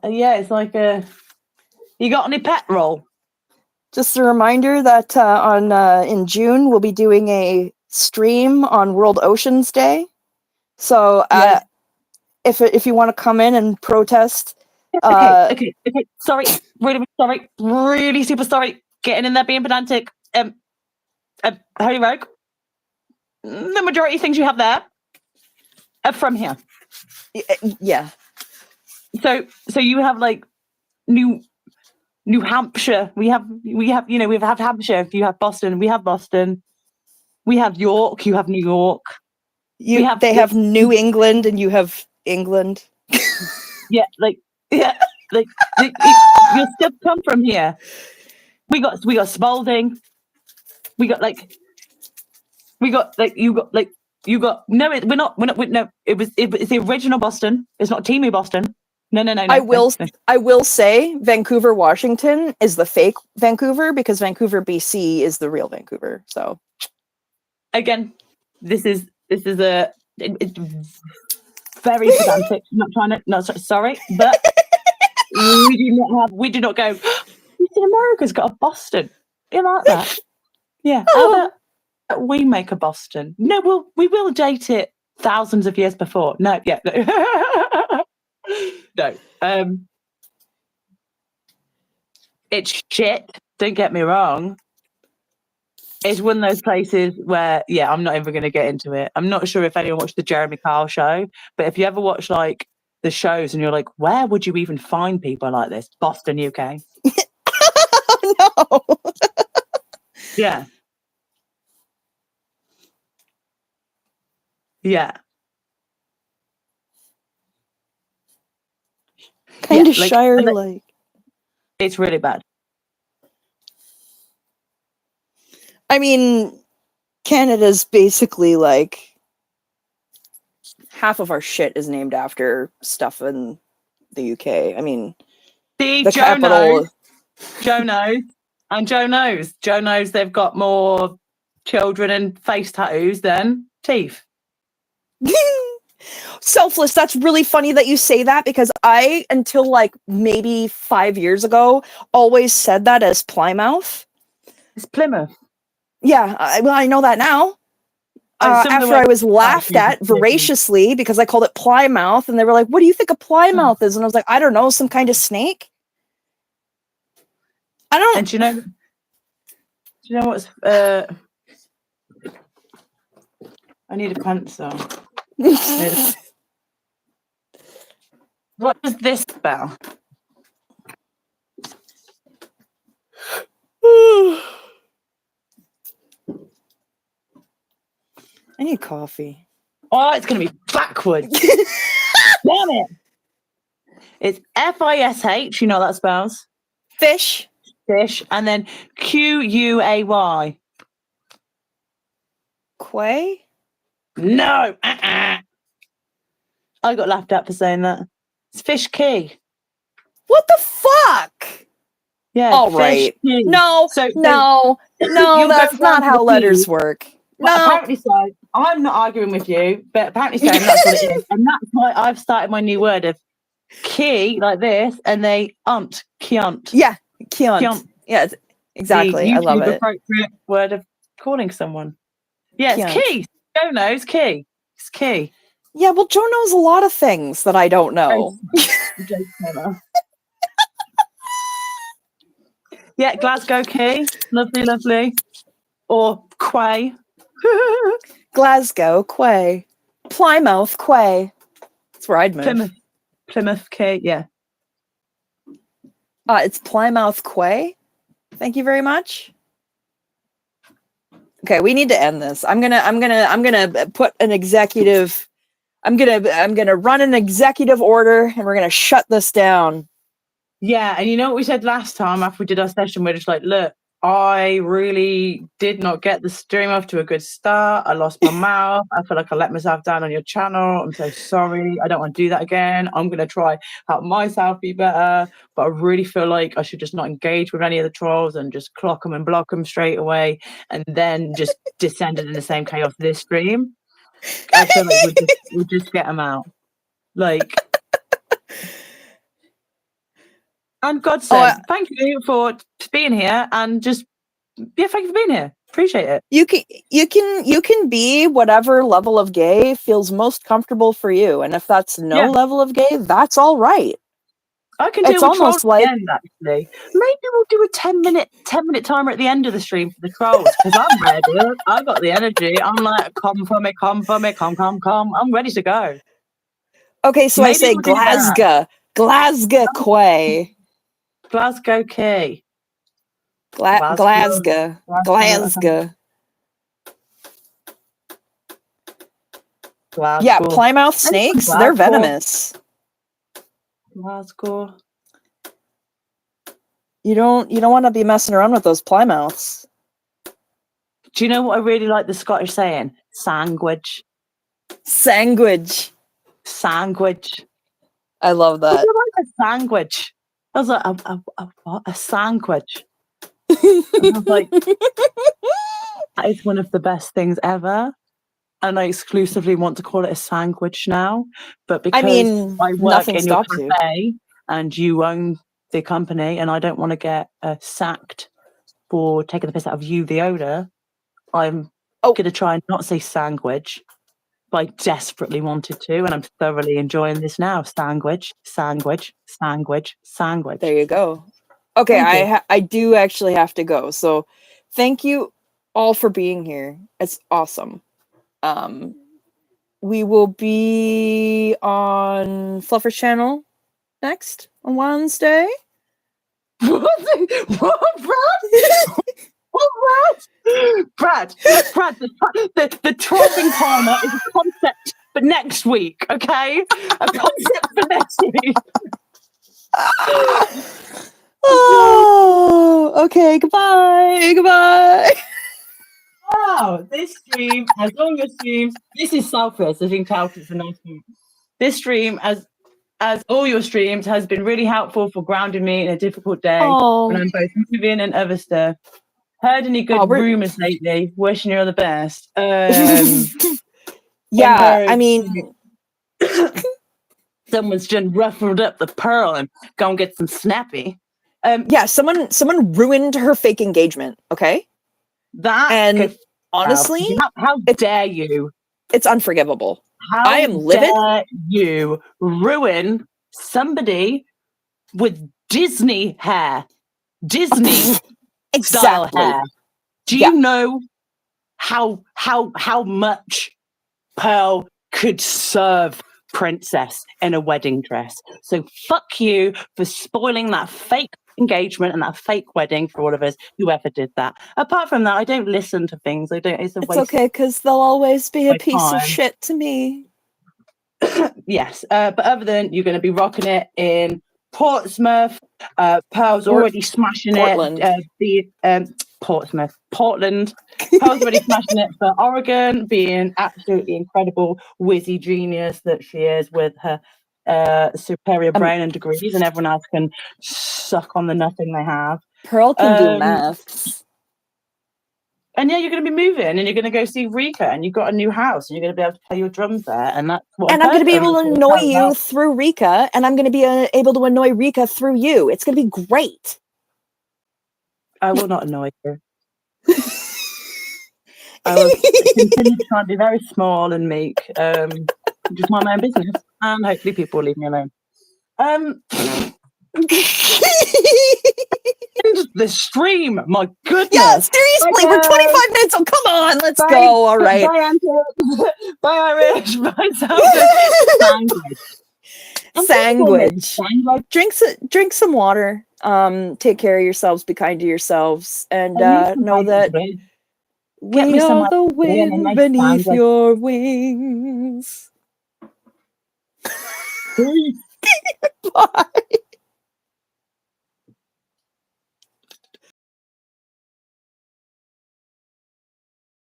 Yeah, it's like a. You got any petrol? Just a reminder that in June we'll be doing a stream on World Oceans Day. So Yes. if you want to come in and protest, Okay. Sorry, really super sorry. Getting in there, being pedantic. Holy Rogue. The majority of things you have there are from here. yeah. So you have like New Hampshire. We have Hampshire. You have Boston. We have Boston. We have York. You have New York. They have New England and you have England. Yeah, like your stuff come from here. We got Spalding. You got no. It's the original Boston. It's not Teamu Boston. No. I will say Vancouver, Washington is the fake Vancouver because Vancouver, BC is the real Vancouver. So again, this is it's very pedantic. Sorry, but we do not go. Eastern America's got a Boston. You like that? Yeah. How about we make a Boston? No, we will date it thousands of years before. No. No. It's shit. Don't get me wrong. It's one of those places where, I'm not even going to get into it. I'm not sure if anyone watched the Jeremy Kyle show, but if you ever watch like the shows and you're like, where would you even find people like this? Boston, UK. No. Yeah. Yeah. Kind of Shire-like. It's really bad. I mean, Canada's basically like half of our shit is named after stuff in the UK. I mean, the capital. Joe knows. And Joe knows. Joe knows they've got more children and face tattoos than teeth. Selfless. That's really funny that you say that because I, until like maybe 5 years ago, always said that as Plymouth. It's Plymouth. Yeah, I know that now. After I was laughed at voraciously because I called it Plymouth, and they were like, "What do you think a Plymouth is?" And I was like, "I don't know, some kind of snake." I don't. And do you know what's? I need a pencil. What does this spell? I need coffee. Oh, it's going to be backwards. Damn it. It's FISH. You know what that spells? Fish. And then QUAY. Quay? No. I got laughed at for saying that. It's fish key. What the fuck? Yeah. All right. Key. No, that's not how letters work. Well, no. Apparently so. I'm not arguing with you, but apparently so. And that's what it is. And that's why I've started my new word of key like this, and they kiont. Yeah, kiont. Yeah, exactly. I love it. Appropriate word of calling someone. Yeah, it's Kiont. key. Joe knows key. It's key. Yeah, well, Joe knows a lot of things that I don't know. Joe Clever. Yeah, Glasgow Key. Lovely, lovely. Or Quay. Glasgow, Quay. Plymouth, Quay. That's where I'd move. Plymouth Key, yeah. It's Plymouth, Quay. Thank you very much. Okay, we need to end this. I'm gonna put an executive. I'm gonna run an executive order, and we're gonna shut this down. Yeah, and you know what we said last time after we did our session? We're just like, look, I really did not get the stream off to a good start. I lost my mouth. I feel like I let myself down on your channel. I'm so sorry. I don't want to do that again. I'm going to try help myself be better. But I really feel like I should just not engage with any of the trolls and just clock them and block them straight away and then just descend in the same chaos this stream. I feel like we'll just get them out. Like... And God said, thank you for being here, and just thank you for being here. Appreciate it. You can be whatever level of gay feels most comfortable for you, and if that's no level of gay, that's all right. I can do almost like end, actually. Maybe we'll do a 10-minute timer at the end of the stream for the trolls because I'm ready. I got the energy. I'm like, come for me, come. I'm ready to go. Okay, so maybe I say Glasgow, Quay. Glasgow Key. Glasgow. Yeah, Plymouth snakes, they're venomous. Glasgow. You don't want to be messing around with those Plymouths. Do you know what I really like the Scottish saying? Sandwich. Sandwich. I love that. I like a sandwich. I was like, what? A sandwich. I was like, that is one of the best things ever. And I exclusively want to call it a sandwich now. But because I work in your cafe and you own the company and I don't want to get sacked for taking the piss out of you, the owner, I'm going to try and not say sandwich. But I desperately wanted to, and I'm thoroughly enjoying this now. Sandwich. There you go. Okay, I do actually have to go. So thank you all for being here. It's awesome. We will be on Fluffer's channel next on Wednesday. Brad, the trolling corner is a concept for next week, okay? A concept for next week. Oh, okay. Goodbye. Wow, this stream, as all your streams, this is selfish. I think it's a nice stream. This stream, as all your streams, has been really helpful for grounding me in a difficult day when I'm both moving and other stuff. Heard any good rumors lately? Wishing you all the best. Yeah, I mean, someone's just ruffled up the pearl and go and get some snappy. Yeah, someone ruined her fake engagement. Okay, honestly, how dare you? It's unforgivable. I am livid. Dare you ruin somebody with Disney hair? Disney. Style hair. Do you know how much Pearl could serve Princess in a wedding dress? So fuck you for spoiling that fake engagement and that fake wedding for all of us, whoever did that. Apart from that, I don't listen to things. I don't. It's okay because they'll always be a piece of shit to me. Yes, but other than you're going to be rocking it in Portsmouth, Pearl's already smashing it. Portland. Pearl's already smashing it for Oregon, being absolutely incredible, whizzy genius that she is with her superior brain and degrees, and everyone else can suck on the nothing they have. Pearl can do maths. And yeah, you're going to be moving, and you're going to go see Rika, and you've got a new house, and you're going to be able to play your drums there, and that's what. And I'm going to be able to annoy you through Rika, and I'm going to be able to annoy Rika through you. It's going to be great. I will not annoy you. I will continue trying to be very small and meek. Just mind my own business, and hopefully people will leave me alone. End the stream. My goodness. Yeah, seriously, we're 25 minutes. Oh, come on, let's Bye. go. All right. Bye, Anton. Bye, Irish. Bye, Salford. Sandwich. Sandwich. Drink some water. Take care of yourselves. Be kind to yourselves, and know that we are the wind beneath your wings. Bye.